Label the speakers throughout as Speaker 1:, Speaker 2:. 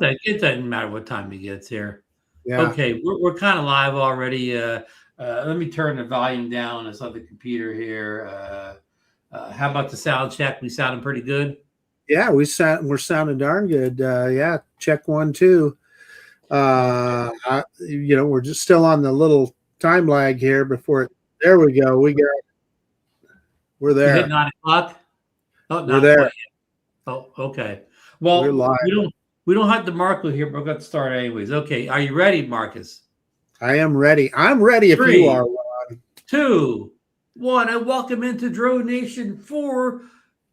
Speaker 1: It doesn't matter what time he gets here.
Speaker 2: Yeah.
Speaker 1: Okay, we're kind of live already. Let me turn the volume down on this other computer here. How about the sound check? We sounding pretty good.
Speaker 2: Yeah, we're sounding darn good. Yeah, check 1, 2. We're just still on the little time lag here before it. There we go. We're there.
Speaker 1: You hit 9 o'clock. Oh,
Speaker 2: we're there.
Speaker 1: Quite yet. Oh, okay. Well,
Speaker 2: we're live.
Speaker 1: We don't have DeMarco here, but we're going to start anyways. Okay, are you ready, Marcus?
Speaker 2: I am ready. I'm ready if
Speaker 1: 3,
Speaker 2: you are, Ron.
Speaker 1: 2, 1, and welcome into DroneNation for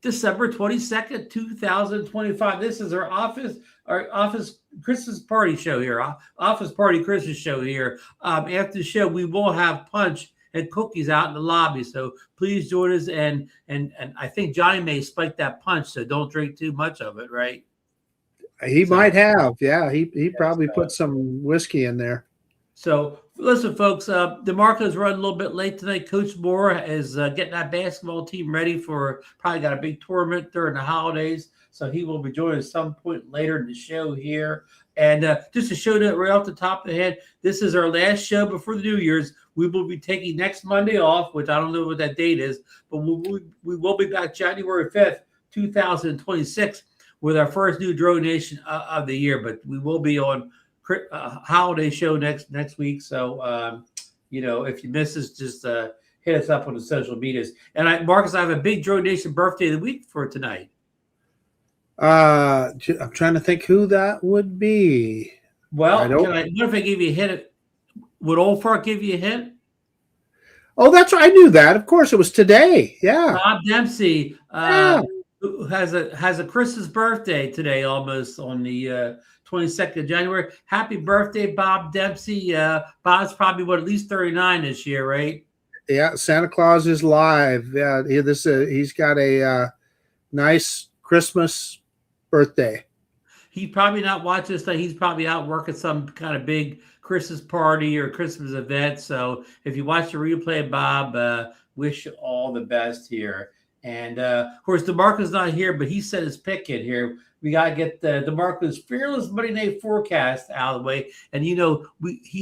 Speaker 1: December 22nd, 2025. This is our office Christmas party show here. Office party Christmas show here. After the show, we will have punch and cookies out in the lobby. So please join us. And I think Johnny may spike that punch, so don't drink too much of it, right?
Speaker 2: He might have. Yeah, he probably put some whiskey in there.
Speaker 1: So listen, folks, DeMarco's running a little bit late tonight. Coach Moore is getting that basketball team ready for probably got a big tournament during the holidays. So he will be joining us some point later in the show here. And just to show that right off the top of the head, this is our last show before the New Year's. We will be taking next Monday off, which I don't know what that date is, but we will be back January 5th, 2026 with our first new DroneNation of the year. But we will be on holiday show next week. So, if you miss us, just hit us up on the social medias. And Marcus, I have a big DroneNation birthday of the week for tonight.
Speaker 2: I'm trying to think who that would be.
Speaker 1: Well, what if I give you a hint? Would Old Fart give you a hint?
Speaker 2: Oh, that's right. I knew that. Of course, it was today. Yeah.
Speaker 1: Bob Dempsey who has a Christmas birthday today, almost on the 22nd of January. Happy birthday, Bob Dempsey. Bob's probably at least 39 this year, right?
Speaker 2: Yeah, Santa Claus is live. Yeah, he's got a nice Christmas birthday.
Speaker 1: He's probably not watching this thing. He's probably out working some kind of big Christmas party or Christmas event. So if you watch the replay, Bob, wish you all the best here. And of course, DeMarco's not here, but he set his pick in here. We got to get DeMarco's fearless Monday night forecast out of the way. And he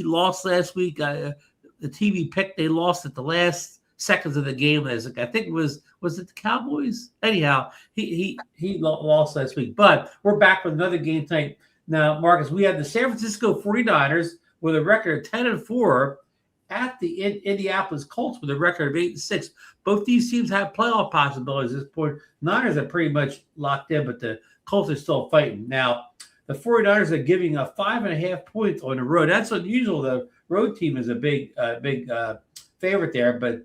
Speaker 1: lost last week. The TV pick, they lost at the last seconds of the game. I think it was it the Cowboys? Anyhow, he lost last week. But we're back with another game tonight. Now, Marcus, we have the San Francisco 49ers with a record of 10-4 at the Indianapolis Colts with a record of 8-6. Both these teams have playoff possibilities at this point. Niners are pretty much locked in, but the Colts are still fighting. Now, the 49ers are giving a 5.5 points on the road. That's unusual. The road team is a big favorite there, but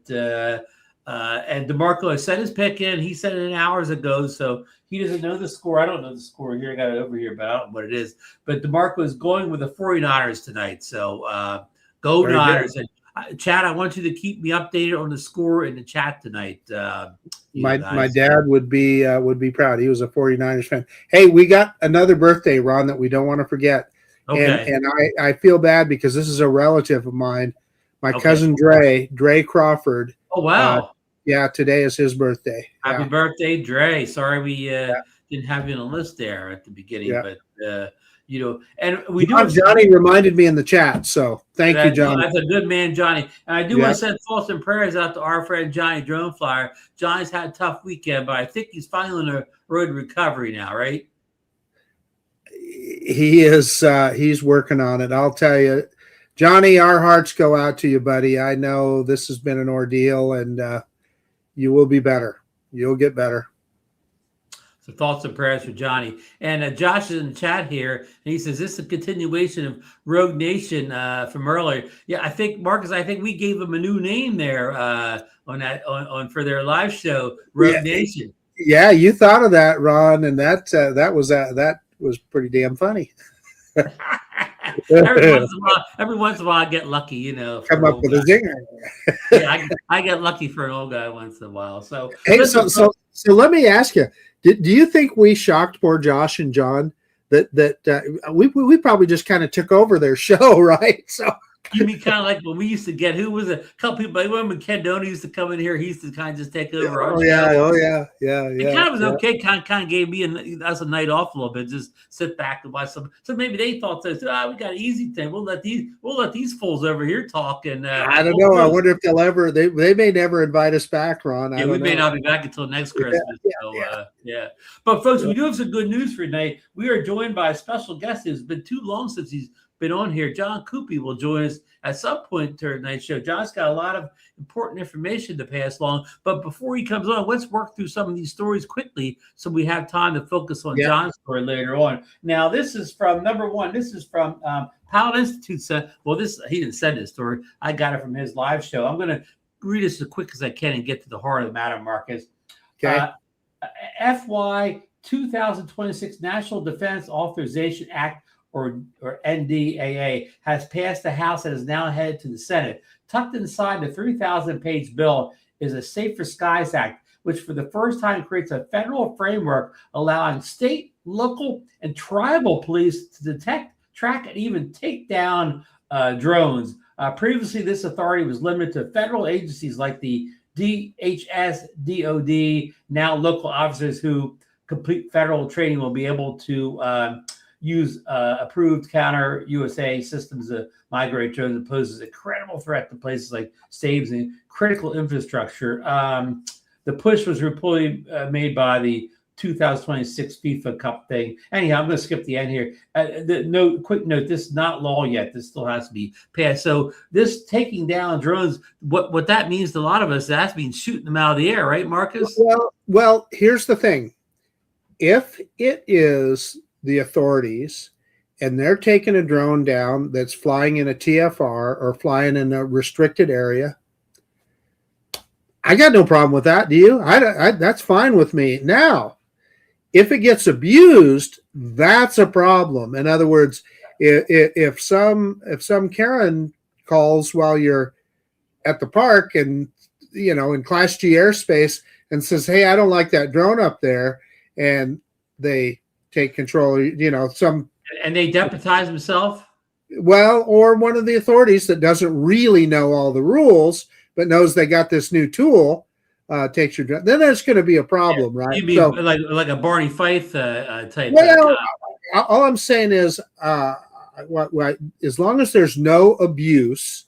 Speaker 1: and DeMarco has set his pick in. He set it in hours ago, so he doesn't know the score. I don't know the score here. I got it over here, but I don't know what it is. But DeMarco is going with the 49ers tonight. So go
Speaker 2: Very
Speaker 1: Niners.
Speaker 2: good.
Speaker 1: And Chad, I want you to keep me updated on the score in the chat tonight.
Speaker 2: My dad would be proud. He was a 49ers fan. Hey, we got another birthday, Ron, that we don't want to forget.
Speaker 1: Okay.
Speaker 2: And I feel bad because this is a relative of mine. My cousin Dre Crawford.
Speaker 1: Oh, wow.
Speaker 2: Yeah, today is his birthday.
Speaker 1: Happy birthday, Dre. Sorry we didn't have you on the list there at the beginning, but and we do.
Speaker 2: Johnny reminded me in the chat, so thank you, Johnny.
Speaker 1: That's a good man, Johnny. And I do want to send thoughts and prayers out to our friend Johnny Drone Flyer. Johnny's had a tough weekend, but I think he's finally on a road to recovery now, right?
Speaker 2: He is. He's working on it. I'll tell you, Johnny, our hearts go out to you, buddy. I know this has been an ordeal, and you will be better. You'll get better.
Speaker 1: So thoughts and prayers for Johnny. And Josh is in the chat here, and he says, this is a continuation of Rogue Nation from earlier. Yeah, I think, Marcus, we gave him a new name there on for their live show, Rogue Nation.
Speaker 2: Yeah, you thought of that, Ron, and that was pretty damn funny.
Speaker 1: Every once in a while, I get lucky,
Speaker 2: Come up with a zinger.
Speaker 1: Yeah, I get lucky for an old guy once in a while. So,
Speaker 2: hey, so let me ask you: do you think we shocked poor Josh and John that we probably just kind of took over their show, right? So
Speaker 1: You mean kind of like when we used to get, who was a couple people, like when Ken Doney used to come in here, he used to kind of just take over our
Speaker 2: Oh
Speaker 1: show.
Speaker 2: yeah, oh yeah,
Speaker 1: It kind of was okay. Kind of gave me us a night off a little bit, just sit back and watch some. So maybe they thought we got an easy thing. We'll let these fools over here talk. And
Speaker 2: I don't know. I wonder if they'll ever. They may never invite us back, Ron.
Speaker 1: Yeah, we may not be back until next Christmas. Yeah. But folks, we do have some good news for tonight. We are joined by a special guest. It's been too long since he's been on here. John Coopy will join us at some point during tonight's show. John's got a lot of important information to pass along. But before he comes on, let's work through some of these stories quickly so we have time to focus on John's story later on. Now, this is from number one. This is from Powell Institute. He didn't send this story. I got it from his live show. I'm going to read this as quick as I can and get to the heart of the matter, Marcus.
Speaker 2: Okay.
Speaker 1: FY 2026 National Defense Authorization Act, or NDAA, has passed the House and is now headed to the Senate. Tucked inside the 3,000-page bill is a Safer Skies Act, which for the first time creates a federal framework allowing state, local, and tribal police to detect, track, and even take down drones. Previously, this authority was limited to federal agencies like the DHS, DOD. Now, local officers who complete federal training will be able to use approved counter-UAS systems to migrate drones and poses a credible threat to places like states and critical infrastructure. The push was reportedly made by the 2026 FIFA Cup thing. Anyhow, I'm going to skip the end here. Quick note, this is not law yet. This still has to be passed. So this taking down drones, what that means to a lot of us, that means shooting them out of the air, right, Marcus?
Speaker 2: Well, here's the thing. If it is the authorities and they're taking a drone down that's flying in a TFR or flying in a restricted area, I got no problem with that. Do you? That's fine with me. Now, if it gets abused, that's a problem. In other words, if some Karen calls while you're at the park and in Class G airspace and says, "Hey, I don't like that drone up there," and they take control,
Speaker 1: and they deputize themselves.
Speaker 2: Well, or one of the authorities that doesn't really know all the rules, but knows they got this new tool, takes your drone. Then there's going to be a problem, right?
Speaker 1: You mean like a Barney Fife type?
Speaker 2: Well, all I'm saying is, as long as there's no abuse,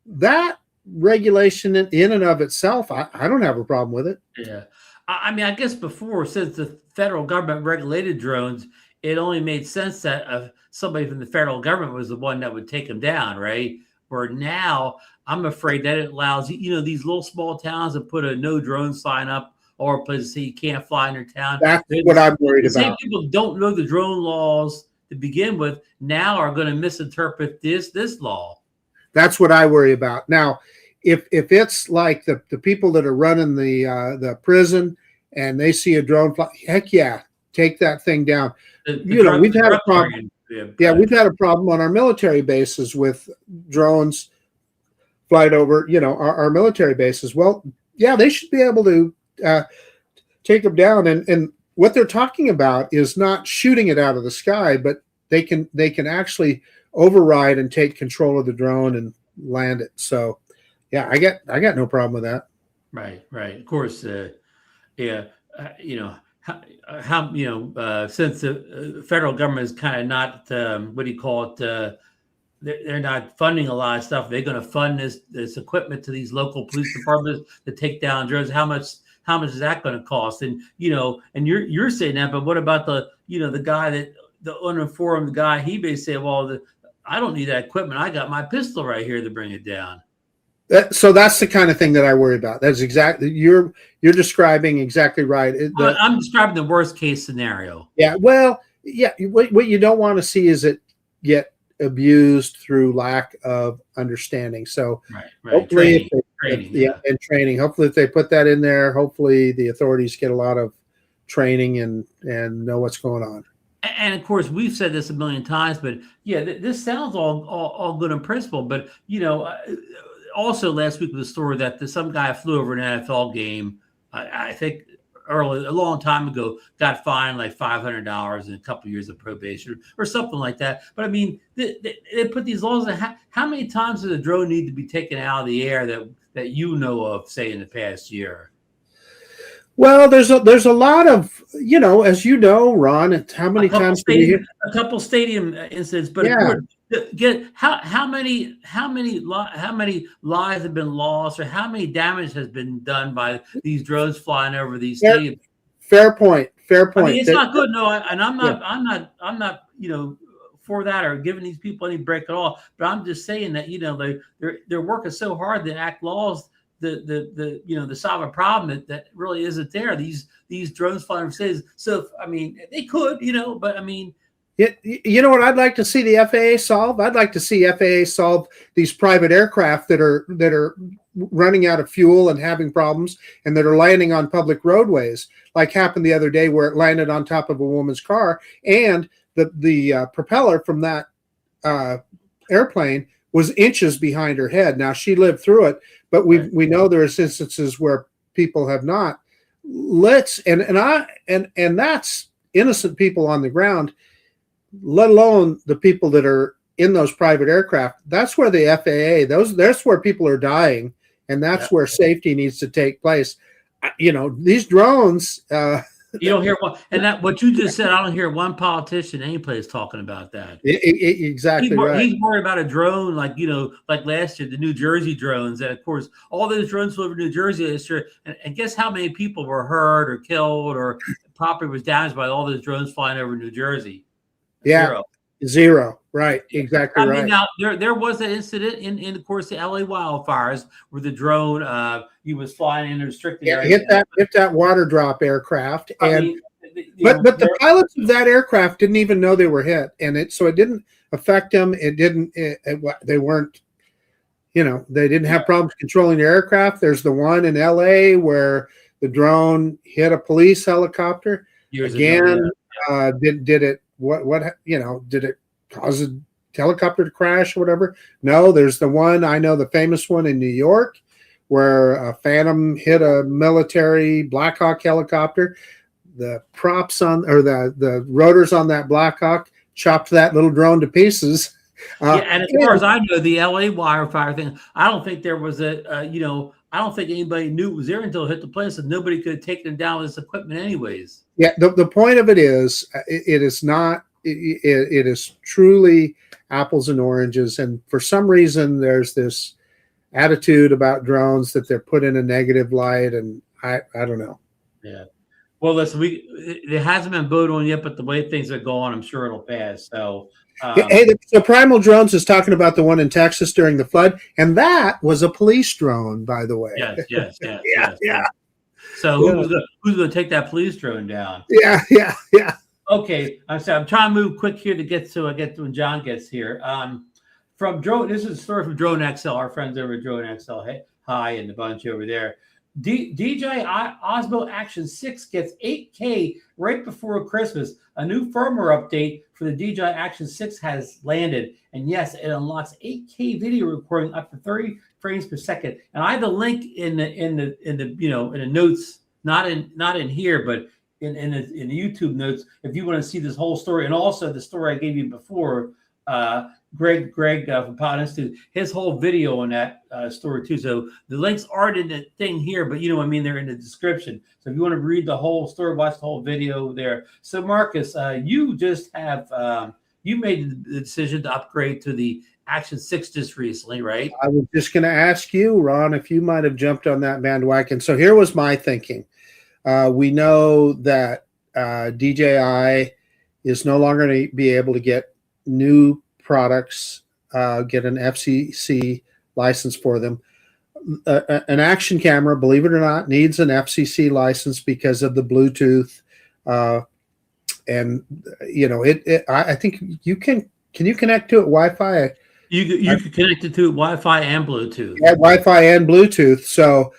Speaker 2: that regulation in and of itself, I don't have a problem with it.
Speaker 1: Yeah. I mean, I guess before, since the federal government regulated drones, it only made sense that somebody from the federal government was the one that would take them down, right? Where now, I'm afraid that it allows, these little small towns to put a no drone sign up or places say you can't fly in their town.
Speaker 2: That's what I'm worried about.
Speaker 1: Same people don't know the drone laws to begin with now are going to misinterpret this law.
Speaker 2: That's what I worry about. Now, if it's like the people that are running the prison and they see a drone fly, heck yeah, take that thing down. We've had a problem. We've had a problem on our military bases with drones flying over, our military bases. Well, yeah, they should be able to take them down. And what they're talking about is not shooting it out of the sky, but they can actually override and take control of the drone and land it. So, yeah, I got no problem with that.
Speaker 1: Right. Of course, since the federal government is kind of not, they're not funding a lot of stuff. They're going to fund this equipment to these local police departments to take down drones. How much is that going to cost? And and you're saying that, but what about the guy the uninformed guy? He may say, well, I don't need that equipment. I got my pistol right here to bring it down.
Speaker 2: So that's the kind of thing that I worry about. That's exactly you're describing exactly right.
Speaker 1: I'm describing the worst case scenario.
Speaker 2: Yeah. Well, yeah. What you don't want to see is it get abused through lack of understanding. So hopefully, training. Hopefully, if they put that in there, hopefully the authorities get a lot of training and know what's going on.
Speaker 1: And of course, we've said this a million times, but yeah, this sounds all good in principle. But also last week was a story that some guy flew over an NFL game. I think early, a long time ago, got fined like $500 and a couple of years of probation or something like that. But I mean, they put these laws in. How many times does a drone need to be taken out of the air that you know of, say, in the past year?
Speaker 2: Well, there's a lot of, as you know, Ron, how many times do we hear?
Speaker 1: A couple stadium incidents, but
Speaker 2: Yeah.
Speaker 1: how many lives have been lost, or how many damage has been done by these drones flying over these stadiums?
Speaker 2: Fair point. Fair point.
Speaker 1: I mean, it's not good. No, and I'm not for that or giving these people any break at all. But I'm just saying that they're working so hard to act laws to solve a problem that really isn't there. These drones flying over cities. So I mean, they could, but I mean.
Speaker 2: You know what I'd like to see the FAA solve? I'd like to see FAA solve these private aircraft that are running out of fuel and having problems, and that are landing on public roadways, like happened the other day where it landed on top of a woman's car, and the propeller from that airplane was inches behind her head. Now she lived through it, but we know there's instances where people have not. And that's innocent people on the ground, let alone the people that are in those private aircraft. That's where the FAA, that's where people are dying, and that's where safety needs to take place. These drones.
Speaker 1: You don't hear one, and that what you just said. I don't hear one politician anyplace talking about that.
Speaker 2: Exactly right.
Speaker 1: He's worried about a drone, like last year, the New Jersey drones, and of course, all those drones flew over New Jersey this year. And guess how many people were hurt or killed or property was damaged by all those drones flying over New Jersey?
Speaker 2: Zero. Right. Exactly right.
Speaker 1: I mean, now there was an incident in of course, the LA wildfires where the drone he was flying in a restricted area.
Speaker 2: Hit that water drop aircraft, but the pilots of that aircraft didn't even know they were hit, and it didn't affect them. They weren't, they didn't have problems controlling the aircraft. There's the one in LA where the drone hit a police helicopter. Did it? Did it cause a helicopter to crash or whatever? No, there's the one, I know, the famous one in New York where a Phantom hit a military Black Hawk helicopter. The props the rotors on that Black Hawk chopped that little drone to pieces.
Speaker 1: And as far as I know, the LA wildfire thing, I don't think there was I don't think anybody knew it was there until it hit the place, and nobody could have taken down this equipment anyways.
Speaker 2: Yeah, the point of it is, it is not. It is truly apples and oranges, and for some reason, there's this attitude about drones that they're put in a negative light, and I don't know.
Speaker 1: Yeah. Well, listen, it hasn't been voted on yet, but the way things are going, I'm sure it'll pass. So.
Speaker 2: So Primal Drones is talking about the one in Texas during the flood, and that was a police drone, by the way.
Speaker 1: Yes. Yeah. So who's going to take that police drone down?
Speaker 2: Yeah.
Speaker 1: Okay, I'm trying to move quick here to get to when John gets here. From Drone, this is a story from Drone XL, our friends over at Drone XL. Hey, hi, and the bunch over there. DJI Osmo Action 6 gets 8K right before Christmas. A new firmware update for the DJI Action 6 has landed, and yes, it unlocks 8K video recording up to 30 frames per second. And I have the link in the notes, not in here, but in the YouTube notes, if you want to see this whole story, and also the story I gave you before. Greg from Pod Institute, his whole video on that story too. So the links aren't in the thing here, but they're in the description. So if you want to read the whole story, watch the whole video there. So Marcus, you just have you made the decision to upgrade to the Action 6 just recently, right? I
Speaker 2: was just going to ask you, Ron, if you might have jumped on that bandwagon. So here was my thinking. We know that DJI is no longer going to be able to get new products, get an FCC license for them. An action camera, believe it or not, needs an FCC license because of the Bluetooth. I think you can you connect to it Wi-Fi?
Speaker 1: You can connect it to Wi-Fi and Bluetooth.
Speaker 2: Yeah, Wi-Fi and Bluetooth. So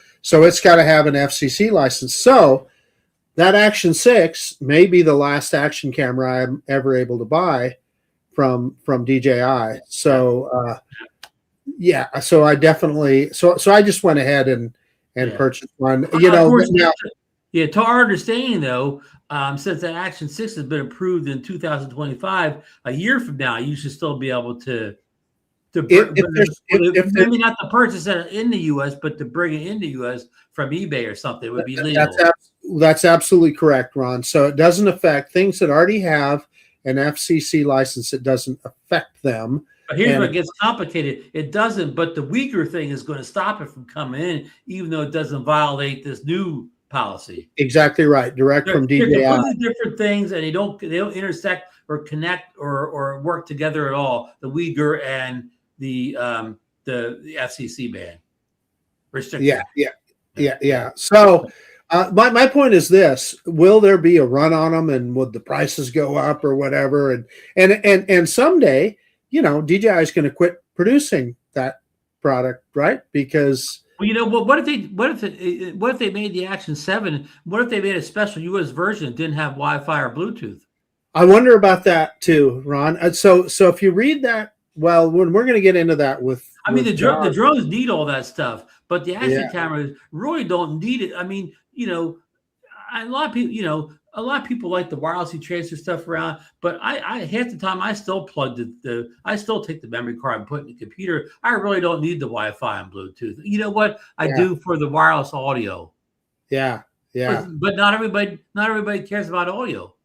Speaker 2: it's got to have an FCC license. So that Action 6 may be the last action camera I'm ever able to buy from DJI. So so I definitely I just went ahead and purchased one.
Speaker 1: Yeah, to our understanding, though, since that Action 6 has been approved in 2025, a year from now, you should still be able to
Speaker 2: If there's
Speaker 1: maybe not to purchase it in the U.S., but to bring it into U.S. from eBay or something would be legal.
Speaker 2: That's absolutely correct, Ron. So it doesn't affect things that already have an FCC license. It doesn't affect them.
Speaker 1: But here's where it gets complicated. It doesn't, but the Uyghur thing is going to stop it from coming in, even though it doesn't violate this new policy.
Speaker 2: Exactly right. Direct from DJI.
Speaker 1: They're completely different things, and they don't intersect or connect or work together at all. The Uyghur and the FCC ban restricted.
Speaker 2: Yeah. So my point is this: will there be a run on them, and would the prices go up or whatever? And someday, DJI is going to quit producing that product, right? Because
Speaker 1: what if they made the Action 7? What if they made a special U.S. version that didn't have Wi-Fi or Bluetooth?
Speaker 2: I wonder about that too, Ron. So if you read that, well, when we're going to get into that
Speaker 1: the drones need all that stuff, but the action cameras really don't need it. I mean, a lot of people like the wirelessly transfer stuff around, but I half the time I still plug I still take the memory card and put it in the computer. I really don't need the Wi-Fi and Bluetooth. You know what? I do for the wireless audio.
Speaker 2: Yeah.
Speaker 1: But not everybody cares about audio.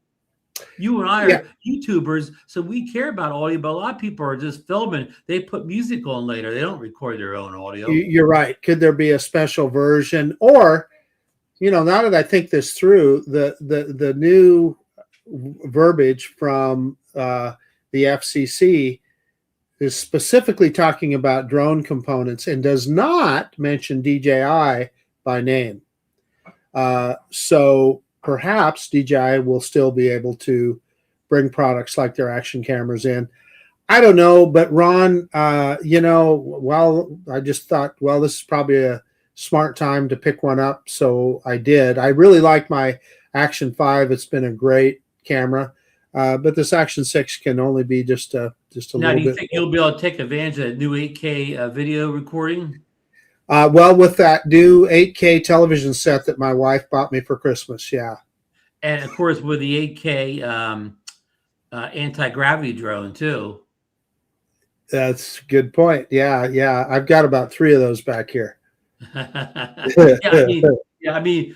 Speaker 1: You and I are YouTubers, so we care about audio, but a lot of people are just filming. They put music on later. They don't record their own audio.
Speaker 2: You're right. Could there be a special version? Or, now that I think this through, the new verbiage from the FCC is specifically talking about drone components and does not mention DJI by name. So perhaps DJI will still be able to bring products like their action cameras in. I don't know, but Ron, I just thought, this is probably a smart time to pick one up. So I did. I really like my Action 5. It's been a great camera. But this Action 6 can only be just a little bit.
Speaker 1: Now, do you think you'll be able to take advantage of that new 8K video recording?
Speaker 2: With that new 8K television set that my wife bought me for Christmas, yeah.
Speaker 1: And, of course, with the 8K anti-gravity drone, too.
Speaker 2: That's a good point. Yeah. I've got about 3 of those back here.
Speaker 1: I have the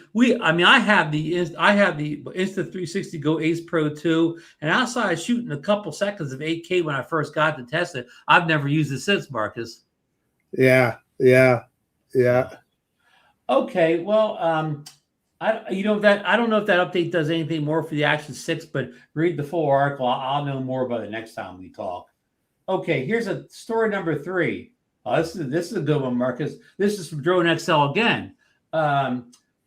Speaker 1: Insta360 Go Ace Pro 2, and outside shooting a couple seconds of 8K when I first got to test it, I've never used it since, Marcus.
Speaker 2: Yeah.
Speaker 1: Okay, well, I don't know if that update does anything more for the Action 6, but read the full article. I'll know more about it next time we talk. Okay, here's a story number 3. This is a good one, Marcus. This is from Drone XL again.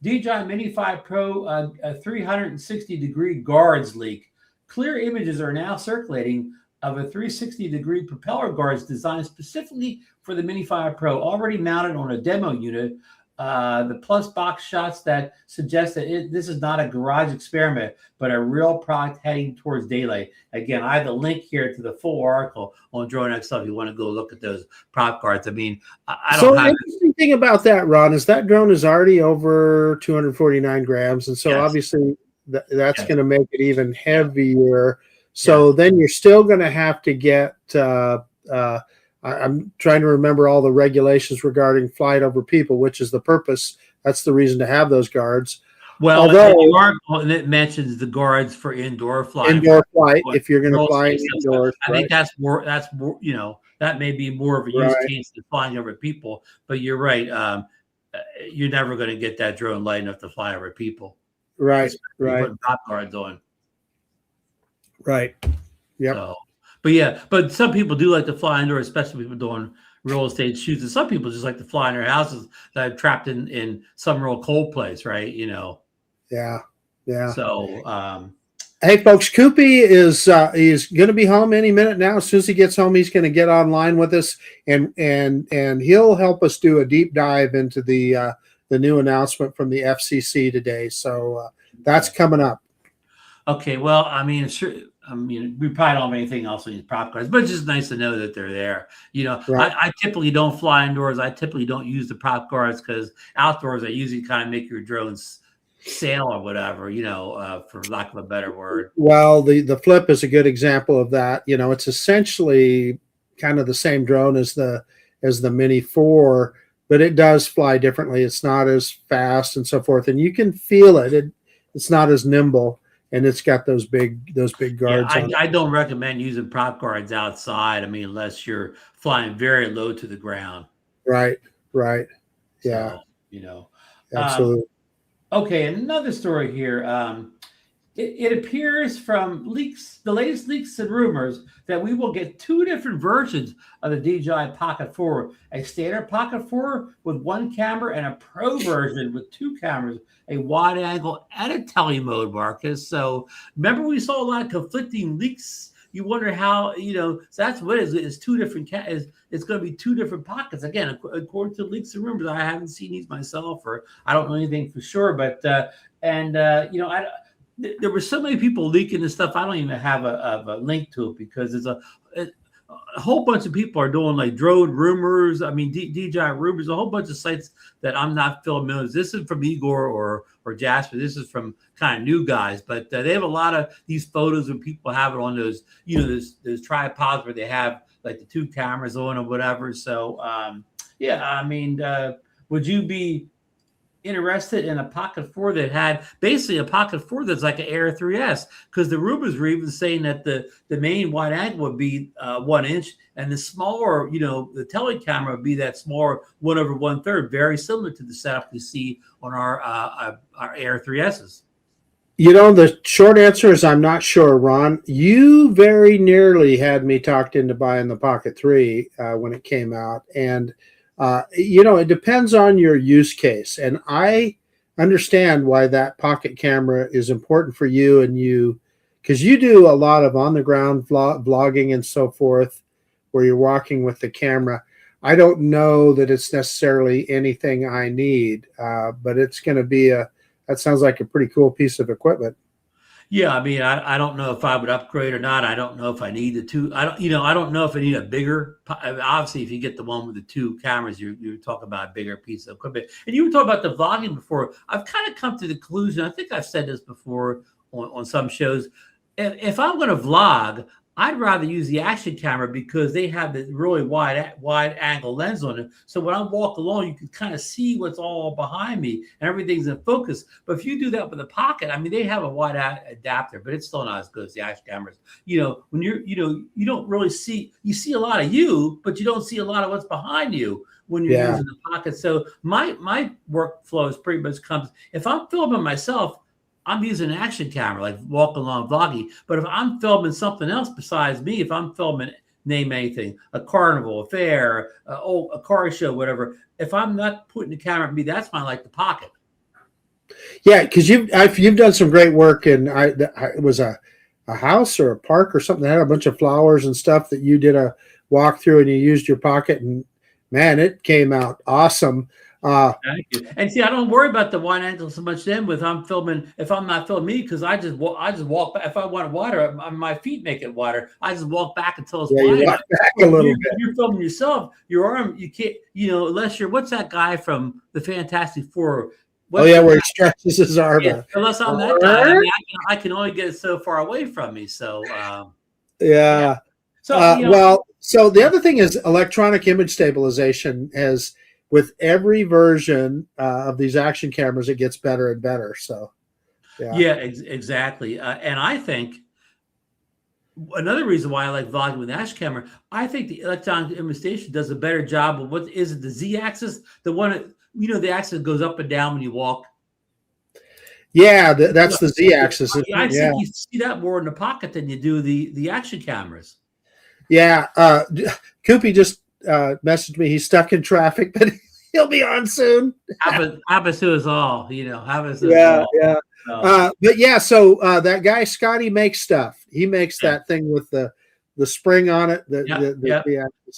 Speaker 1: DJI Mini 5 Pro, a 360-degree guards leak. Clear images are now circulating of a 360-degree propeller guards designed specifically for the Mini 5 Pro, already mounted on a demo unit. The plus box shots that suggest that this is not a garage experiment, but a real product heading towards daylight. Again, I have the link here to the full article on Drone XL if you want to go look at those prop cards. I mean, I don't have. So the
Speaker 2: interesting thing about that, Ron, is that drone is already over 249 grams, and so obviously that's going to make it even heavier. So then you're still going to have to get. I'm trying to remember all the regulations regarding flight over people, which is the purpose. That's the reason to have those guards.
Speaker 1: Well, the article, and it mentions the guards for indoor flight.
Speaker 2: Indoor flight, if you're going to fly indoors.
Speaker 1: I think that's more. That may be more of a use case than flying over people. But you're right. You're never going to get that drone light enough to fly over people.
Speaker 2: Right.
Speaker 1: Putting top guards on.
Speaker 2: Right. Yep.
Speaker 1: So, but some people do like to fly indoors, especially people doing real estate shoots. And some people just like to fly in their houses that are trapped in some real cold place, right?
Speaker 2: Yeah.
Speaker 1: So,
Speaker 2: hey, folks, Koopy is going to be home any minute now. As soon as he gets home, he's going to get online with us, and he'll help us do a deep dive into the new announcement from the FCC today. So that's coming up.
Speaker 1: Okay. Well, we probably don't have anything else on these prop cards, but it's just nice to know that they're there. I typically don't fly indoors. I typically don't use the prop guards because outdoors I usually kind of make your drones sail or whatever, for lack of a better word.
Speaker 2: Well, the Flip is a good example of that. It's essentially kind of the same drone as the Mini 4, but it does fly differently. It's not as fast and so forth, and you can feel it. It's not as nimble, and it's got those big guards on it.
Speaker 1: I don't recommend using prop guards outside. I mean, unless you're flying very low to the ground.
Speaker 2: Right. Yeah.
Speaker 1: So,
Speaker 2: absolutely.
Speaker 1: Okay, another story here. It appears from the latest leaks and rumors, that we will get two different versions of the DJI Pocket 4, a standard Pocket 4 with one camera and a Pro version with two cameras, a wide angle and a tele mode, Marcus. So remember, we saw a lot of conflicting leaks. You wonder how, so that's what it is. It's two different it's going to be two different pockets. Again, according to leaks and rumors, I haven't seen these myself, or I don't know anything for sure. But there were so many people leaking this stuff. I don't even have a link to it, because it's a whole bunch of people are doing like drone rumors. I mean, DJI rumors, a whole bunch of sites that I'm not familiar with. This is from Igor or Jasper. This is from kind of new guys, but they have a lot of these photos when people have it on those, those tripods where they have like the two cameras on or whatever. So, would you be interested in a Pocket 4 that had basically a Pocket 4 that's like an Air 3S? Because the rumors were even saying that the main wide angle would be 1 inch, and the smaller, the tele camera would be that smaller 1/1/3, very similar to the setup we see on our Air 3Ss.
Speaker 2: The short answer is I'm not sure, Ron. You very nearly had me talked into buying the Pocket 3 when it came out, and it depends on your use case, and I understand why that pocket camera is important for you, because you do a lot of on the ground vlogging and so forth, where you're walking with the camera. I don't know that it's necessarily anything I need, but it's going to be that sounds like a pretty cool piece of equipment.
Speaker 1: Yeah, I mean, I don't know if I would upgrade or not. I don't know if I need the two. I don't know if I need a bigger. Obviously, if you get the one with the two cameras, you're talking about a bigger piece of equipment. And you were talking about the vlogging before. I've kind of come to the conclusion. I think I've said this before on some shows. If I'm going to vlog, I'd rather use the action camera, because they have the really wide angle lens on it. So when I walk along, you can kind of see what's all behind me and everything's in focus. But if you do that with the Pocket, I mean, they have a wide adapter, but it's still not as good as the action cameras. When you don't really see, you see a lot of you, but you don't see a lot of what's behind you when you're using the Pocket. So my workflow is pretty much if I'm filming myself, I'm using an action camera, like walking along vlogging. But if I'm filming something else besides me, if I'm filming, name anything, a carnival, a fair, a car show, whatever, if I'm not putting the camera at me, that's why I like the Pocket.
Speaker 2: Yeah, because you've done some great work, and it was a house or a park or something that had a bunch of flowers and stuff that you did a walkthrough, and you used your Pocket, and man, it came out awesome.
Speaker 1: Thank you. And see, I don't worry about the wide angle so much then if I'm not filming me, because I just walk back. If I want water, my feet make it water. I just walk back until it's wide.
Speaker 2: You walk back a little bit.
Speaker 1: If you're filming yourself, your arm, you can't, unless you're, what's that guy from the Fantastic Four?
Speaker 2: Where he stretches his arm out.
Speaker 1: Unless I'm that guy, I can only get it so far away from me. So,
Speaker 2: yeah. So, so the other thing is electronic image stabilization. As with every version of these action cameras, it gets better and better. So,
Speaker 1: exactly. And I think another reason why I like vlogging with the action camera, I think the electronic image station does a better job of what is it, the Z-axis, the one, the axis goes up and down when you walk.
Speaker 2: Yeah, that's the Z-axis.
Speaker 1: I think you see that more in the Pocket than you do the action cameras.
Speaker 2: Yeah, Koopy just messaged me. He's stuck in traffic, but he'll be on soon.
Speaker 1: Happens to us all, happens to
Speaker 2: us all. But yeah, so that guy Scotty makes stuff. He makes that thing with the spring on it.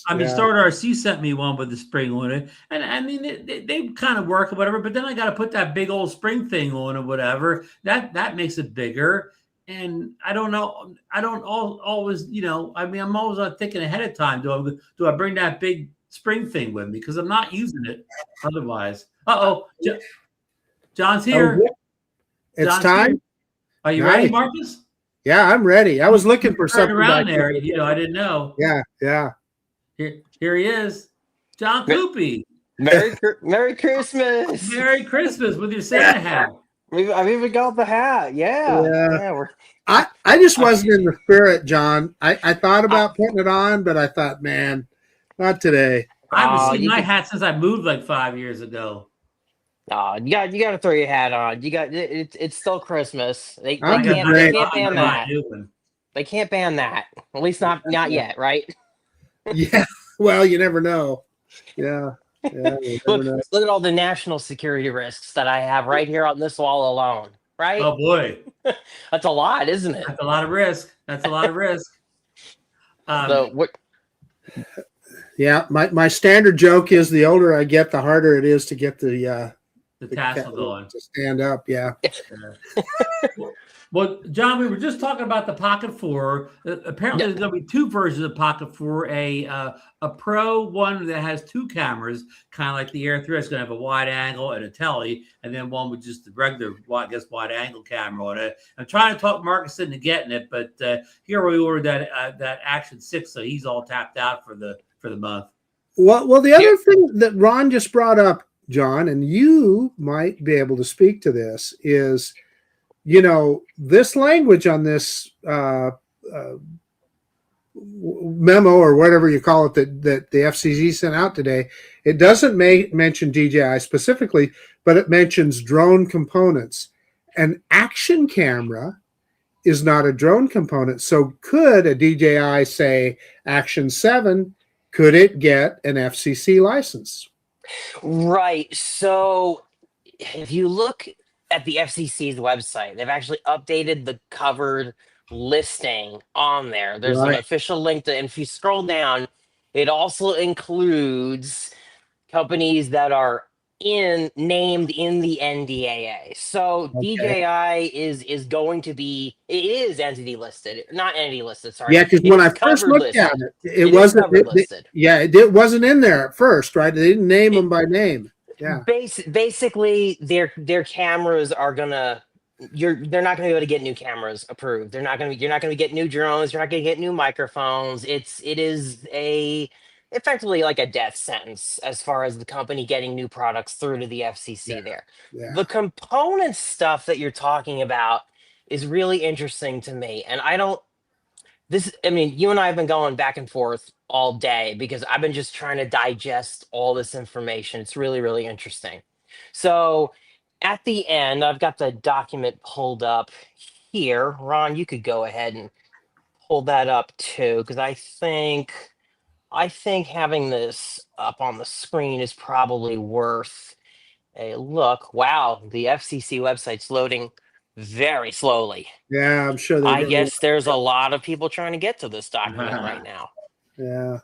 Speaker 1: I mean, Star RC sent me one with the spring on it, and I mean they kind of work or whatever. But then I got to put that big old spring thing on or whatever. That makes it bigger. And I don't know. I don't always, I mean, I'm always thinking ahead of time. Do I bring that big spring thing with me? Because I'm not using it otherwise. John's here.
Speaker 2: It's
Speaker 1: John,
Speaker 2: time.
Speaker 1: are you
Speaker 2: Nice.
Speaker 1: ready, Marcus?
Speaker 2: Yeah, I'm ready. I was looking for
Speaker 1: Turn
Speaker 2: something
Speaker 1: around
Speaker 2: back
Speaker 1: there. You know, I didn't know.
Speaker 2: Yeah.
Speaker 1: Here he is, John Coopy.
Speaker 3: Merry Christmas.
Speaker 1: Merry Christmas with your Santa hat.
Speaker 3: I've even got the hat. Yeah. We're
Speaker 2: I just wasn't in the spirit, John. I thought about putting it on, but I thought, man, not today.
Speaker 1: I haven't seen my hat since I moved like 5 years ago.
Speaker 3: you got to throw your hat on. You got it's still Christmas. They
Speaker 2: I'm
Speaker 3: can't ban that.
Speaker 1: Doing.
Speaker 3: They can't ban that. At least not yet, right?
Speaker 2: Yeah. Well, you never know. Yeah.
Speaker 3: Look at all the national security risks that I have right here on this wall alone. Right?
Speaker 1: Oh boy,
Speaker 3: that's a lot, isn't it?
Speaker 1: That's a lot of risk. That's a lot of risk.
Speaker 2: Yeah, my standard joke is the older I get, the harder it is to get the
Speaker 1: tassel going
Speaker 2: to stand up. Yeah.
Speaker 1: Well, John, we were just talking about the Pocket 4. Apparently, there's going to be two versions of Pocket 4. A Pro one that has two cameras, kind of like the Air 3. It's going to have a wide angle and a tele, and then one with just the regular, wide angle camera on it. I'm trying to talk Marcus into getting it, but here we ordered that Action 6, so he's all tapped out for the month.
Speaker 2: Well, the other thing that Ron just brought up, John, and you might be able to speak to this is, this language on this memo or whatever you call it that the FCC sent out today, it doesn't mention DJI specifically, but it mentions drone components. An action camera is not a drone component. So could a DJI say Action 7, could it get an FCC license?
Speaker 3: Right. So if you look at the FCC's website, they've actually updated the covered listing on there. There's an official link to, and if you scroll down, it also includes companies that are named in the NDAA. So DJI is going to be, it is entity listed, not entity listed. Sorry.
Speaker 2: Yeah, because when I first looked at it, it wasn't listed. It wasn't in there at first, right? They didn't name them by name. Yeah.
Speaker 3: Basically, their cameras are gonna. They're not gonna be able to get new cameras approved. You're not gonna get new drones. You're not gonna get new microphones. It is effectively like a death sentence as far as the company getting new products through to the FCC. The component stuff that you're talking about is really interesting to me, and you and I have been going back and forth all day because I've been just trying to digest all this information. It's really, really interesting. So at the end, I've got the document pulled up here. Ron, you could go ahead and pull that up too, because I think having this up on the screen is probably worth a look. Wow, the FCC website's loading very slowly.
Speaker 2: Yeah, I'm sure.
Speaker 3: I guess there's a lot of people trying to get to this document right now.
Speaker 2: Yeah.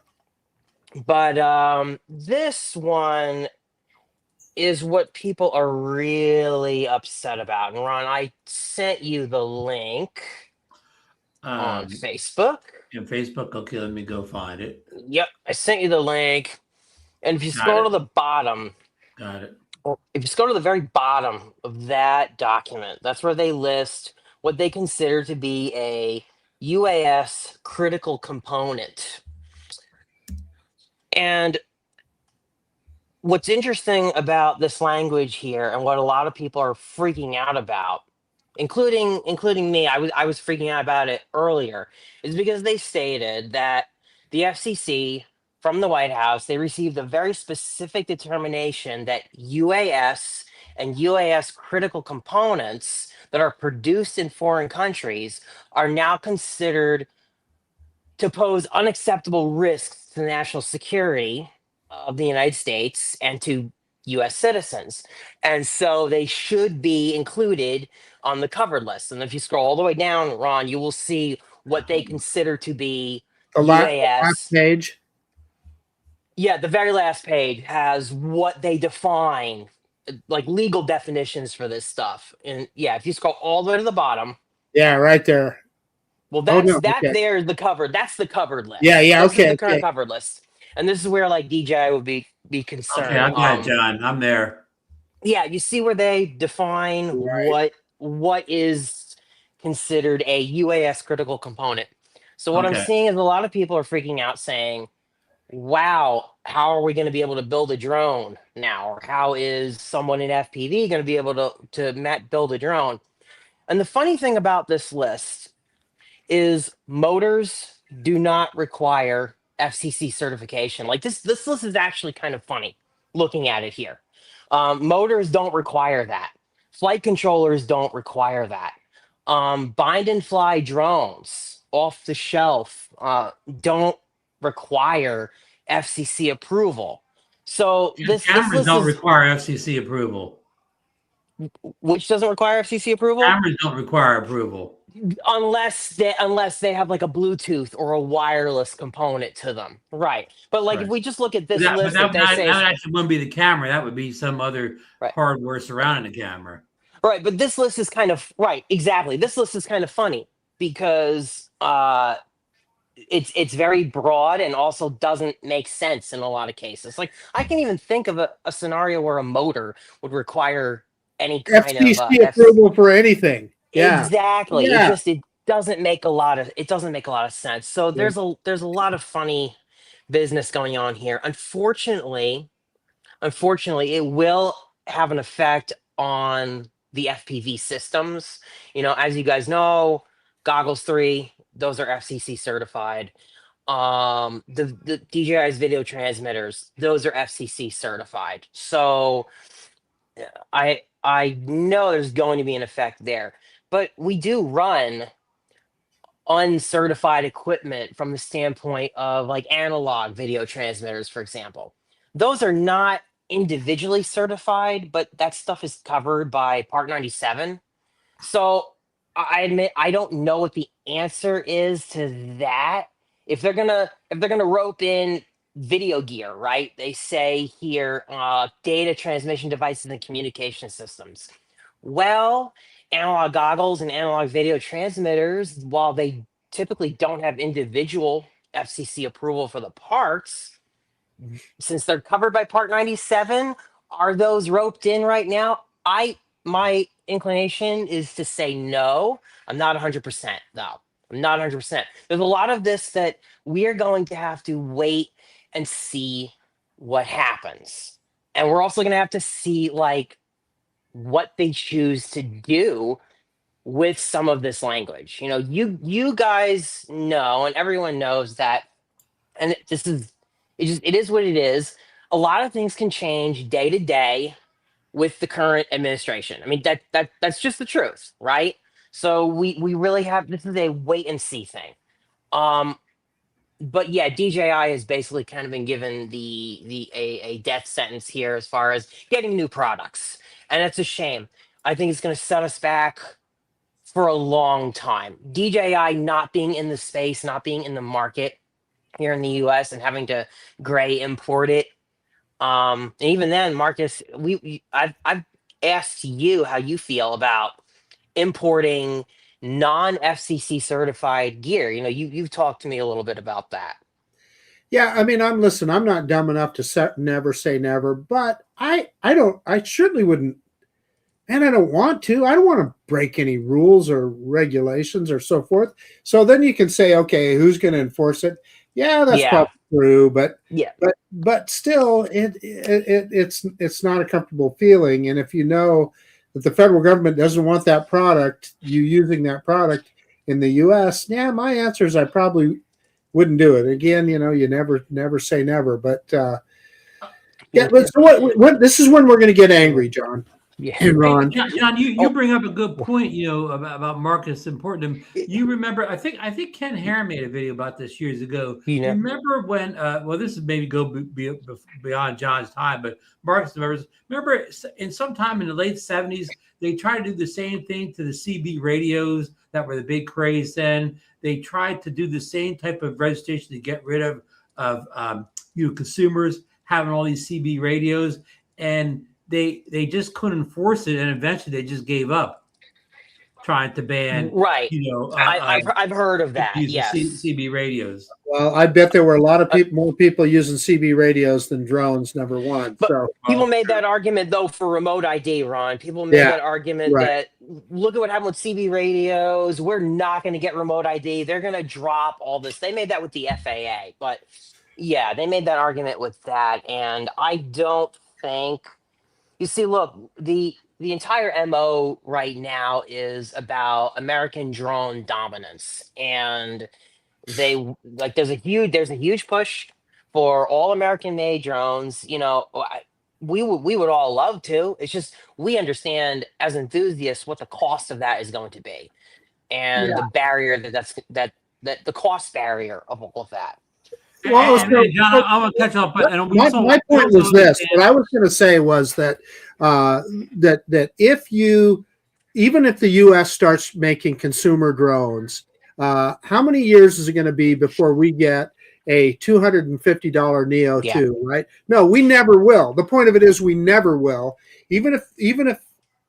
Speaker 3: But this one is what people are really upset about. And Ron, I sent you the link on Facebook.
Speaker 1: In Facebook, okay, let me go find it.
Speaker 3: Yep, I sent you the link. And if you scroll to the bottom,
Speaker 1: got it.
Speaker 3: If you scroll to the very bottom of that document, that's where they list what they consider to be a UAS critical component. And what's interesting about this language here, and what a lot of people are freaking out about, including me, I was freaking out about it earlier, is because they stated that the FCC from the White House, they received a very specific determination that UAS and UAS critical components that are produced in foreign countries are now considered to pose unacceptable risks to the national security of the United States and to U.S. citizens. And so they should be included on the covered list. And if you scroll all the way down, Ron, you will see what they consider to be
Speaker 2: the
Speaker 3: UAS.
Speaker 2: last page.
Speaker 3: Yeah, the very last page has what they define, like legal definitions for this stuff. And yeah, if you scroll all the way to the bottom.
Speaker 2: Yeah, right there.
Speaker 3: Well, there's the covered. That's the covered list.
Speaker 2: Yeah,
Speaker 3: this
Speaker 2: okay.
Speaker 3: Is the current covered list. And this is where like DJI would be concerned.
Speaker 1: Okay, I got it, John. I'm there.
Speaker 3: Yeah, you see where they define what what is considered a UAS critical component. So what I'm
Speaker 1: Okay.
Speaker 3: seeing is a lot of people are freaking out saying, wow, how are we going to be able to build a drone now? Or how is someone in FPV going to be able to build a drone? And the funny thing about this list is motors do not require FCC certification. Like this list is actually kind of funny looking at it here. Motors don't require that. Flight controllers don't require that. Bind and fly drones off the shelf don't require FCC approval. So this
Speaker 1: Cameras
Speaker 3: list
Speaker 1: don't
Speaker 3: is,
Speaker 1: require FCC approval.
Speaker 3: which doesn't require FCC approval
Speaker 1: Cameras don't require approval.
Speaker 3: unless they have like a Bluetooth or a wireless component to them, right? But like if
Speaker 1: Right.
Speaker 3: we just look at
Speaker 1: But
Speaker 3: this list that they say,
Speaker 1: that actually wouldn't be the camera. That would be some other
Speaker 3: right,
Speaker 1: hardware surrounding the camera.
Speaker 3: right, but this list is kind of right, exactly. This list is kind of funny because it's very broad and also doesn't make sense in a lot of cases. Like I can even think of a scenario where a motor would require any kind of
Speaker 2: FCC approval for anything. Yeah.
Speaker 3: exactly.
Speaker 2: Yeah.
Speaker 3: It doesn't make a lot of sense. So
Speaker 2: Yeah.
Speaker 3: there's a lot of funny business going on here. Unfortunately, it will have an effect on the FPV systems. You know, as you guys know, Goggles 3, those are FCC certified. The DJI's video transmitters, those are FCC certified. So I know there's going to be an effect there. But we do run uncertified equipment from the standpoint of like analog video transmitters, for example. Those are not individually certified, but that stuff is covered by Part 97. So I admit I don't know what the answer is to that. If they're gonna rope in video gear, right? They say here data transmission devices and communication systems. Well, analog goggles and analog video transmitters, while they typically don't have individual FCC approval for the parts, since they're covered by Part 97, are those roped in right now? My inclination is to say no. I'm not 100% though. I'm not 100%. There's a lot of this that we are going to have to wait and see what happens. And we're also going to have to see like what they choose to do with some of this language. You know, you guys know, and everyone knows that, and it is what it is. A lot of things can change day to day with the current administration. I mean, that's just the truth, right? So we really have, this is a wait and see thing. Um, but yeah, DJI has basically kind of been given a death sentence here as far as getting new products, and it's a shame. I think it's going to set us back for a long time. DJI not being in the space, not being in the market here in the US and having to gray import it. And even then, Marcus, I've asked you how you feel about importing non-FCC certified gear. You know, you've talked to me a little bit about that.
Speaker 2: Yeah, I mean, I'm not dumb enough to never say never, but I certainly wouldn't, and I don't want to. I don't want to break any rules or regulations or so forth. So then you can say, okay, who's going to enforce it? Yeah, that's
Speaker 3: Yeah.
Speaker 2: probably true, but
Speaker 3: Yeah.
Speaker 2: but still, it's not a comfortable feeling. And if you know that the federal government doesn't want that product, you using that product in the U.S., yeah, my answer is I probably wouldn't do it. Again, you know, you never say never, but yeah. But so what? This is when we're going to get angry, John.
Speaker 3: Yeah.
Speaker 2: And Ron.
Speaker 1: Hey, John, you bring up a good point, you know, about Marcus important to him. You remember, I think Ken Hare made a video about this years ago.
Speaker 3: You know.
Speaker 1: Remember when, well, this is maybe beyond John's time, but Marcus remember in sometime in the late 70s, they tried to do the same thing to the CB radios that were the big craze then. They tried to do the same type of registration to get rid of consumers having all these CB radios, and they just couldn't enforce it, and eventually they just gave up. trying to ban,
Speaker 3: Right. I've heard of that.
Speaker 1: using
Speaker 3: Yes.
Speaker 1: CB radios.
Speaker 2: Well, I bet there were a lot of more people using CB radios than drones. Number one,
Speaker 3: But
Speaker 2: so
Speaker 3: people made that argument though for remote ID, Ron. People made
Speaker 2: yeah,
Speaker 3: that argument
Speaker 2: right.
Speaker 3: that look at what happened with CB radios. We're not going to get remote ID. They're going to drop all this. They made that with the FAA, but yeah, they made that argument with that, and I don't think. You see, look, the entire MO right now is about American drone dominance, and they like there's a huge push for all American made drones. We would all love to. It's just we understand as enthusiasts what the cost of that is going to be, and the barrier that the cost barrier of all of that.
Speaker 2: Well,
Speaker 1: And John, I want to catch up. And we
Speaker 2: my point was this. What I was going to say was that that if you, even if the U.S. starts making consumer drones, how many years is it going to be before we get a $250 Neo
Speaker 3: Yeah.
Speaker 2: 2? Right? No, we never will. The point of it is we never will. Even if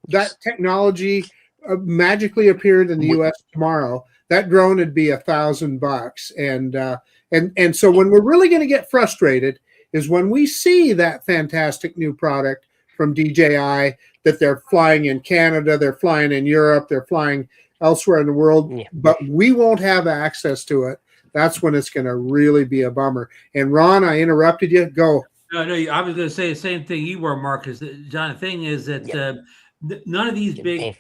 Speaker 2: that technology magically appeared in the U.S. tomorrow, that drone would be $1,000. And so when we're really going to get frustrated is when we see that fantastic new product from DJI that they're flying in Canada, they're flying in Europe, they're flying elsewhere in the world, but we won't have access to it. That's when it's going to really be a bummer. And Ron, I interrupted you. Go.
Speaker 1: No, I was going to say the same thing you were, Marcus. John, the thing is that none of these big,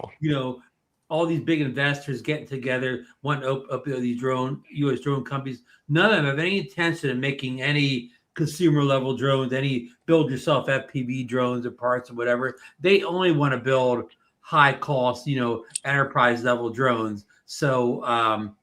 Speaker 1: all these big investors getting together, wanting to up these U.S. drone companies, none of them have any intention of making any consumer level drones, any build yourself FPV drones or parts or whatever. They only want to build high cost, enterprise level drones. So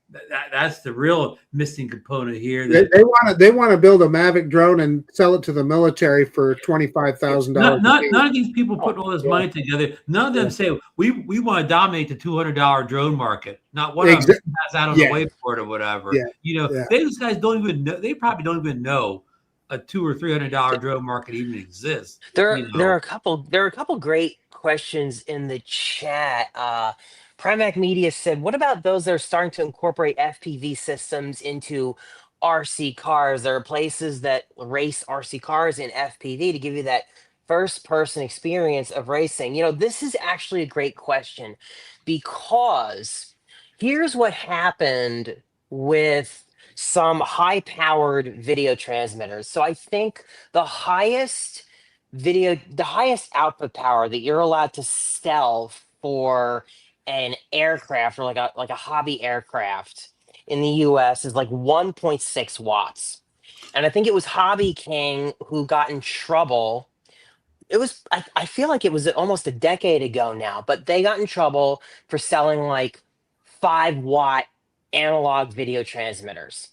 Speaker 1: that's the real missing component here.
Speaker 2: They want to build a Mavic drone and sell it to the military for $25,000.
Speaker 1: None of these people putting all this money together. None of them say we want to dominate the $200 drone market. Not one of them has that on the whiteboard or whatever. These guys don't even know. They probably don't even know a $200 or $300 drone market even exists.
Speaker 3: There are a couple great questions in the chat. Primac Media said, what about those that are starting to incorporate FPV systems into RC cars? There are places that race RC cars in FPV to give you that first person experience of racing. This is actually a great question because here's what happened with some high powered video transmitters. So I think the highest output power that you're allowed to sell for an aircraft or like a hobby aircraft in the US is like 1.6 watts. And I think it was Hobby King who got in trouble. It was I feel like it was almost a decade ago now, but they got in trouble for selling like 5-watt analog video transmitters.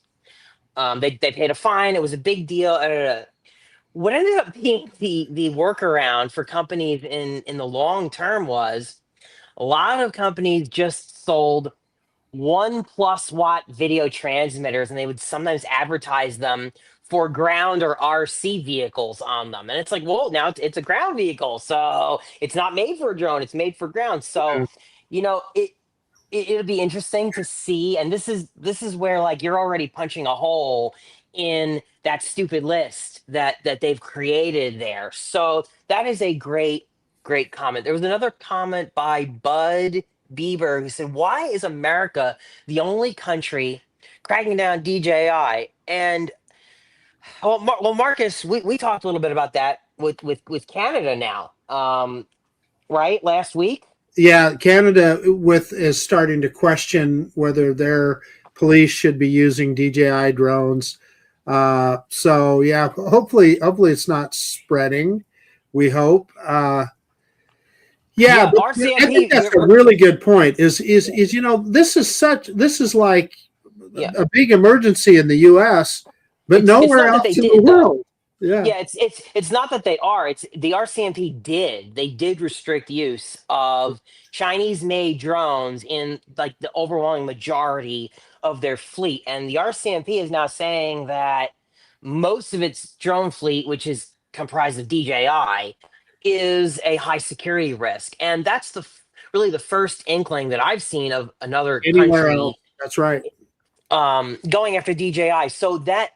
Speaker 3: They paid a fine. It was a big deal. What ended up being the workaround for companies in the long term was a lot of companies just sold 1+ watt video transmitters, and they would sometimes advertise them for ground or RC vehicles on them. And it's like, well, now it's a ground vehicle, so it's not made for a drone; it's made for ground. So, it'll be interesting to see. And this is where like you're already punching a hole in that stupid list that they've created there. So that is a great comment. There was another comment by Bud Bieber who said, why is America the only country cracking down DJI? And well, Marcus, we talked a little bit about that with Canada now, right? Last week.
Speaker 2: Yeah, Canada is starting to question whether their police should be using DJI drones. So yeah, hopefully it's not spreading. We hope. I think that's a really good point. Is this is like a big emergency in the U.S., but nowhere else in the world.
Speaker 3: Yeah, it's not that they are. It's the RCMP did restrict use of Chinese-made drones in like the overwhelming majority of their fleet, and the RCMP is now saying that most of its drone fleet, which is comprised of DJI, is a high security risk, and that's really the first inkling that I've seen of another
Speaker 2: Anywhere
Speaker 3: country
Speaker 2: else. That's right.
Speaker 3: going after DJI. So that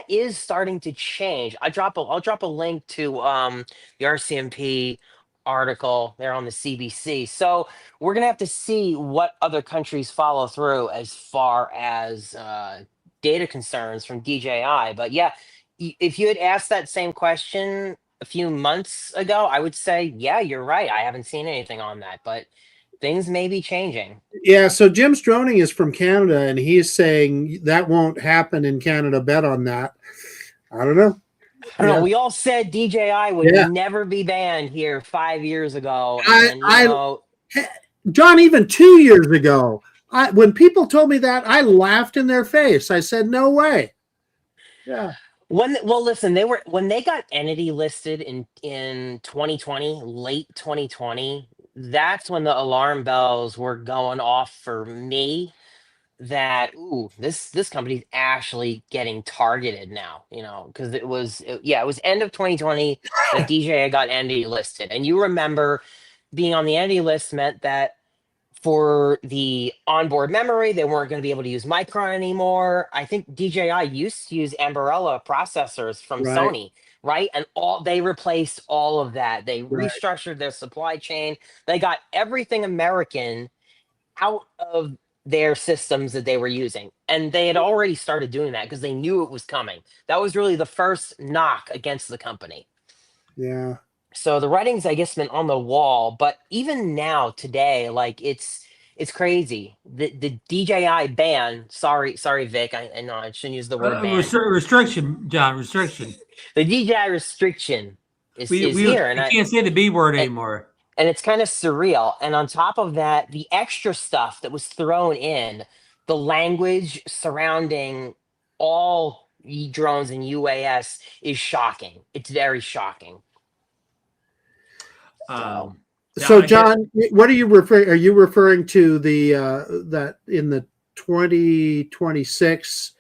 Speaker 3: is starting to change. I'll drop a link to the RCMP article there on the CBC. So we're gonna have to see what other countries follow through as far as data concerns from DJI. But yeah, if you had asked that same question a few months ago, I would say, yeah, you're right. I haven't seen anything on that, but things may be changing.
Speaker 2: Yeah, so Jim's Droning is from Canada, and he's saying that won't happen in Canada. Bet on that. I don't know.
Speaker 3: I don't
Speaker 2: Yeah,
Speaker 3: know. We all said DJI would
Speaker 2: yeah.
Speaker 3: never be banned here 5 years ago,
Speaker 2: I,
Speaker 3: and
Speaker 2: I, John, even 2 years ago, when people told me that, I laughed in their face. I said, "No way." Yeah,
Speaker 3: listen, when they got entity listed in 2020, late 2020. That's when the alarm bells were going off for me. That ooh, this company's actually getting targeted now. Because it was end of 2020 that DJI got entity listed, and you remember being on the entity list meant that for the onboard memory, they weren't going to be able to use Micron anymore. I think DJI used to use Ambarella processors from
Speaker 2: right,
Speaker 3: Sony, right? And they replaced all of that. They
Speaker 2: right.
Speaker 3: restructured their supply chain. They got everything American out of their systems that they were using. And they had already started doing that because they knew it was coming. That was really the first knock against the company.
Speaker 2: Yeah.
Speaker 3: So the writing's, I guess, been on the wall, but even now today, like it's crazy. The DJI ban. Sorry, Vic. I know I shouldn't use the word ban.
Speaker 1: Restriction, John. Restriction.
Speaker 3: The DJI restriction is here, and
Speaker 1: we can't say the B word anymore.
Speaker 3: and it's kind of surreal. And on top of that, the extra stuff that was thrown in, the language surrounding all drones and UAS is shocking. It's very shocking.
Speaker 2: So John, what are you referring? Are you referring to the that in the 2026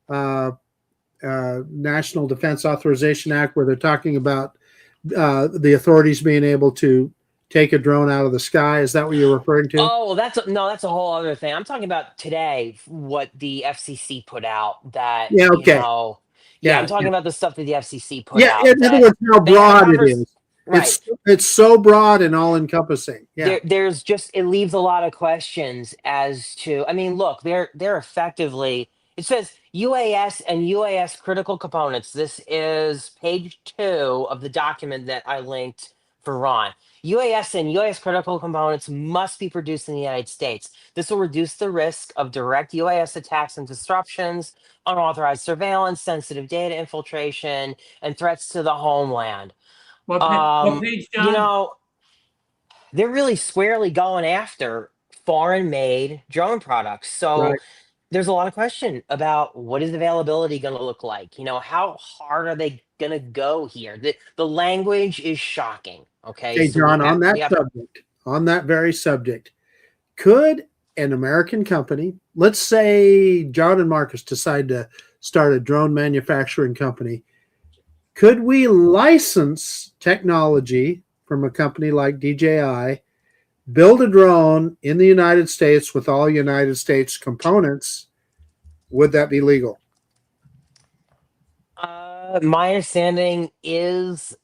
Speaker 2: National Defense Authorization Act, where they're talking about the authorities being able to take a drone out of the sky? Is that what you're referring to?
Speaker 3: Oh, that's a whole other thing. I'm talking about today, what the FCC put out. That
Speaker 2: Yeah. Okay.
Speaker 3: I'm talking about the stuff that the FCC put
Speaker 2: Yeah.
Speaker 3: out.
Speaker 2: In other words, how broad it is.
Speaker 3: Right.
Speaker 2: It's so broad and all encompassing. Yeah.
Speaker 3: There's just, it leaves a lot of questions as to, I mean, look, they're effectively, it says UAS and UAS critical components. This is page 2 of the document that I linked for Ron. UAS and UAS critical components must be produced in the United States. This will reduce the risk of direct UAS attacks and disruptions, unauthorized surveillance, sensitive data infiltration, and threats to the homeland.
Speaker 1: What page, John?
Speaker 3: They're really squarely going after foreign-made drone products. So
Speaker 2: Right.
Speaker 3: there's a lot of question about what is availability going to look like. How hard are they going to go here? The language is shocking. Okay,
Speaker 2: Hey,
Speaker 3: so
Speaker 2: John, on that very subject, could an American company, let's say John and Marcus, decide to start a drone manufacturing company, could we license technology from a company like DJI, build a drone in the United States with all United States components? Would that be legal?
Speaker 3: My understanding is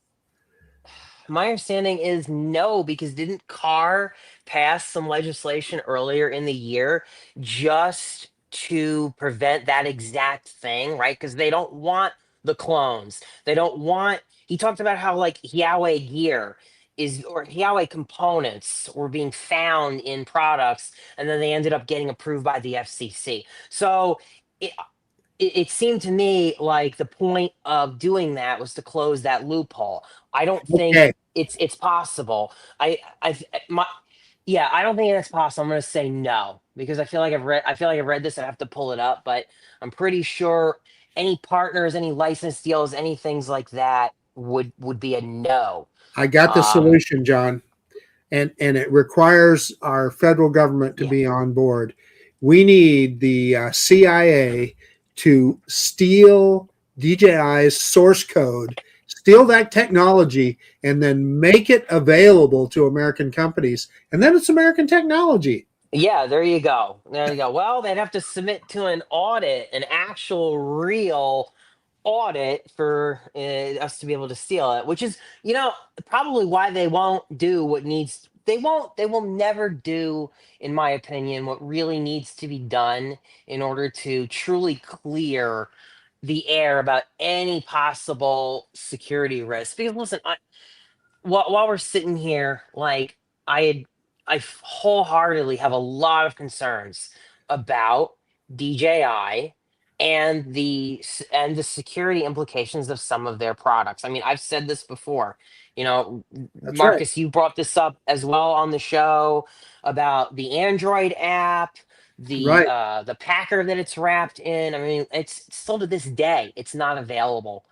Speaker 3: no, because didn't Carr pass some legislation earlier in the year just to prevent that exact thing, right? Because they don't want the clones. They don't want. He talked about how like Huawei gear or Huawei components were being found in products, and then they ended up getting approved by the FCC. So. It seemed to me like the point of doing that was to close that loophole. I don't think
Speaker 2: Okay.
Speaker 3: it's possible. I don't think that's possible. I'm going to say no because I feel like I've read this. I have to pull it up, but I'm pretty sure any partners, any license deals, any things like that would be a no.
Speaker 2: I got the solution, John, and it requires our federal government to be on board. We need the CIA to steal DJI's source code steal that technology, and then make it available to American companies, and then it's American technology.
Speaker 3: Yeah, there you go. There you go. Well, they'd have to submit to an audit, an actual real audit for us to be able to steal it, which is, probably why they won't do what needs. They will never do, in my opinion, what really needs to be done in order to truly clear the air about any possible security risk. Because listen, while we're sitting here, like I had, wholeheartedly have a lot of concerns about DJI and the security implications of some of their products. I mean, I've said this before.
Speaker 2: That's right.
Speaker 3: Marcus, you brought this up as well on the show about the Android app,
Speaker 2: Right.
Speaker 3: the Packer that it's wrapped in. I mean, it's still to this day, it's not available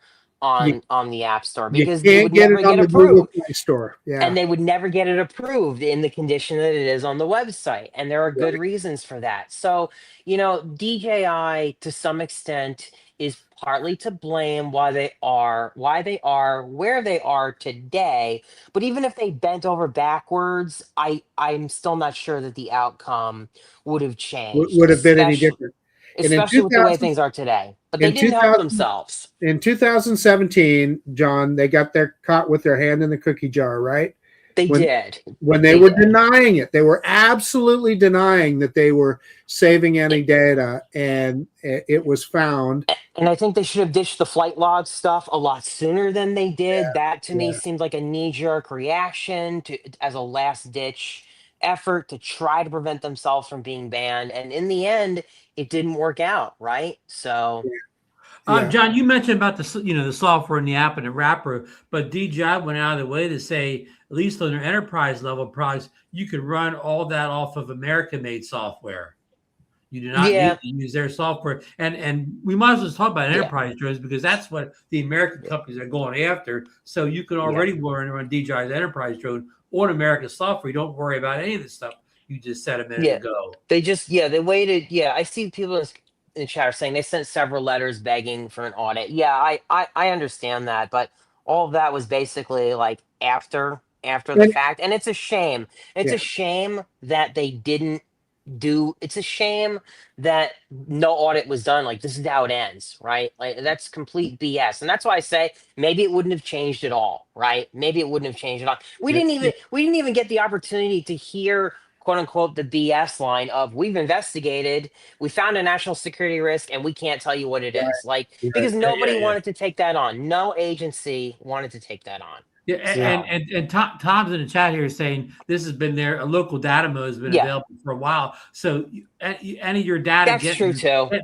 Speaker 2: You,
Speaker 3: on the App Store
Speaker 2: you
Speaker 3: because it
Speaker 2: can't
Speaker 3: would
Speaker 2: get
Speaker 3: never
Speaker 2: it on
Speaker 3: get
Speaker 2: the Google
Speaker 3: approved,
Speaker 2: Play Store. Yeah.
Speaker 3: and they would never get it approved in the condition that it is on the website, and there are good
Speaker 2: Right.
Speaker 3: reasons for that. So DJI to some extent is partly to blame why they are where they are today, but even if they bent over backwards, I'm still not sure that the outcome would have changed,
Speaker 2: Would have been any different. And in
Speaker 3: especially with the way things are today. But they
Speaker 2: in
Speaker 3: didn't help
Speaker 2: 2000
Speaker 3: themselves.
Speaker 2: in 2017, John, they got caught with their hand in the cookie jar, right?
Speaker 3: They
Speaker 2: when,
Speaker 3: did.
Speaker 2: When they were denying it, they were absolutely denying that they were saving any data, and it was found.
Speaker 3: And I think they should have ditched the flight log stuff a lot sooner than they did. That to me
Speaker 2: Yeah.
Speaker 3: seemed like a knee-jerk reaction as a last-ditch effort to try to prevent themselves from being banned. And in the end, it didn't work out, right? So
Speaker 2: Yeah.
Speaker 1: John, you mentioned about the software and the app and the wrapper, but DJI went out of the way to say, at least on their enterprise level products, you can run all that off of American-made software. You do not need to use their software. And we might as well talk about enterprise drones, because that's what the American companies are going after. So you can already run DJI's enterprise drone on American software. You don't worry about any of the stuff you just said a minute ago.
Speaker 3: They just they waited. I see people in the chat are saying they sent several letters begging for an audit. I understand that, but all of that was basically like after the fact, and it's a shame. It's a shame that they didn't do. It's a shame that no audit was done. Like, this is how it ends, right? Like, that's complete BS, and that's why I say maybe it wouldn't have changed at all, right? Maybe it wouldn't have changed at all. We didn't even get the opportunity to hear, quote unquote, the BS line of, we've investigated, we found a national security risk, and we can't tell you what it is. Like, because nobody wanted to take that on. No agency wanted to take that on.
Speaker 1: Yeah, and Tom's in the chat here saying this has been there. A local data mode has been available for a while. So any of your data getting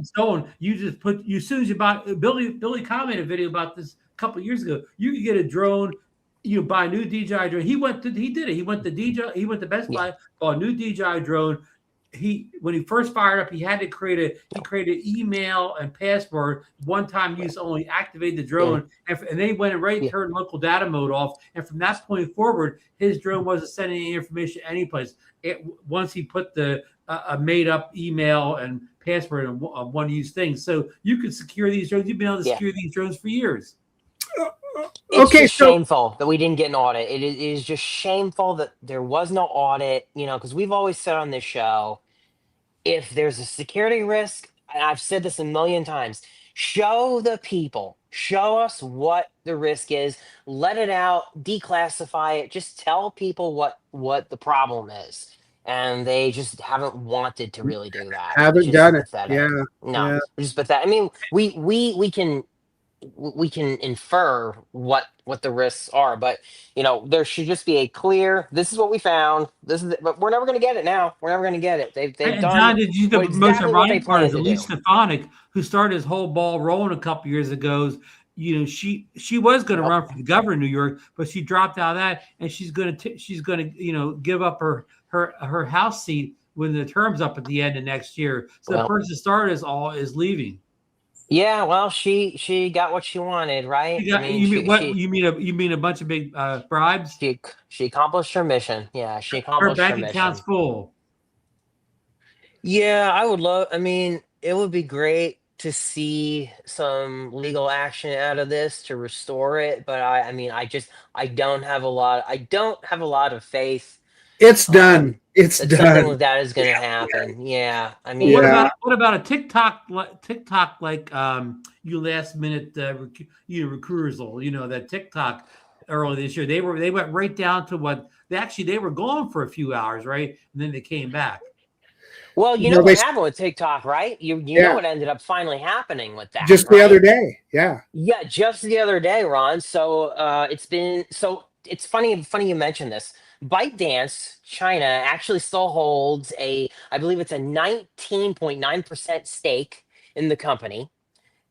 Speaker 1: stolen, you just put. As soon as you buy, Billy commented a video about this a couple of years ago. You could get a drone. You buy a new DJI drone. He did it. He went to Best Buy, bought a new DJI drone. When he first fired up, he had to create an email and password, one-time use only, activate the drone, and then he went and turned local data mode off. And from that point forward, his drone wasn't sending any information anyplace. Once he put the a made-up email and password on one-use thing, so you could secure these drones. You've been able to secure these drones for years.
Speaker 3: It's just shameful that we didn't get an audit. It is just shameful that there was no audit, because we've always said on this show, if there's a security risk, and I've said this a million times, show the people, show us what the risk is, let it out, declassify it, just tell people what the problem is. And they just haven't wanted to really do that.
Speaker 2: Haven't done it.
Speaker 3: Just pathetic. I mean, we can infer what the risks are, but there should just be a clear, this is what we found, but we're never going to get it now. We're never going to get it. They've done.
Speaker 1: John, did you the most ironic part is Elise Stefanik, who started his whole ball rolling a couple years ago. She was going to run for the governor of New York, but she dropped out of that, and she's going to give up her House seat when the term's up at the end of next year. So the person started is leaving.
Speaker 3: Yeah, well, she got what she wanted, right?
Speaker 1: You mean a bunch of big bribes?
Speaker 3: She accomplished her mission. Yeah, she accomplished her mission.
Speaker 1: Her bank account's full.
Speaker 3: Yeah, I would love. I mean, it would be great to see some legal action out of this to restore it, but I mean, I don't have a lot of faith
Speaker 2: It's done. It's
Speaker 3: that something
Speaker 2: done.
Speaker 3: like that is going to happen. Yeah, I
Speaker 1: Well,
Speaker 3: mean,
Speaker 2: Yeah.
Speaker 1: what about a TikTok like you last minute recusal? You know that TikTok earlier this year they went right down to what they were gone for a few hours, right, and then they came back.
Speaker 3: well, you
Speaker 2: You
Speaker 3: know
Speaker 2: know,
Speaker 3: what
Speaker 2: they,
Speaker 3: happened with TikTok, right? You know
Speaker 2: yeah,
Speaker 3: what ended up finally happening with that,
Speaker 2: just the other
Speaker 3: right?
Speaker 2: day. Yeah.
Speaker 3: Yeah, just the other day, Ron. So it's funny you mentioned this. ByteDance, China, actually still holds I believe it's a 19.9% stake in the company.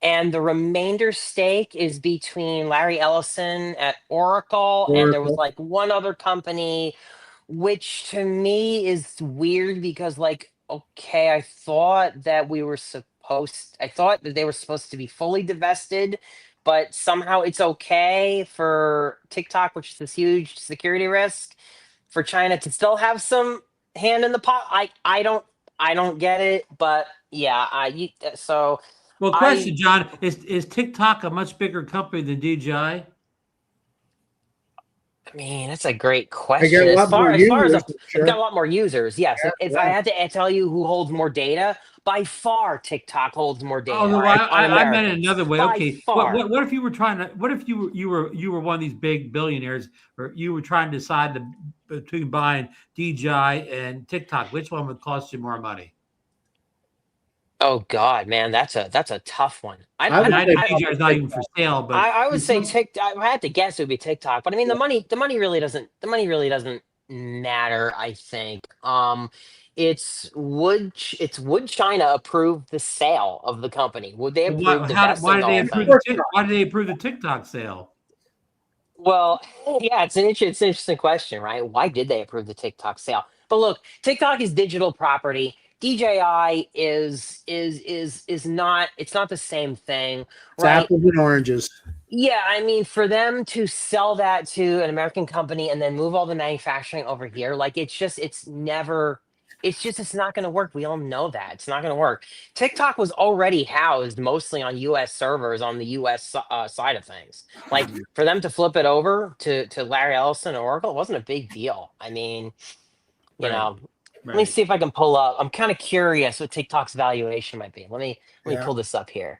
Speaker 3: And the remainder stake is between Larry Ellison at Oracle, and there was
Speaker 2: Oracle.
Speaker 3: like one other company, which to me is weird because, like, okay, I thought that they were supposed to be fully divested, but somehow it's okay for TikTok, which is this huge security risk, for China to still have some hand in the pot. I don't get it, but yeah, so
Speaker 1: Well,
Speaker 3: I
Speaker 1: question, John, is TikTok a much bigger company than DJI?
Speaker 3: I mean, that's a great
Speaker 2: They get
Speaker 3: question.
Speaker 2: a lot more
Speaker 3: As far as
Speaker 2: users, I'm
Speaker 3: they've got
Speaker 2: sure.
Speaker 3: a lot more users, yes. If I
Speaker 2: Yeah.
Speaker 3: had to tell you who holds more data, by far TikTok holds more
Speaker 1: Oh
Speaker 3: data
Speaker 1: no,
Speaker 2: Right.
Speaker 3: on
Speaker 1: I meant it
Speaker 3: Americans.
Speaker 1: another way.
Speaker 3: By
Speaker 1: Okay,
Speaker 3: far.
Speaker 1: what if you were trying to? What if you were one of these big billionaires, or you were trying to decide between buying DJI and TikTok, which one would cost you more money?
Speaker 3: Oh God, man, that's a tough one.
Speaker 2: I
Speaker 1: And
Speaker 2: would
Speaker 1: I know
Speaker 2: say
Speaker 1: DJI
Speaker 2: probably
Speaker 1: is not even for
Speaker 2: TikTok.
Speaker 1: sale, but
Speaker 3: I would say TikTok. I had to guess it would be TikTok, but I mean
Speaker 2: Yeah.
Speaker 3: the money really doesn't matter. I think it's would China approve the sale of the company? Would they approve
Speaker 1: why
Speaker 3: divesting
Speaker 1: did
Speaker 3: the
Speaker 1: they
Speaker 3: whole
Speaker 2: Of
Speaker 3: thing?
Speaker 1: approve
Speaker 2: course not.
Speaker 1: why did they approve the TikTok sale?
Speaker 3: Well, yeah, it's an interesting question, right? Why did they approve the TikTok sale? But look, TikTok is digital property. DJI is not, it's not the same thing,
Speaker 2: It's
Speaker 3: right?
Speaker 2: apples and oranges.
Speaker 3: Yeah, I mean, for them to sell that to an American company and then move all the manufacturing over here, like it's not going to work. We all know that it's not going to work. TikTok was already housed mostly on U.S. servers on the U.S. Side of things. Like for them to flip it over to Larry Ellison and Oracle, it wasn't a big deal. I mean, you
Speaker 1: Right,
Speaker 3: know, let me
Speaker 1: right.
Speaker 3: see if I can pull up. I'm kind of curious what TikTok's valuation might be. Let me
Speaker 2: Yeah.
Speaker 3: pull this up here.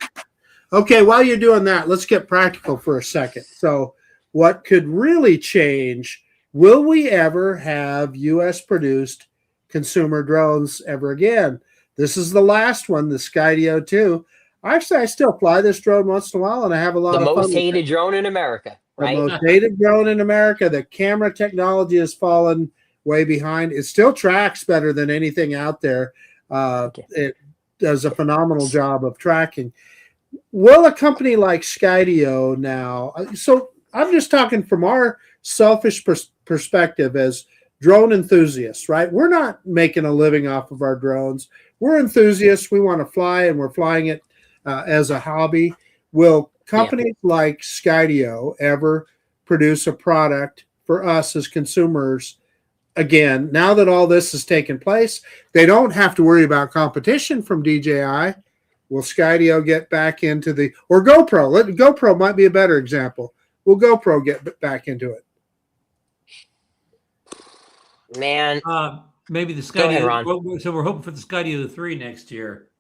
Speaker 2: Okay, while you're doing that, let's get practical for a second. So, what could really change? Will we ever have US produced consumer drones ever again? This is the last one, the Skydio 2. Actually, I still fly this drone once in a while and I have a
Speaker 3: The
Speaker 2: lot of fun
Speaker 3: most
Speaker 2: with it.
Speaker 3: hated drone in America,
Speaker 2: The
Speaker 3: right?
Speaker 2: most hated drone in America. The camera technology has fallen way behind. It still tracks better than anything out there.
Speaker 3: Okay.
Speaker 2: It does a phenomenal job of tracking. Will a company like Skydio now? So I'm just talking from our selfish perspective as drone enthusiasts, right? We're not making a living off of our drones. We're enthusiasts. We want to fly, and we're flying it as a hobby. Will
Speaker 3: Yeah.
Speaker 2: companies like Skydio ever produce a product for us as consumers? Again, now that all this has taken place, they don't have to worry about competition from DJI. Will Skydio get back into or GoPro? GoPro might be a better example. Will GoPro get back into it?
Speaker 3: Man,
Speaker 1: Maybe the
Speaker 3: go ahead, Ron.
Speaker 1: Skydio. So we're hoping for the Skydio 3 next year.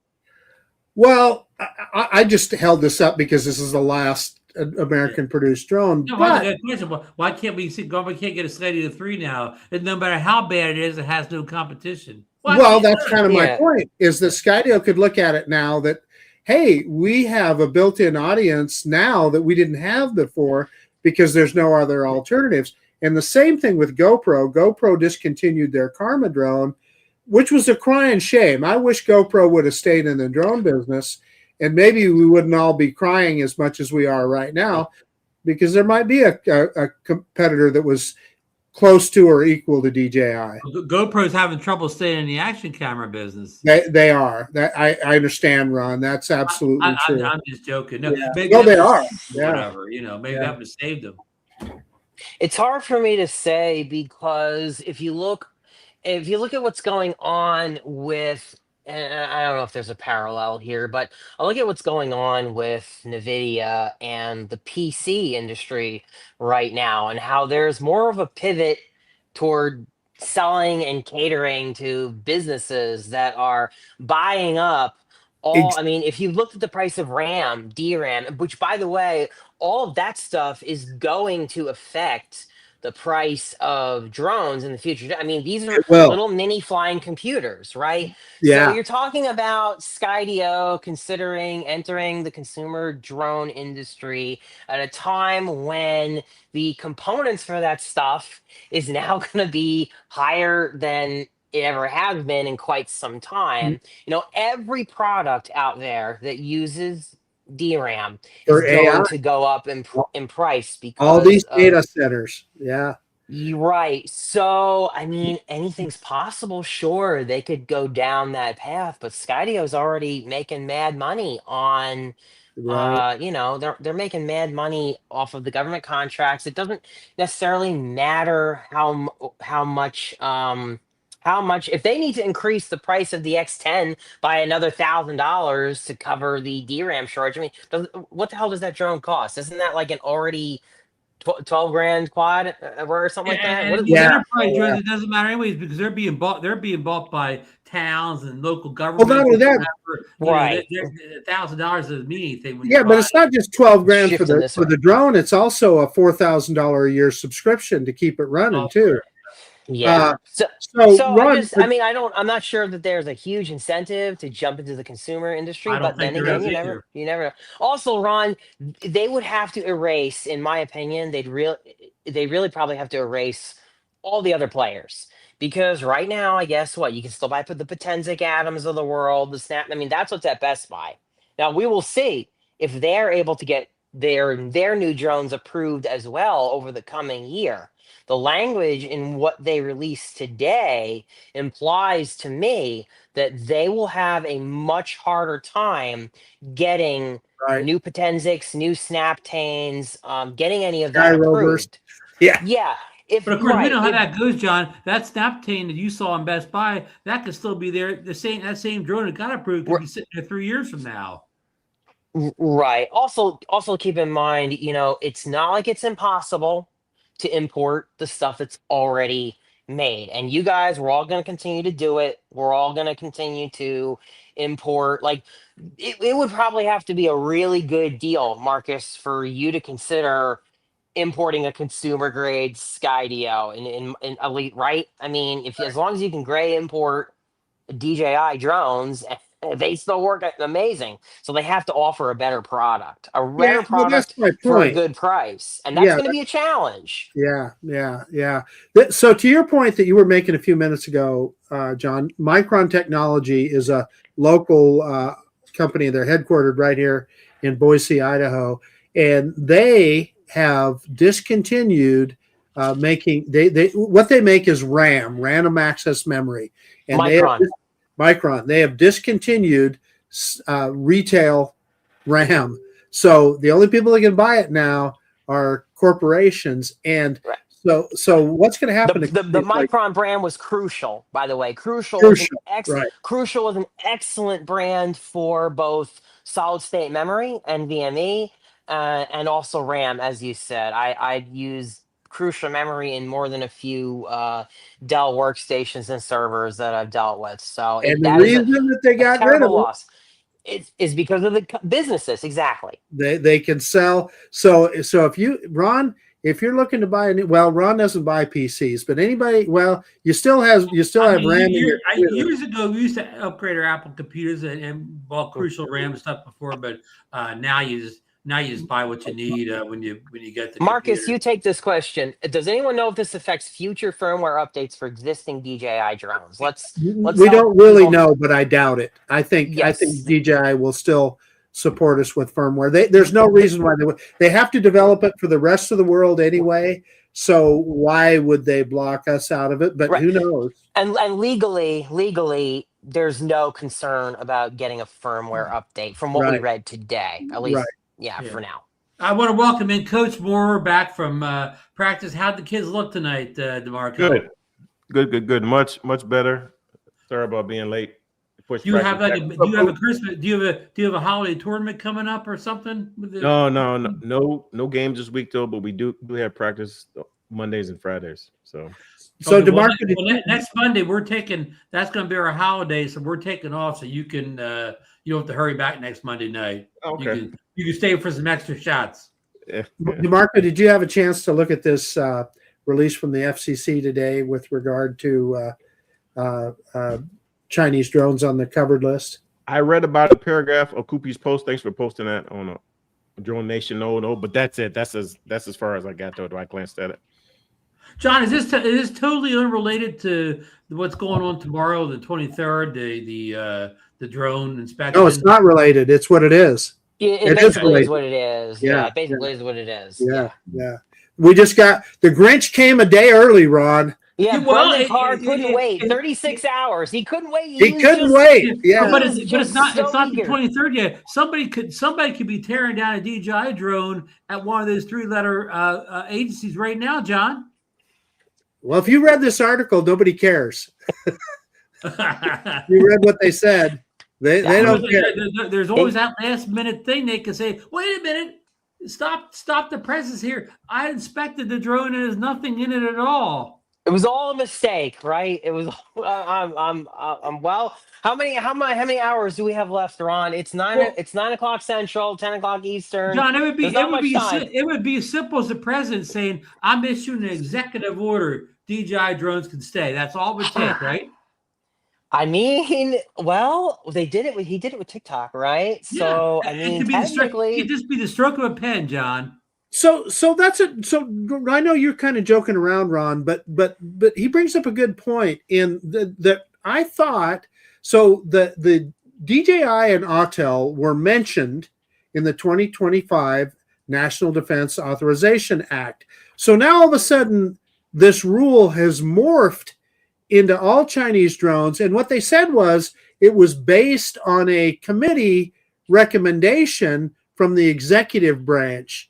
Speaker 2: Well, I just held this up because this is the last American produced drone.
Speaker 1: No, I
Speaker 2: But
Speaker 1: got a question. Why can't we see? We can't get a Skydio 3 now, and no matter how bad it is, it has no competition. Why
Speaker 2: well,
Speaker 1: can't
Speaker 2: that's kind of my
Speaker 3: Yeah.
Speaker 2: point. Is that Skydio could look at it now that, hey, we have a built-in audience now that we didn't have before because there's no other alternatives. And the same thing with GoPro. GoPro discontinued their Karma drone, which was a crying shame. I wish GoPro would have stayed in the drone business, and maybe we wouldn't all be crying as much as we are right now, because there might be a competitor that was close to or equal to DJI.
Speaker 1: GoPro's having trouble staying in the action camera business?
Speaker 2: They are. That I understand, Ron. That's absolutely true.
Speaker 1: I'm just joking. No,
Speaker 2: Yeah.
Speaker 1: maybe
Speaker 2: No, they
Speaker 1: that
Speaker 2: are.
Speaker 1: was
Speaker 2: Yeah.
Speaker 1: whatever. Maybe
Speaker 2: Yeah.
Speaker 1: that would have saved them.
Speaker 3: It's hard for me to say because if you look at what's going on with and I don't know if there's a parallel here, but I look at what's going on with NVIDIA and the PC industry right now, and how there's more of a pivot toward selling and catering to businesses that are buying up all.
Speaker 2: Ex-
Speaker 3: I mean, if you looked at the price of RAM, DRAM, which by the way, all of that stuff is going to affect the price of drones in the future. I mean, these are
Speaker 2: well,
Speaker 3: little mini flying computers, right? So
Speaker 2: yeah,
Speaker 3: you're talking about Skydio considering entering the consumer drone industry at a time when the components for that stuff is now going to be higher than it ever has been in quite some time. You know, every product out there that uses DRAM is
Speaker 2: for AI,
Speaker 3: going to go up in price
Speaker 2: all
Speaker 3: because
Speaker 2: these data
Speaker 3: of.
Speaker 2: centers. Yeah,
Speaker 3: You're right. So, I mean, anything's possible. Sure, they could go down that path, but Skydio's already making mad money on,
Speaker 2: right.
Speaker 3: they're making mad money off of the government contracts. It doesn't necessarily matter how much if they need to increase the price of the X10 by another $1,000 to cover the DRAM shortage. I mean, what the hell does that drone cost? Isn't that like an already 12 grand quad or something
Speaker 1: Yeah,
Speaker 3: like that?
Speaker 1: and these
Speaker 2: Yeah,
Speaker 1: enterprise
Speaker 2: yeah.
Speaker 1: drones, it doesn't matter anyways because they're being bought. They're being bought by towns and local
Speaker 2: Well, not
Speaker 1: governments
Speaker 2: only
Speaker 1: or
Speaker 2: that,
Speaker 1: whatever. You know,
Speaker 3: Right.
Speaker 1: $1,000 doesn't mean anything when you're
Speaker 2: yeah, but
Speaker 1: buying.
Speaker 2: it's not just 12 grand
Speaker 3: Shifting this
Speaker 2: for
Speaker 3: way.
Speaker 2: the drone. It's also a $4,000 a year subscription to keep it running too.
Speaker 1: Software.
Speaker 3: Yeah.
Speaker 2: Uh,
Speaker 3: So
Speaker 2: so
Speaker 3: so
Speaker 2: Ron,
Speaker 3: I'm not sure that there's a huge incentive to jump into the consumer industry,
Speaker 1: I don't
Speaker 3: but
Speaker 1: think
Speaker 3: then
Speaker 1: there
Speaker 3: again,
Speaker 1: is either.
Speaker 3: you never know. Also, Ron, they would have to erase, in my opinion, they really probably have to erase all the other players. Because right now, I guess what you can still buy the Potenzic Atoms of the world, the Snap. I mean, that's what's at Best Buy. Now we will see if they're able to get their new drones approved as well over the coming year. The language in what they released today implies to me that they will have a much harder time getting
Speaker 2: right?
Speaker 3: new Potenzics, new Snaptanes, getting any of
Speaker 2: Sky
Speaker 3: that
Speaker 2: Rovers.
Speaker 3: approved.
Speaker 2: Yeah,
Speaker 3: Yeah, if
Speaker 1: But of course, we
Speaker 3: right,
Speaker 1: know how
Speaker 3: if
Speaker 1: that goes, John. That Snaptane that you saw in Best Buy, that could still be there. That same drone that got approved could be sitting there 3 years from now.
Speaker 3: Right. Also keep in mind, it's not like it's impossible to import the stuff that's already made. And you guys, we're all going to continue to do it. We're all going to continue to import. Like it would probably have to be a really good deal, Marcus, for you to consider importing a consumer grade Skydio in Elite, right? I mean, if as long as you can gray import DJI drones, they still work amazing. So they have to offer a
Speaker 2: yeah.
Speaker 3: better
Speaker 2: Well, that's
Speaker 3: product
Speaker 2: my
Speaker 3: for a
Speaker 2: point.
Speaker 3: good price, and that's
Speaker 2: Yeah,
Speaker 3: going to be a challenge.
Speaker 2: yeah, yeah, yeah. So to your point that you were making a few minutes ago, John, Micron Technology is a local company. They're headquartered right here in Boise, Idaho, and they have discontinued making. They what they make is RAM, random access memory, and they have
Speaker 3: Micron.
Speaker 2: Micron. They have discontinued retail RAM. So the only people that can buy it now are corporations. And
Speaker 3: Right.
Speaker 2: so what's going to
Speaker 3: The,
Speaker 2: happen to
Speaker 3: the the
Speaker 2: companies like
Speaker 3: Micron brand was Crucial, by the way.
Speaker 2: Crucial? Right.
Speaker 3: Crucial was an excellent brand for both solid state memory and NVMe, and also RAM, as you said. I'd use Crucial memory in more than a few Dell workstations and servers that I've dealt with. So
Speaker 2: And the
Speaker 3: that is
Speaker 2: reason that they
Speaker 3: a
Speaker 2: got rid of
Speaker 3: terrible
Speaker 2: it,
Speaker 3: loss. Is because of the businesses, exactly.
Speaker 2: they can sell. So if you Ron, if you're looking to buy a new, well, Ron doesn't buy PCs, but anybody, well, you still have
Speaker 1: I
Speaker 2: RAM
Speaker 1: mean,
Speaker 2: in your computer.
Speaker 1: years ago, we used to upgrade our Apple computers and bought Crucial RAM and stuff before, but now you just buy what you need when you get the
Speaker 3: Marcus,
Speaker 1: computer.
Speaker 3: you take this question. Does anyone know if this affects future firmware updates for existing DJI drones? Let's
Speaker 2: We
Speaker 3: help
Speaker 2: don't really
Speaker 3: people.
Speaker 2: know, but I doubt it. I think
Speaker 3: Yes.
Speaker 2: DJI will still support us with firmware. There's no reason why they would. They have to develop it for the rest of the world anyway. So why would they block us out of it? But
Speaker 3: Right.
Speaker 2: who knows?
Speaker 3: And legally, there's no concern about getting a firmware update from what we
Speaker 2: Right,
Speaker 3: read today. At
Speaker 2: right.
Speaker 3: least, yeah,
Speaker 1: Yeah.
Speaker 3: for now.
Speaker 1: I want to welcome in Coach Moore back from practice. How'd the kids look tonight, DeMarco?
Speaker 4: Good. Much better. Sorry about being late. push
Speaker 1: Do you have
Speaker 4: practice
Speaker 1: like
Speaker 4: back.
Speaker 1: do you have a Christmas? Do you have a holiday tournament coming up or something? With the,
Speaker 4: No games this week though, but we do have practice Mondays and Fridays. So
Speaker 2: So
Speaker 1: okay, well,
Speaker 2: DeMarco,
Speaker 1: next Monday we're taking. That's going to be our holiday, so we're taking off. So you can you don't have to hurry back next Monday night.
Speaker 4: okay.
Speaker 1: You can stay for some extra shots.
Speaker 4: Yeah.
Speaker 2: DeMarco, did you have a chance to look at this release from the FCC today with regard to Chinese drones on the covered list?
Speaker 4: I read about a paragraph of Koopy's post. Thanks for posting that on DroneNation. No, but that's it. That's as far as I got though. I glanced at it.
Speaker 1: John, is this totally unrelated to what's going on tomorrow, the 23rd, the drone inspection?
Speaker 2: No, it's not related. It's what it is.
Speaker 3: It basically is what it is. Yeah, it basically is what it is.
Speaker 2: Yeah. We just got the Grinch came a day early, Ron.
Speaker 3: Yeah,
Speaker 1: well,
Speaker 3: Brendan Carr couldn't wait 36 hours. He couldn't wait.
Speaker 2: He couldn't wait. Yeah,
Speaker 1: but it's not the 23rd yet. Somebody could be tearing down a DJI drone at one of those three-letter agencies right now, John.
Speaker 2: Well, if you read this article, nobody cares. You read what they said. They don't care.
Speaker 1: There's always that last-minute thing they can say, wait a minute, stop the presses here. I inspected the drone and there's nothing in it at all.
Speaker 3: It was all a mistake, right? It was. Well, how many hours do we have left, Ron? It's 9 o'clock Central, 10 o'clock Eastern.
Speaker 1: John, it would be as simple as the president saying, "I'm issuing an executive order. DJI drones can stay." That's all it would take, right?
Speaker 3: I mean, well, he did it with TikTok, right? So
Speaker 1: yeah.
Speaker 3: I mean,
Speaker 1: technically, it could just be the stroke of a pen, John.
Speaker 2: So that's it. So I know you're kind of joking around, Ron, but he brings up a good point in that I thought so. The DJI and Autel were mentioned in the 2025 National Defense Authorization Act. So now all of a sudden, this rule has morphed into all Chinese drones, and what they said was it was based on a committee recommendation from the executive branch.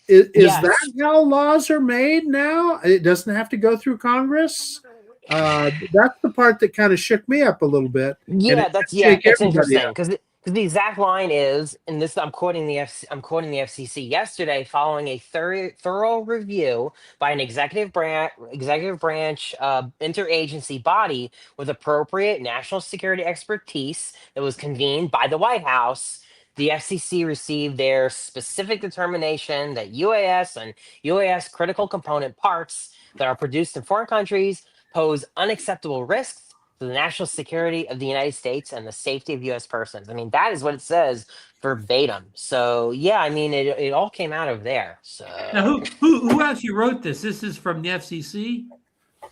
Speaker 2: Is
Speaker 3: Yes.
Speaker 2: that how laws are made now? It doesn't have to go through Congress. That's the part that kind of shook me up a little bit.
Speaker 3: Yeah, it's interesting because the exact line is, and this I'm quoting the FCC yesterday, following a thorough review by an executive branch interagency body with appropriate national security expertise that was convened by the White House. The FCC received their specific determination that UAS and UAS critical component parts that are produced in foreign countries pose unacceptable risks to the national security of the United States and the safety of U.S. persons. I mean, that is what it says verbatim. So, yeah, I mean, it all came out of there. So
Speaker 1: now, who actually wrote this? This is from the FCC.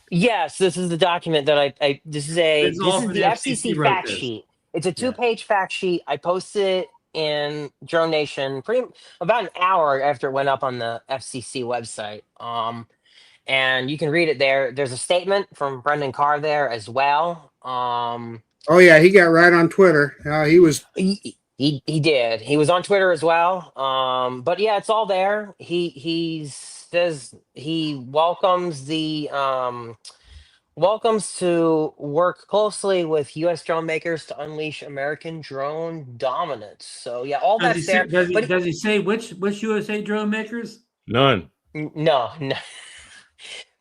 Speaker 3: Yes, this is the document that this is the FCC fact sheet. It's a 2-page fact sheet. I posted it in DroneNation about an hour after it went up on the FCC website. And you can read it there. There's a statement from Brendan Carr there as well.
Speaker 2: Oh yeah, he got right on Twitter.
Speaker 3: He did. He was on Twitter as well. But yeah, it's all there. He says he welcomes to work closely with U.S. drone makers to unleash American drone dominance. So yeah, all that's there.
Speaker 1: Does he say which USA drone makers?
Speaker 4: None.
Speaker 3: No.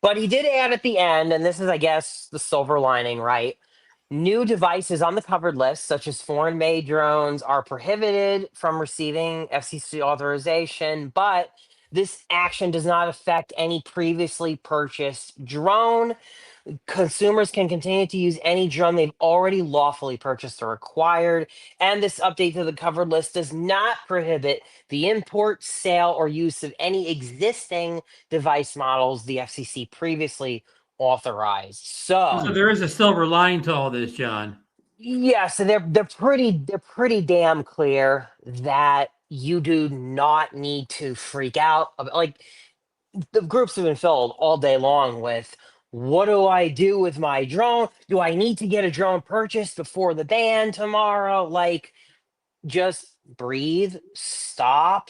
Speaker 3: But he did add at the end, and this is, I guess, the silver lining, right? New devices on the covered list, such as foreign-made drones, are prohibited from receiving FCC authorization, but this action does not affect any previously purchased drone. Consumers can continue to use any drone they've already lawfully purchased or acquired, and this update to the covered list does not prohibit the import, sale, or use of any existing device models the FCC previously authorized. So
Speaker 1: there is a silver lining to all this, John.
Speaker 3: yeah, so they're pretty damn clear that you do not need to freak out. Like, the groups have been filled all day long with, what do I do with my drone? Do I need to get a drone purchased before the ban tomorrow? Like, just breathe, stop,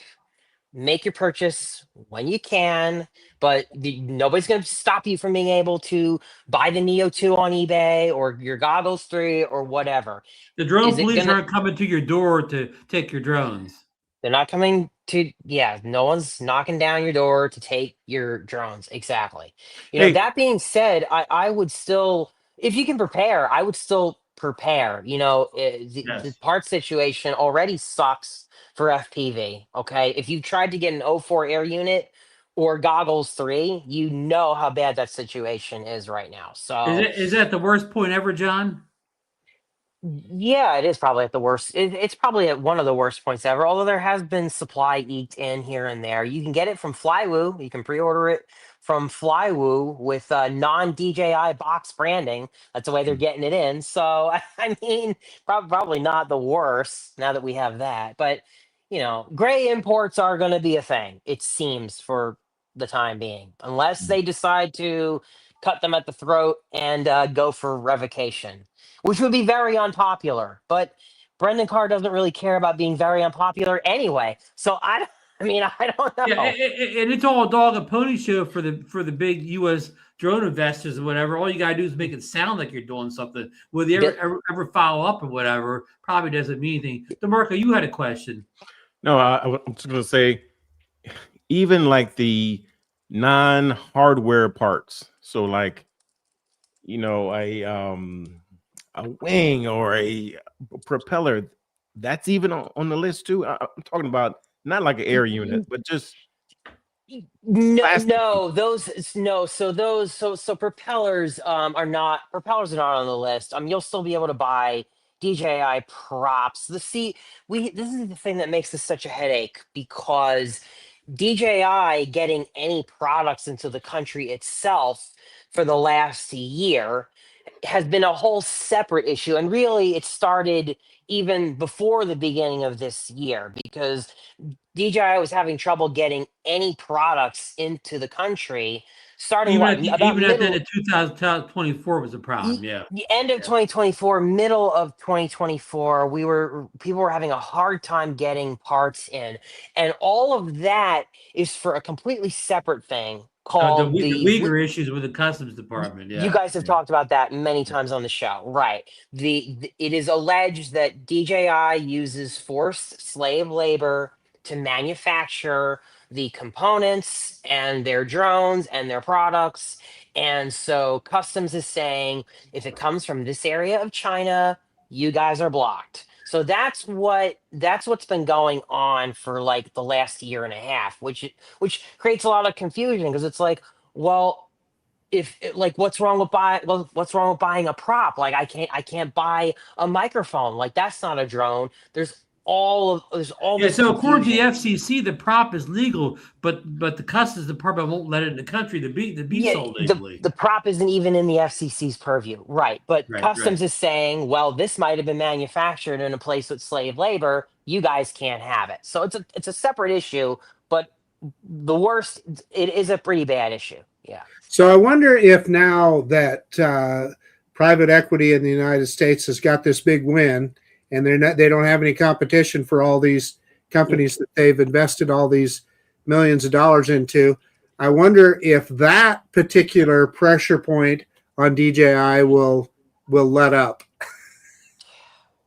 Speaker 3: make your purchase when you can, but nobody's going to stop you from being able to buy the Neo 2 on eBay or your Goggles 3 or whatever.
Speaker 1: The drone
Speaker 3: Is it
Speaker 1: police
Speaker 3: going to,
Speaker 1: aren't coming to your door to take your drones.
Speaker 3: they're not coming to, yeah, no one's knocking down your door to take your drones. Exactly.
Speaker 4: Hey,
Speaker 3: That being said, I would still, if you can prepare, I would still prepare. The
Speaker 1: Yes.
Speaker 3: part situation already sucks for FPV. Okay. If you tried to get an O4 air unit or Goggles 3, you know how bad that situation is right now. So,
Speaker 1: Is that the worst point ever, John?
Speaker 3: yeah, it is probably at the worst. It's probably at one of the worst points ever. Although there has been supply eked in here and there. You can get it from Flywoo. You can pre-order it from Flywoo with non-DJI box branding. That's the way they're getting it in. So I mean, probably not the worst now that we have that. But gray imports are going to be a thing. It seems for the time being, unless they decide to cut them at the throat and go for revocation, which would be very unpopular. But Brendan Carr doesn't really care about being very unpopular anyway. So I mean, I don't
Speaker 1: Yeah,
Speaker 3: know.
Speaker 1: and it's all a dog and pony show for the big U.S. drone investors and whatever. All you gotta do is make it sound like you're doing something. Will you
Speaker 3: Bi-
Speaker 1: ever follow up or whatever? Probably doesn't mean anything. DeMarco, you had a question.
Speaker 4: no, I'm just gonna say, even like the non-hardware parts. So like, a wing or a propeller, that's even on the list too. I'm talking about not like an air unit, but just
Speaker 3: No,
Speaker 4: plastic.
Speaker 3: no, those no. So those so propellers are not on the list. You'll still be able to buy DJI props. This is the thing that makes this such a headache because DJI getting any products into the country itself for the last year has been a whole separate issue. And really, it started even before the beginning of this year because DJI was having trouble getting any products into the country starting about
Speaker 1: Even at the end
Speaker 3: middle
Speaker 1: of 2024 was a problem. Yeah.
Speaker 3: the end of
Speaker 1: Yeah.
Speaker 3: 2024, middle of 2024, people were having a hard time getting parts in. And all of that is for a completely separate thing called
Speaker 1: The Uyghur issues with the Customs Department.
Speaker 3: you
Speaker 1: Yeah.
Speaker 3: guys have talked about that many times on the show, right? It is alleged that DJI uses forced slave labor to manufacture the components and their drones and their products. And so Customs is saying if it comes from this area of China, you guys are blocked. So that's what's been going on for like the last year and a half, which creates a lot of confusion because it's like, well, if like what's wrong with buying a prop? Like I can't buy a microphone. Like that's not a drone. There's all
Speaker 1: Yeah,
Speaker 3: this
Speaker 1: so according to the
Speaker 3: confusion.
Speaker 1: FCC, the prop is legal, but the Customs Department won't let it in the country to be
Speaker 3: Yeah,
Speaker 1: sold
Speaker 3: the
Speaker 1: legally.
Speaker 3: the prop isn't even in the FCC's purview, right? But
Speaker 1: Right, right.
Speaker 3: Customs is saying, well, this might have been manufactured in a place with slave labor. You guys can't have it. So it's a separate issue, but the worst, it is a pretty bad issue. Yeah.
Speaker 2: So I wonder if now that private equity in the United States has got this big win, and they don't have any competition for all these companies that they've invested all these millions of dollars into. I wonder if that particular pressure point on DJI will let up.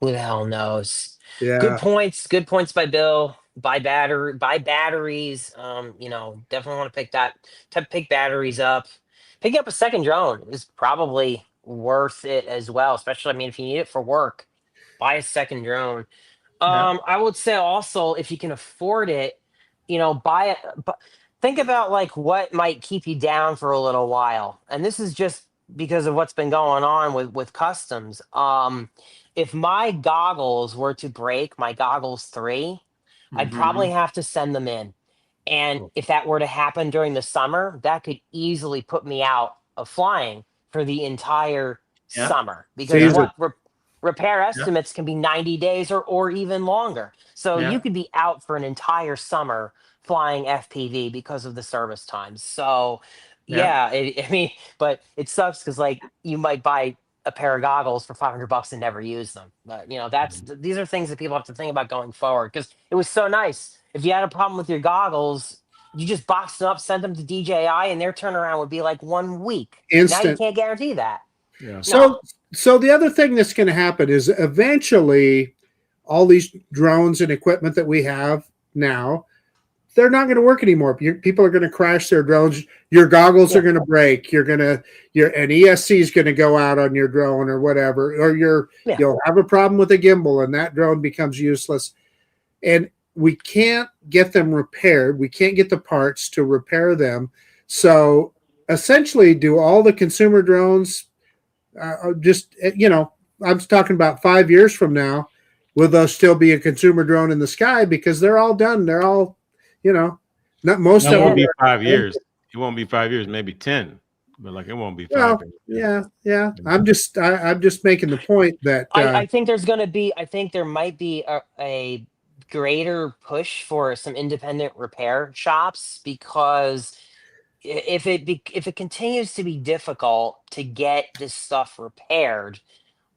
Speaker 3: Who the hell knows? Good
Speaker 2: Yeah.
Speaker 3: points. Good points by Bill. Buy batteries. Definitely want to pick batteries up. Picking up a second drone is probably worth it as well. Especially, I mean, if you need it for work, buy a second drone.
Speaker 1: Yeah.
Speaker 3: I would say also if you can afford it, buy it. But think about like what might keep you down for a little while. And this is just because of what's been going on with customs. If my goggles were to break, my goggles 3, I'd probably
Speaker 1: Hmm.
Speaker 3: have to send them in. And if that were to happen during the summer, that could easily put me out of flying for the entire
Speaker 1: Yeah.
Speaker 3: summer because
Speaker 1: Yeah.
Speaker 2: Season.
Speaker 3: repair
Speaker 1: Yeah.
Speaker 3: estimates can be 90 days or even longer. So you
Speaker 1: Yeah.
Speaker 3: could be out for an entire summer flying FPV because of the service times. So
Speaker 1: Yeah.
Speaker 3: yeah, I mean, but it sucks because like you might buy a pair of goggles for $500 and never use them. But these are things that people have to think about going forward because it was so nice. If you had a problem with your goggles, You just box them up, send them to DJI, and their turnaround would be like 1 week. Now you
Speaker 2: Instant.
Speaker 3: can't guarantee that.
Speaker 4: Yeah.
Speaker 2: So the other thing that's going to happen is eventually all these drones and equipment that we have now, they're not going to work anymore. People are going to crash their drones. Your goggles are going to break. An ESC is going to go out on your drone or whatever, or you'll have a problem with a gimbal and that drone becomes useless. And we can't get them repaired. We can't get the parts to repair them. So essentially, do all the consumer drones just, I'm talking about 5 years from now, will there still be a consumer drone in the sky? Because they're all done. They're all, not most of them.
Speaker 4: It won't be 5 years. It won't be 5 years, maybe 10. But like it won't be 5 years.
Speaker 2: Yeah. I'm just making the point that
Speaker 3: I think there might be a greater push for some independent repair shops, because if it continues to be difficult to get this stuff repaired,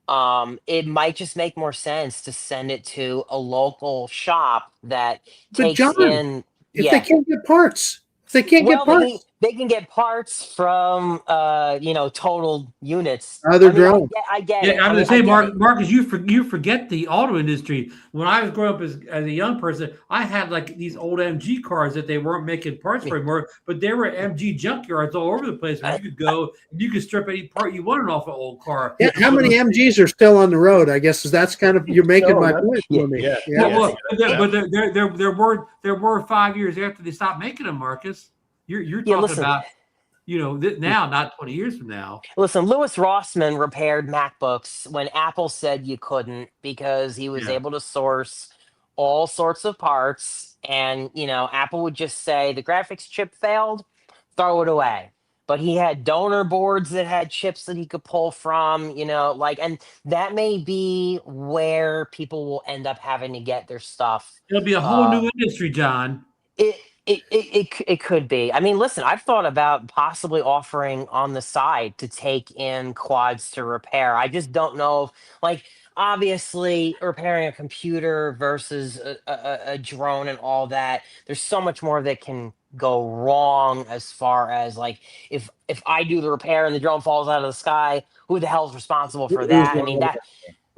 Speaker 3: it might just make more sense to send it to a local shop that takes in.
Speaker 2: If they can't get parts, they can
Speaker 3: get parts from total units.
Speaker 2: Other drones.
Speaker 3: I get
Speaker 1: Yeah,
Speaker 3: it.
Speaker 1: I'm going to say, Marcus, you forget the auto industry. When I was growing up as a young person, I had like these old MG cars that they weren't making parts for anymore, but there were MG junkyards all over the place where you could go and you could strip any part you wanted off an old car.
Speaker 2: Yeah, how many MGs are still on the road? I guess that's kind of, you're making my point for me.
Speaker 1: But there were 5 years after they stopped making them, Marcus. You're talking about, now, not 20 years from now.
Speaker 3: Listen, Louis Rossmann repaired MacBooks when Apple said you couldn't, because he was able to source all sorts of parts, and Apple would just say the graphics chip failed, throw it away. But he had donor boards that had chips that he could pull from, and that may be where people will end up having to get their stuff.
Speaker 1: It'll be a whole new industry, John.
Speaker 3: It could be. I mean, listen, I've thought about possibly offering on the side to take in quads to repair. I just don't know if, obviously repairing a computer versus a drone and all that, there's so much more that can go wrong, as far as if I do the repair and the drone falls out of the sky, who the hell's responsible for that? I mean, that.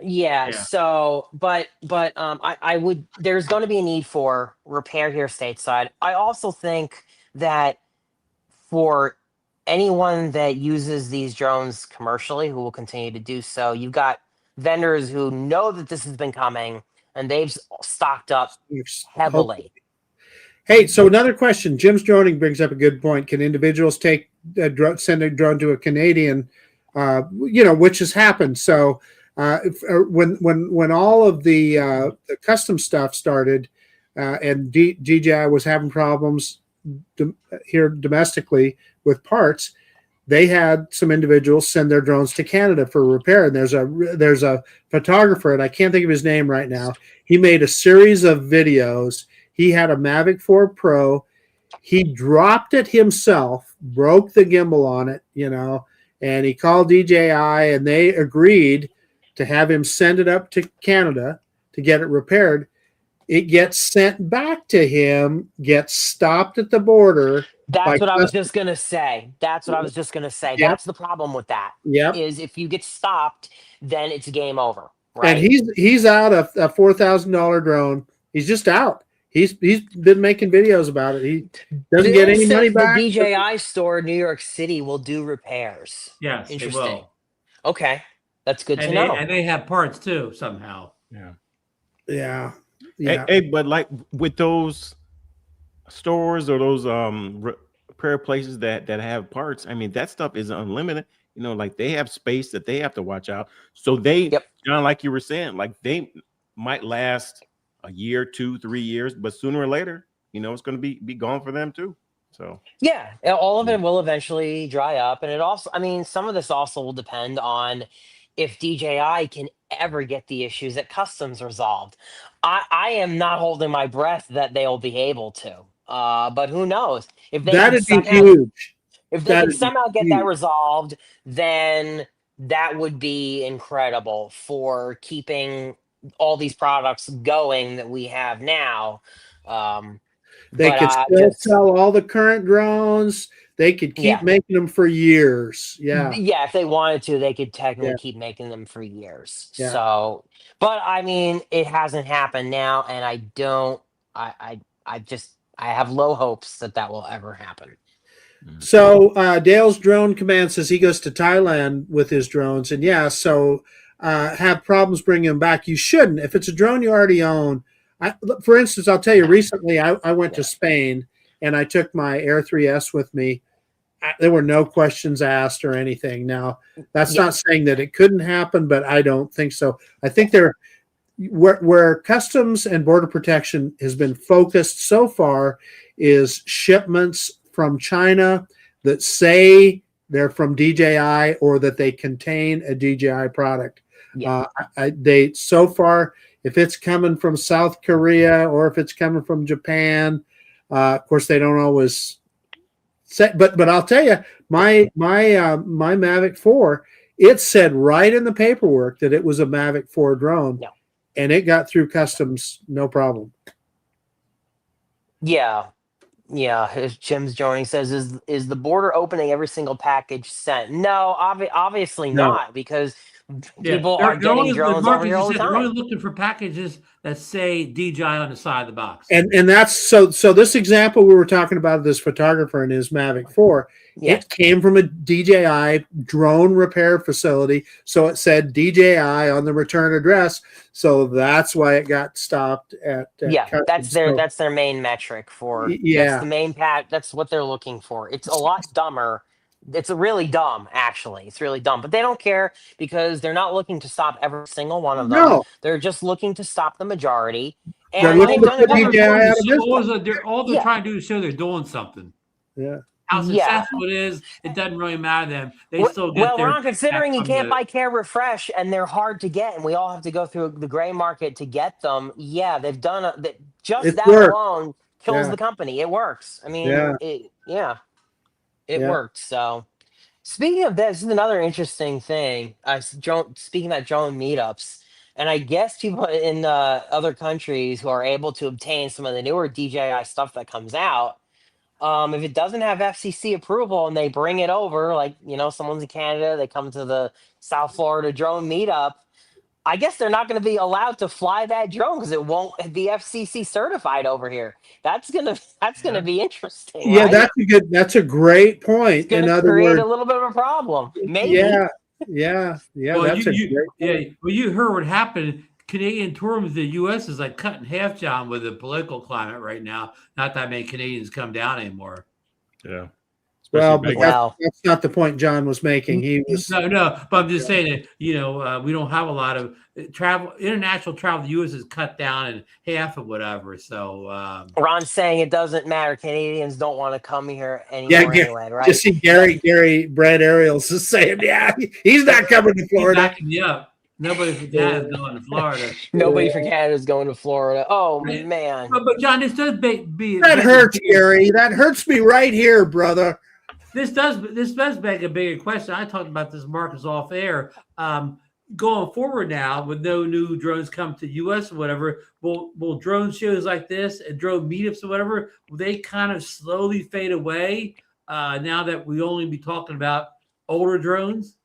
Speaker 3: Yeah. So, but I would. There's going to be a need for repair here stateside. I also think that for anyone that uses these drones commercially, who will continue to do so, you've got vendors who know that this has been coming and they've stocked up heavily.
Speaker 2: Hey, so another question. Jim's Droning brings up a good point. Can individuals send a drone to a Canadian, which has happened? So. When all of the custom stuff started, and DJI was having problems here domestically with parts, they had some individuals send their drones to Canada for repair. And there's a photographer, and I can't think of his name right now. He made a series of videos. He had a Mavic 4 Pro. He dropped it himself, broke the gimbal on it, and he called DJI, and they agreed to have him send it up to Canada to get it repaired. It gets sent back to him, gets stopped at the border.
Speaker 3: That's what I was just going to say. That's the problem with that.
Speaker 2: Yeah.
Speaker 3: Is if you get stopped, then it's game over. Right?
Speaker 2: And he's out a $4,000 drone. He's just out. He's been making videos about it. He doesn't get any money back.
Speaker 3: The DJI store in New York City will do repairs.
Speaker 1: Yes,
Speaker 3: interesting.
Speaker 1: They will.
Speaker 3: Okay. That's good to know.
Speaker 1: And they have parts too, somehow.
Speaker 2: Yeah.
Speaker 4: Hey, but with those stores or those repair places that have parts, I mean, that stuff is unlimited. They have space that they have to watch out. So John, like you were saying, they might last a year, 2, 3 years, but sooner or later, it's going to be gone for them too. So
Speaker 3: yeah, all of it will eventually dry up. And it also, some of this also will depend on if DJI can ever get the issues at customs resolved. I am not holding my breath that they'll be able to. But who knows? If they
Speaker 2: that'd be huge.
Speaker 3: If they can somehow get that resolved, then that would be incredible for keeping all these products going that we have now.
Speaker 2: They
Speaker 3: But
Speaker 2: could still sell all the current drones. They could keep making them for years. Yeah.
Speaker 3: Yeah, if they wanted to, they could technically
Speaker 2: Yeah.
Speaker 3: keep making them for years.
Speaker 2: Yeah.
Speaker 3: So, but I mean, it hasn't happened now, and I don't. I have low hopes that that will ever happen.
Speaker 2: So Dale's drone command says he goes to Thailand with his drones, and so have problems bringing them back. You shouldn't. If it's a drone you already own, for instance, I'll tell you. Recently, I went to Spain and I took my Air 3S with me. There were no questions asked or anything. Now, that's not saying that it couldn't happen, but I don't think so. I think where Customs and Border Protection has been focused so far is shipments from China that say they're from DJI or that they contain a DJI product. They so far, if it's coming from South Korea or if it's coming from Japan, of course they don't always say. But I'll tell you, my Mavic 4, it said right in the paperwork that it was a Mavic 4 drone, and it got through customs no problem.
Speaker 3: Yeah. If Jim's joining, says, is the border opening every single package sent? No, obviously not, because people are getting drones over here all the time.
Speaker 1: They're only looking for packages that say DJI on the side of the box.
Speaker 2: And that's so this example we were talking about, this photographer and his Mavic 4, it came from a DJI drone repair facility, so it said DJI on the return address, so that's why it got stopped at
Speaker 3: that's their main metric for that's the main that's what they're looking for. It's a lot dumber. It's really dumb, actually. It's really dumb, but they don't care because they're not looking to stop every single one of them.
Speaker 2: No.
Speaker 3: They're just looking to stop the majority.
Speaker 2: And they're looking to put DJI out of business.
Speaker 1: All they're trying to do is show they're doing something.
Speaker 2: Yeah.
Speaker 1: How successful it is, it doesn't really matter to them. They still get their.
Speaker 3: Well, Ron, considering you can't buy Care Refresh and they're hard to get, and we all have to go through the gray market to get them. Yeah, they've done that alone kills the company. It works. I mean, it worked. So, speaking of this is another interesting thing. Speaking about drone meetups, and I guess people in other countries who are able to obtain some of the newer DJI stuff that comes out. If it doesn't have FCC approval and they bring it over, like, someone's in Canada, they come to the South Florida drone meetup, I guess they're not going to be allowed to fly that drone because it won't be FCC certified over here. That's gonna be interesting.
Speaker 2: Yeah,
Speaker 3: right?
Speaker 2: that's a great point.
Speaker 3: It's gonna create a little bit of a problem. Maybe.
Speaker 2: Yeah.
Speaker 1: Well, you heard what happened. Canadian tourism to the U.S. is like cut in half, John, with the political climate right now. Not that many Canadians come down anymore.
Speaker 4: Yeah.
Speaker 2: Well, but that's not the point John was making. He was
Speaker 1: no. But I'm just saying that we don't have a lot of international travel. The U.S. is cut down in half or whatever. So
Speaker 3: Ron's saying it doesn't matter. Canadians don't want to come here anymore anyway, right?
Speaker 2: Just see Gary Brad Ariels is saying, he's not coming to Florida.
Speaker 1: He's backing me up. Nobody from Canada is going to Florida.
Speaker 3: Nobody from Canada is going to Florida. Oh, man.
Speaker 1: But John, this does be
Speaker 2: that hurts, Gary. That hurts me right here, brother.
Speaker 1: This does beg a bigger question. I talked about this, Marcus, off air. Going forward now, with no new drones come to U.S. or whatever, will drone shows like this and drone meetups or whatever, will they kind of slowly fade away now that we only be talking about older drones?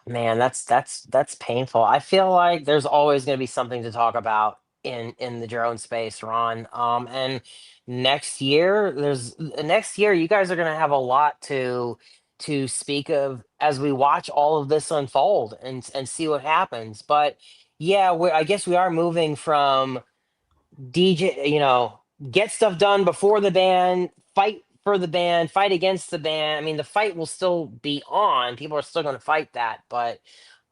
Speaker 3: Man, that's painful. I feel like there's always going to be something to talk about in the drone space, Ron. And next year you guys are going to have a lot to speak of as we watch all of this unfold and see what happens. But I guess we are moving from DJ, get stuff done before the ban, fight for the ban, fight against the ban. I mean, the fight will still be on. People are still going to fight that, but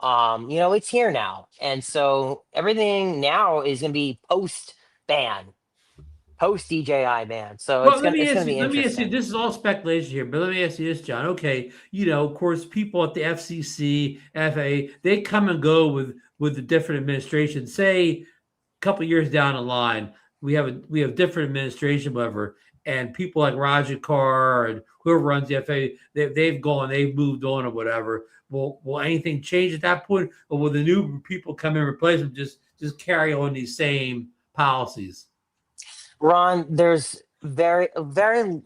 Speaker 3: it's here now. And so everything now is going to be post DJI ban. So it's going to be interesting.
Speaker 1: Let me ask you, this is all speculation here, but let me ask you this, John. Okay, of course, people at the FCC, FAA, they come and go with the different administrations. Say a couple years down the line, we have different administration, whatever, and people like Roger Carr and whoever runs the FAA, they've moved on or whatever. Will anything change at that point, or will the new people come in and replace them? Just carry on these same policies?
Speaker 3: Ron, there's very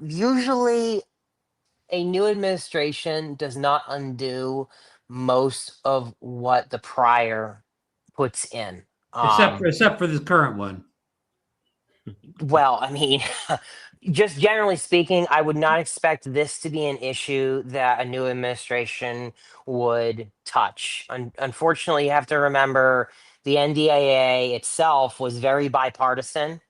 Speaker 3: usually a new administration does not undo most of what the prior puts in.
Speaker 1: Except for this current one.
Speaker 3: Well, I mean, just generally speaking, I would not expect this to be an issue that a new administration would touch. Unfortunately, you have to remember the NDAA itself was very bipartisan.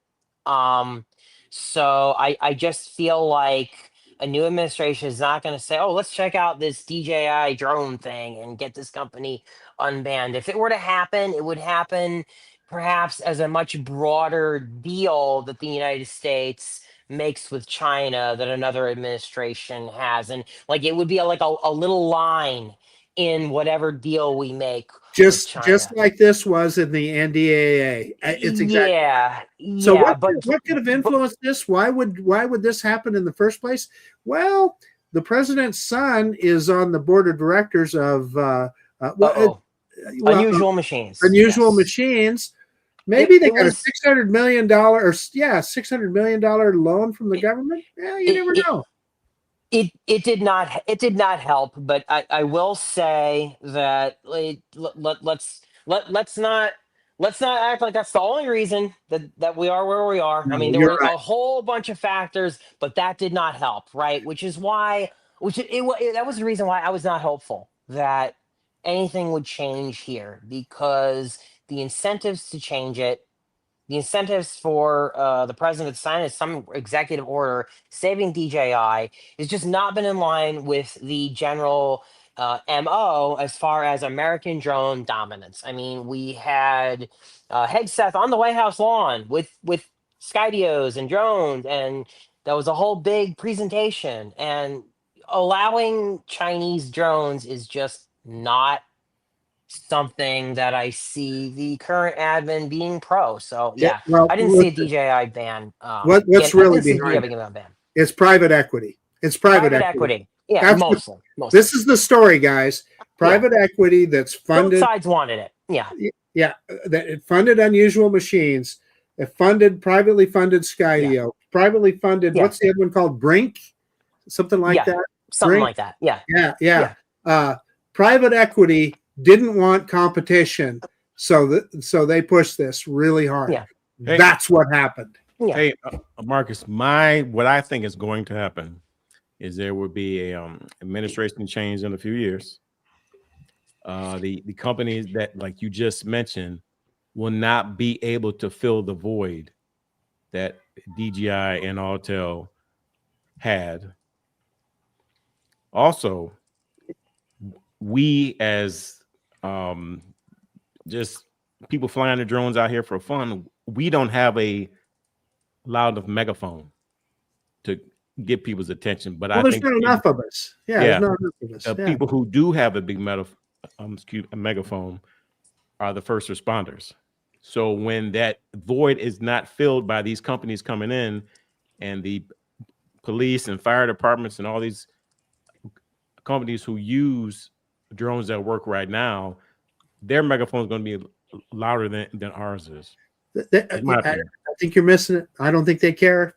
Speaker 3: Um, so I just feel like a new administration is not going to say, "Oh, let's check out this DJI drone thing and get this company unbanned." If it were to happen, it would happen perhaps as a much broader deal that the United States makes with China that another administration has, and like it would be like a little line in whatever deal we make with
Speaker 2: Just
Speaker 3: China.
Speaker 2: like this was in the NDAA. It's exactly.
Speaker 3: Yeah,
Speaker 2: So
Speaker 3: yeah, but
Speaker 2: what could have influenced this? Why would this happen in the first place? Well, the president's son is on the board of directors of well,
Speaker 3: Unusual Machines.
Speaker 2: Unusual
Speaker 3: Yes.
Speaker 2: Machines. Maybe they
Speaker 3: It
Speaker 2: got
Speaker 3: was
Speaker 2: a $600 million or $600 million loan from the government. Yeah, you never know.
Speaker 3: it did not help, but I will say that let's not act like that's the only reason that we are where we are. I
Speaker 2: No,
Speaker 3: mean, there
Speaker 2: you're
Speaker 3: were
Speaker 2: right.
Speaker 3: a whole bunch of factors, but that did not help, right? Which is why that was the reason why I was not hopeful that anything would change here, because the incentives to change it, the incentives for the president to sign some executive order saving DJI has just not been in line with the general MO as far as American drone dominance. I mean, we had Hegseth on the White House lawn with Skydios and drones, and that was a whole big presentation. And allowing Chinese drones is just not something that I see the current admin being pro. So yeah,
Speaker 2: Well,
Speaker 3: I didn't see a DJI ban.
Speaker 2: what's
Speaker 3: I
Speaker 2: really
Speaker 3: didn't see the
Speaker 2: behind
Speaker 3: DJI
Speaker 2: it?
Speaker 3: getting a ban.
Speaker 2: It's private equity. It's private equity.
Speaker 3: Equity. Yeah,
Speaker 2: That's
Speaker 3: mostly.
Speaker 2: This is the story, guys. Private equity that's funded.
Speaker 3: Both sides wanted it. Yeah.
Speaker 2: Yeah, that it funded Unusual Machines. It funded privately funded Skydio. Privately funded.
Speaker 3: Yeah.
Speaker 2: What's the other one called? Brink, something like that.
Speaker 3: Something
Speaker 2: Brink?
Speaker 3: like that. Yeah.
Speaker 2: Yeah. Private equity didn't want competition, so they pushed this really hard.
Speaker 3: Yeah.
Speaker 4: Hey.
Speaker 2: That's what happened.
Speaker 3: Yeah.
Speaker 4: Hey, Marcus, what I think is going to happen is there will be a administration change in a few years. The companies that, like you just mentioned, will not be able to fill the void that DJI and Autel had. Also, we as just people flying the drones out here for fun, we don't have a loud enough megaphone to get people's attention. But I
Speaker 2: there's
Speaker 4: think
Speaker 2: not enough of us. There's not enough of us.
Speaker 4: People who do have a big megaphone are the first responders. So when that void is not filled by these companies coming in, and the police and fire departments and all these companies who use drones that work right now, their megaphone is going to be louder than ours is.
Speaker 2: I think you're missing it. I don't think they care.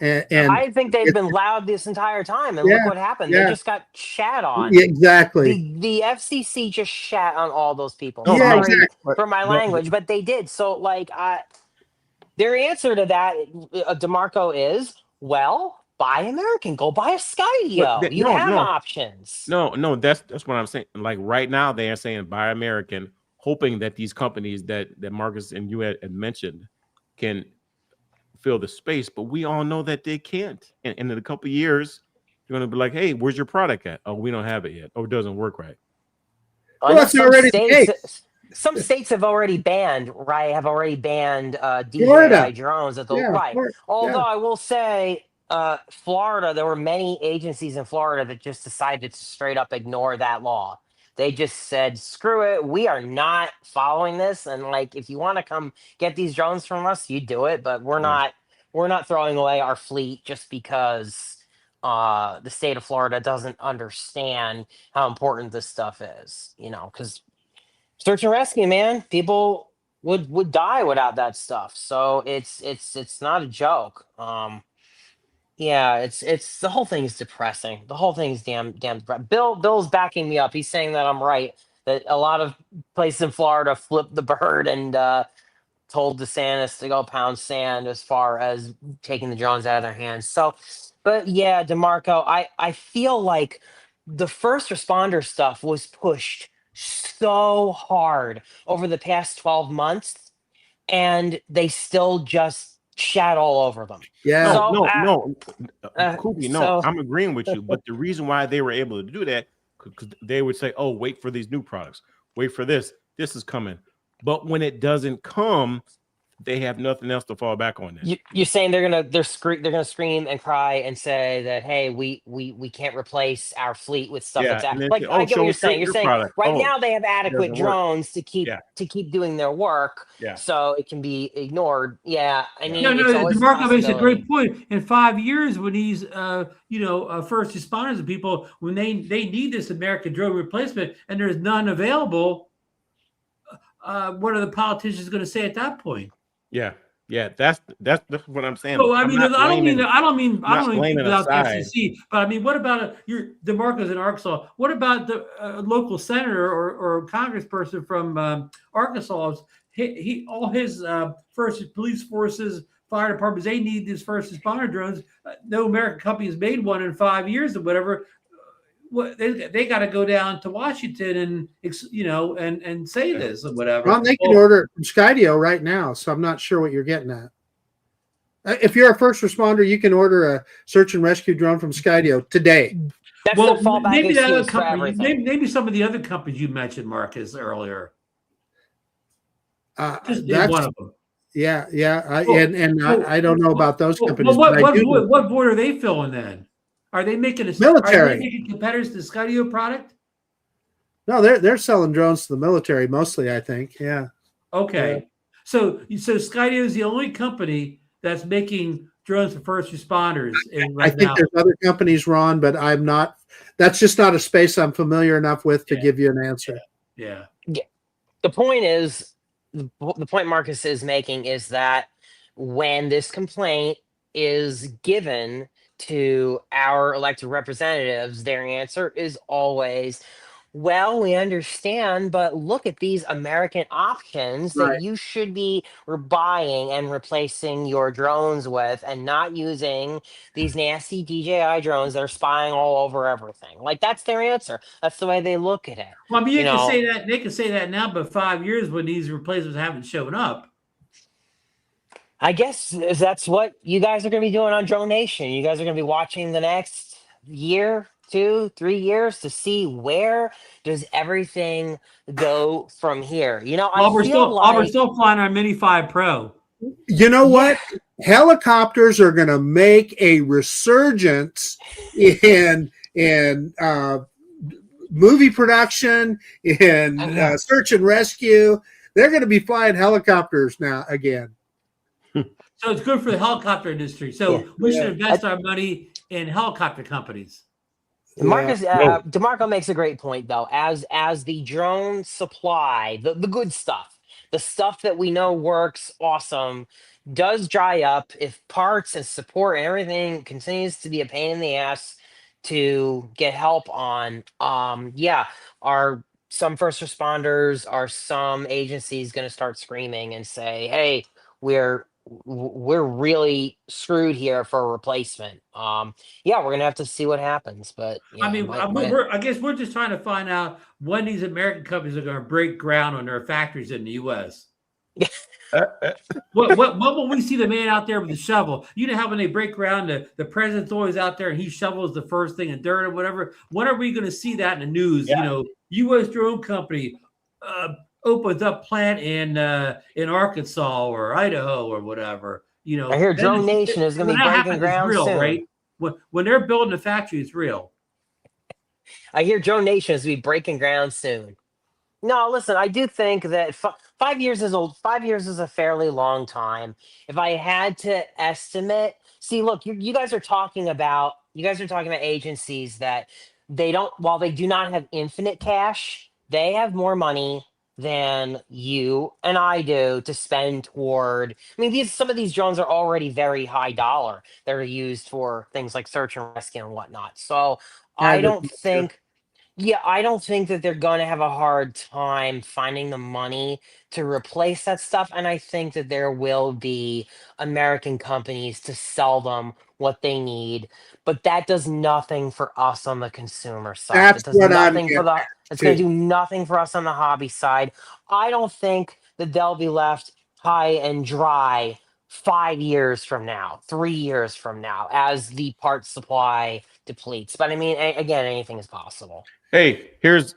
Speaker 2: And
Speaker 3: I think they've been loud this entire time, and look what happened. They just got shat on.
Speaker 2: Exactly.
Speaker 3: The FCC just shat on all those people.
Speaker 2: Sorry
Speaker 3: exactly. For my language, but they did. So, like, their answer to that, DeMarco, is, well, buy American. Go buy a Skydio. You have options.
Speaker 4: No, that's what I'm saying. Like right now, they are saying buy American, hoping that these companies that Marcus and you had mentioned can fill the space, but we all know that they can't. And in a couple of years, you're going to be like, hey, where's your product at? Oh, we don't have it yet. Oh, it doesn't work right.
Speaker 2: Well, that's already the case.
Speaker 3: Some states have already banned, DJI drones at the right. Although I will say, Florida, there were many agencies in Florida that just decided to straight up ignore that law. They just said, screw it, we are not following this. And like, if you want to come get these drones from us, you do it. But we're not throwing away our fleet just because the state of Florida doesn't understand how important this stuff is, because search and rescue, man, people would die without that stuff. So it's not a joke. Yeah, it's the whole thing is depressing. The whole thing is damn Bill's backing me up. He's saying that I'm right. That a lot of places in Florida flipped the bird and told DeSantis to go pound sand as far as taking the drones out of their hands. So, but yeah, DeMarco, I feel like the first responder stuff was pushed so hard over the past 12 months, and they still just shat all over them.
Speaker 2: Yeah.
Speaker 3: So,
Speaker 4: No, Koopy, no,
Speaker 3: so
Speaker 4: I'm agreeing with you. But the reason why they were able to do that, because they would say, "Oh, wait for these new products. Wait for this. This is coming." But when it doesn't come, they have nothing else to fall back on. Then.
Speaker 3: you're saying they're gonna scream and cry and say that, hey, we can't replace our fleet with stuff
Speaker 4: Yeah,
Speaker 3: that's
Speaker 4: and then
Speaker 3: like,
Speaker 4: say,
Speaker 3: I
Speaker 4: "Oh,
Speaker 3: get what
Speaker 4: show
Speaker 3: you're
Speaker 4: us
Speaker 3: saying. You're
Speaker 4: your
Speaker 3: saying
Speaker 4: product."
Speaker 3: right
Speaker 4: Oh,
Speaker 3: now they have
Speaker 4: it
Speaker 3: adequate
Speaker 4: doesn't work.
Speaker 3: drones to
Speaker 4: Yeah,
Speaker 3: keep doing their work,
Speaker 4: yeah.
Speaker 3: so it can be ignored. Yeah, I
Speaker 4: Yeah.
Speaker 3: mean,
Speaker 1: No,
Speaker 3: it's always a
Speaker 1: DeMarco makes a
Speaker 3: possibility.
Speaker 1: great point. In 5 years, when these, first responders and people, when they need this American drone replacement, and there's none available, what are the politicians going to say at that point?
Speaker 4: Yeah, yeah, that's what I'm saying.
Speaker 1: So I
Speaker 4: I'm
Speaker 1: mean,
Speaker 4: not blaming,
Speaker 1: I don't mean
Speaker 4: blaming
Speaker 1: people
Speaker 4: a
Speaker 1: out the
Speaker 4: side.
Speaker 1: FCC, but I mean, what about your DeMarco's in Arkansas? What about the local senator or congressperson from Arkansas? He all his first police forces, fire departments, they need these first responder drones. No American company has made one in 5 years or whatever. What they got to go down to Washington and say this or whatever.
Speaker 2: Well, they can order it from Skydio right now, so I'm not sure what you're getting at. If you're a first responder, you can order a search and rescue drone from Skydio today.
Speaker 3: That's the fallback
Speaker 1: maybe that other
Speaker 3: excuse for
Speaker 1: company,
Speaker 3: everything.
Speaker 1: maybe some of the other companies you mentioned, Marcus, earlier. Just name
Speaker 2: That's
Speaker 1: one of them.
Speaker 2: yeah. I don't know about those companies,
Speaker 1: Well,
Speaker 2: but I do know.
Speaker 1: what void are they filling then? Are they making Are they
Speaker 2: Military.
Speaker 1: making competitors to the Skydio product?
Speaker 2: No, they're selling drones to the military mostly, I think. Yeah.
Speaker 1: Okay.
Speaker 2: Yeah.
Speaker 1: So Skydio is the only company that's making drones for first responders
Speaker 2: I think
Speaker 1: now.
Speaker 2: there's other companies, Ron, but I'm not. That's just not a space I'm familiar enough with to give you an answer.
Speaker 1: Yeah.
Speaker 3: The point is, the point Marcus is making is that when this complaint is given to our elected representatives, their answer is always, well, we understand, but look at these American options that
Speaker 2: Right.
Speaker 3: you should be buying and replacing your drones with, and not using these nasty DJI drones that are spying all over everything. Like, that's their answer. That's the way they look at it.
Speaker 1: Well, I mean, you can say that they can say that now, but 5 years when these replacements haven't shown up.
Speaker 3: I guess that's what you guys are going to be doing on DroneNation. You guys are going to be watching the next year, 2, 3 years to see where does everything go from here.
Speaker 1: We're still flying our Mini 5 Pro.
Speaker 2: You know what? Helicopters are going to make a resurgence in movie production, in search and rescue. They're going to be flying helicopters now again.
Speaker 1: So it's good for the helicopter industry. So we should invest our money in helicopter companies.
Speaker 3: DeMarco makes a great point, though. As the drone supply, the good stuff, the stuff that we know works awesome, does dry up, if parts and support and everything continues to be a pain in the ass to get help on, are some first responders, are some agencies going to start screaming and say, hey, we're really screwed here for a replacement. We're gonna have to see what happens. But
Speaker 1: I mean, I guess we're just trying to find out when these American companies are going to break ground on their factories in the U.S. What will we see the man out there with the shovel? You know how when they break ground, the president's always out there and he shovels the first thing in dirt or whatever. When are we going to see that in the news?
Speaker 4: Yeah.
Speaker 1: U.S. drone company opens up plant in Arkansas or Idaho or whatever.
Speaker 3: I hear DroneNation is going to be breaking ground soon.
Speaker 1: Right? When they're building a factory, it's real.
Speaker 3: I hear DroneNation is going to be breaking ground soon. No, listen, I do think that 5 years is old. 5 years is a fairly long time. If I had to estimate, see, look, you guys are talking about agencies that while they do not have infinite cash, they have more money than you and I do to spend toward. I mean, some of these drones are already very high dollar. They're used for things like search and rescue and whatnot. So I don't
Speaker 2: Agriculture.
Speaker 3: think yeah, I don't think that they're going to have a hard time finding the money to replace that stuff. And I think that there will be American companies to sell them what they need. But that does nothing for us on the consumer side.
Speaker 2: That's
Speaker 3: That does
Speaker 2: what I'm
Speaker 3: nothing for
Speaker 2: getting
Speaker 3: the,
Speaker 2: at
Speaker 3: it's going
Speaker 2: too.
Speaker 3: to do nothing for us on the hobby side. I don't think that they'll be left high and dry 5 years from now, 3 years from now, as the parts supply depletes. But I mean, again, anything is possible.
Speaker 4: Hey, here's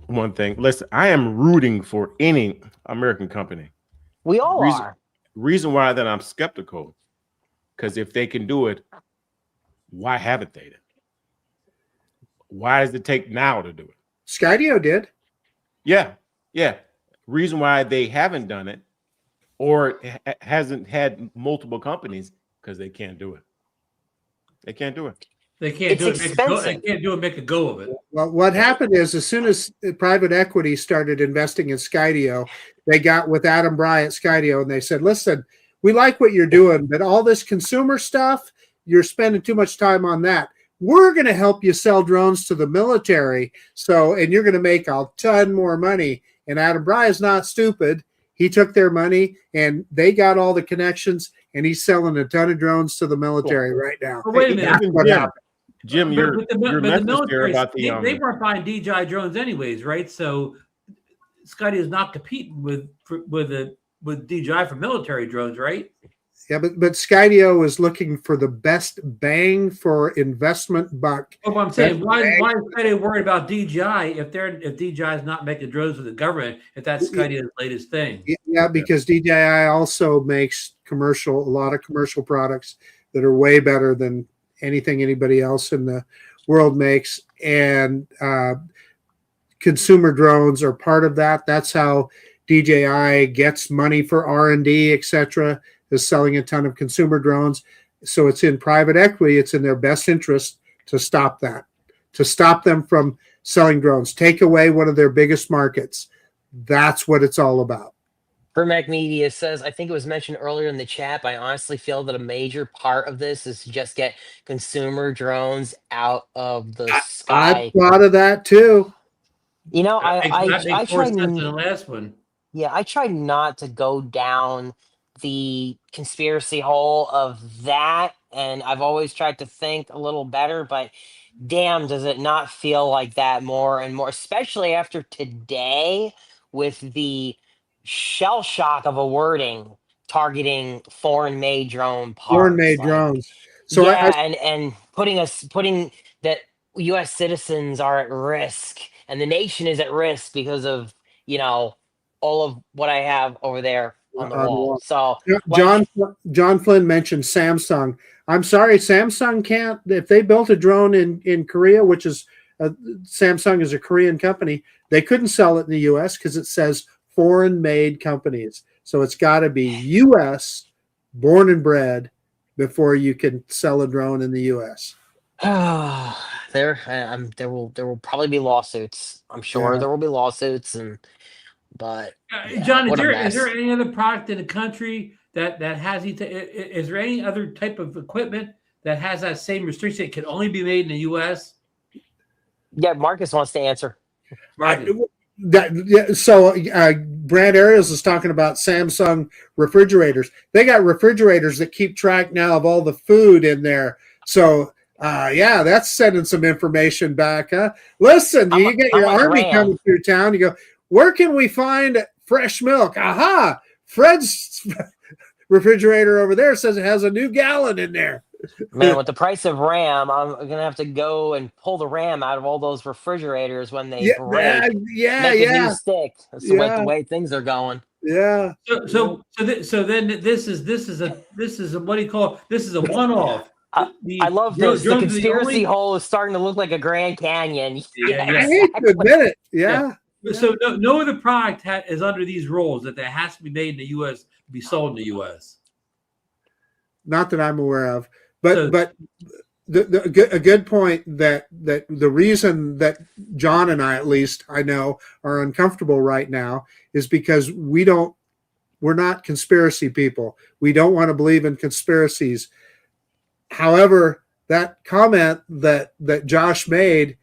Speaker 4: one thing. Listen, I am rooting for any American company.
Speaker 3: We all
Speaker 4: Reason
Speaker 3: are.
Speaker 4: reason why that I'm skeptical, because if they can do it, why haven't they? Why does it take now to do it?
Speaker 2: Skydio did.
Speaker 4: Yeah, yeah. Reason why they haven't done it, or hasn't had multiple companies, because they can't do it. They can't do it.
Speaker 1: They can't
Speaker 3: It's
Speaker 1: do it. Make a go, they
Speaker 3: expensive.
Speaker 1: can't do it. Make a go of it.
Speaker 2: Well, what happened is as soon as private equity started investing in Skydio, they got with Adam Bry at Skydio and they said, listen, we like what you're doing, but all this consumer stuff, you're spending too much time on that. We're going to help you sell drones to the military. So, and you're going to make a ton more money. And Adam Bry is not stupid. He took their money and they got all the connections and he's selling a ton of drones to the military right now.
Speaker 1: But wait a minute.
Speaker 2: That's what happened.
Speaker 4: Jim,
Speaker 1: But the
Speaker 4: message there
Speaker 1: military,
Speaker 4: about the
Speaker 1: they weren't buying DJI drones anyways, right? So Scotty is not competing with DJI for military drones, right?
Speaker 2: Yeah, but Skydio is looking for the best bang for investment buck.
Speaker 1: Oh, but I'm saying, why is Skydio worried about DJI if DJI is not making drones for the government? If that's Skydio's latest thing?
Speaker 2: Yeah, because DJI also makes a lot of commercial products that are way better than anything anybody else in the world makes, and consumer drones are part of that. That's how DJI gets money for R&D, etc., is selling a ton of consumer drones. So it's in private equity. It's in their best interest to stop that, to stop them from selling drones, take away one of their biggest markets. That's what it's all about.
Speaker 3: Vermac Media says, I think it was mentioned earlier in the chat, but I honestly feel that a major part of this is to just get consumer drones out of the sky.
Speaker 2: I thought of that too.
Speaker 3: You know,
Speaker 1: That
Speaker 3: I
Speaker 1: makes more
Speaker 3: tried.
Speaker 1: sense than the last one.
Speaker 3: Yeah, I tried not to go down the conspiracy hole of that, and I've always tried to think a little better, but damn, does it not feel like that more and more, especially after today with the shell shock of a wording targeting foreign-made drone parts.
Speaker 2: Foreign-made drones. So
Speaker 3: yeah, and putting that U.S. citizens are at risk and the nation is at risk because of, all of what I have over there on the wall. So
Speaker 2: John Flynn mentioned Samsung. I'm sorry, Samsung can't. If they built a drone in Korea, which is Samsung is a Korean company, they couldn't sell it in the U.S. because it says foreign-made companies. So it's got to be U.S. born and bred before you can sell a drone in the U.S.
Speaker 3: There will probably be lawsuits. I'm sure there will be lawsuits, but
Speaker 1: John, is there any other product in the country that has is there any other type of equipment that has that same restriction? It can only be made in the U.S.
Speaker 3: Yeah, Marcus wants to answer.
Speaker 2: So Brad Ariels is talking about Samsung refrigerators. They got refrigerators that keep track now of all the food in there. So that's sending some information back. Listen, you get your army coming through town. You go, where can we find fresh milk? Aha! Fred's refrigerator over there says it has a new gallon in there.
Speaker 3: Man, with the price of RAM, I'm gonna have to go and pull the RAM out of all those refrigerators when they break. Make a new stick. That's the way things are going.
Speaker 2: Yeah.
Speaker 1: So then this is a what do you call it? This is a one-off.
Speaker 3: I love this. The conspiracy hole is starting to look like a Grand Canyon.
Speaker 2: Yeah, I hate to admit it. Yeah.
Speaker 1: So no other product is under these rules that has to be made in the U.S. to be sold in the U.S.
Speaker 2: Not that I'm aware of. But a good point that the reason that John and I, at least I know, are uncomfortable right now is because we're not conspiracy people. We don't want to believe in conspiracies. However, that comment that Josh made,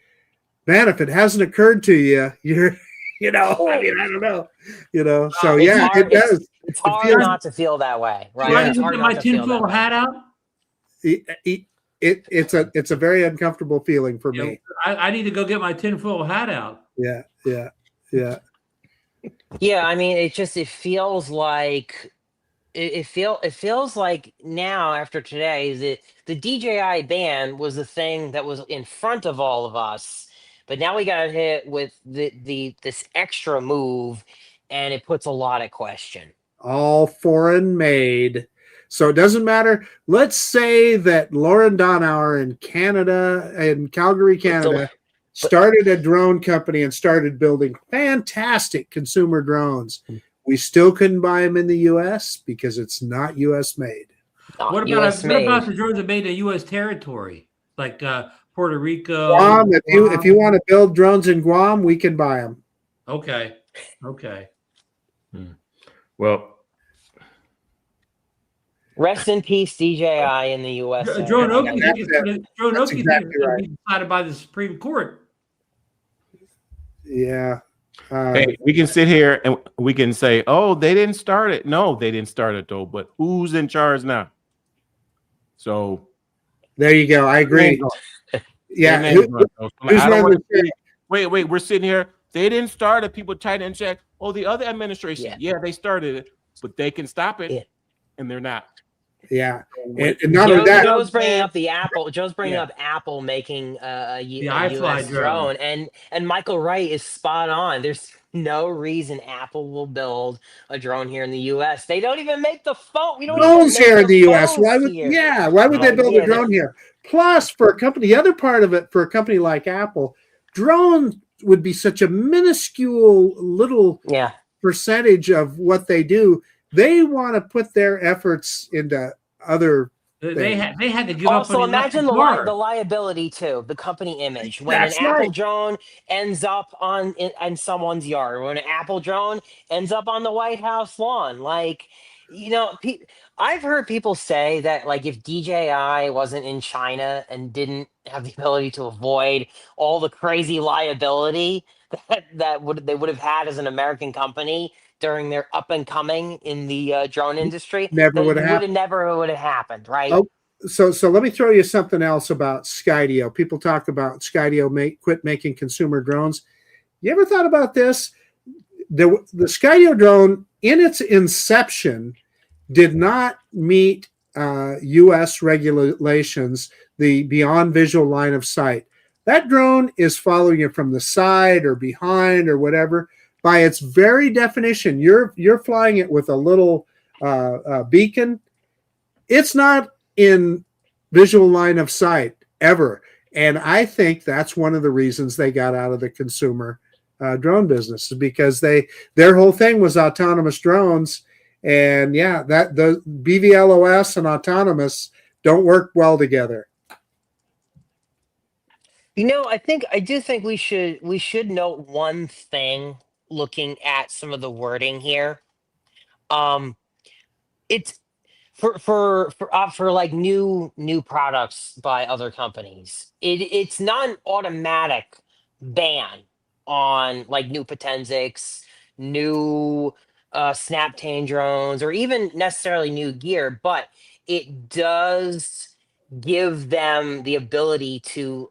Speaker 2: man, if it hasn't occurred to you, you're, I don't know, so yeah,
Speaker 3: hard,
Speaker 2: it does.
Speaker 3: It's hard not to feel that way, right?
Speaker 1: Do I need
Speaker 3: It's
Speaker 1: to
Speaker 3: hard
Speaker 1: get
Speaker 3: not
Speaker 1: my
Speaker 3: to feel that
Speaker 1: tinfoil
Speaker 3: way.
Speaker 1: hat out?
Speaker 2: It's a very uncomfortable feeling for me.
Speaker 3: I
Speaker 1: need to go get my tinfoil hat out.
Speaker 2: Yeah.
Speaker 3: Yeah, I mean, it feels like it feels like now after today that the DJI ban was the thing that was in front of all of us, but now we got hit with this extra move, and it puts a lot at question.
Speaker 2: All foreign made. So it doesn't matter. Let's say that Lauren Donauer in Canada, in Calgary, Canada, started a drone company and started building fantastic consumer drones. We still couldn't buy them in the U.S. because it's not U.S. made.
Speaker 1: What about the drones that made in U.S. territory, like Puerto Rico?
Speaker 2: Guam. If you want to build drones in Guam, we can buy them.
Speaker 1: Okay.
Speaker 4: Well,
Speaker 3: rest in peace, DJI in the U.S.
Speaker 1: DroneNation
Speaker 2: That's exactly right.
Speaker 1: Decided by the Supreme Court.
Speaker 2: Yeah.
Speaker 4: Hey, we can sit here and we can say, "Oh, they didn't start it." No, they didn't start it though. But who's in charge now? So
Speaker 2: there you go. I agree. Yeah.
Speaker 4: Wait. We're sitting here. They didn't start it. People tighten and check. Oh, the other administration. Yeah, they started it, but they can stop it, and they're not.
Speaker 2: Yeah, and not only that,
Speaker 3: Joe's bringing up the Apple. Joe's bringing up Apple making the US drone, and Michael Wright is spot on. There's no reason Apple will build a drone here in the U.S. They don't even make the phone. We don't
Speaker 2: drones here in the U.S. Why would they build a drone here? Plus, for a company, the other part of it for a company like Apple, drone would be such a minuscule little percentage of what they do. They want to put their efforts into other
Speaker 1: They had to give
Speaker 3: up. Also, imagine the
Speaker 1: liability
Speaker 3: too, the company image. When an Apple drone ends up in someone's yard, when an Apple drone ends up on the White House lawn, I've heard people say that if DJI wasn't in China and didn't have the ability to avoid all the crazy liability that they would have had as an American company during their up and coming in the drone industry,
Speaker 2: never would have
Speaker 3: happened, right?
Speaker 2: Oh, so let me throw you something else about Skydio. People talk about Skydio quit making consumer drones. You ever thought about this? The Skydio drone, in its inception, did not meet U.S. regulations, the beyond visual line of sight. That drone is following you from the side or behind or whatever. By its very definition, you're flying it with a little beacon. It's not in visual line of sight ever. And I think that's one of the reasons they got out of the consumer drone business, because their whole thing was autonomous drones. And that the BVLOS and autonomous don't work well together.
Speaker 3: I do think we should note one thing looking at some of the wording here. It's for like new products by other companies. It's not an automatic ban on like new Potensics, new Snaptane drones, or even necessarily new gear, but it does give them the ability to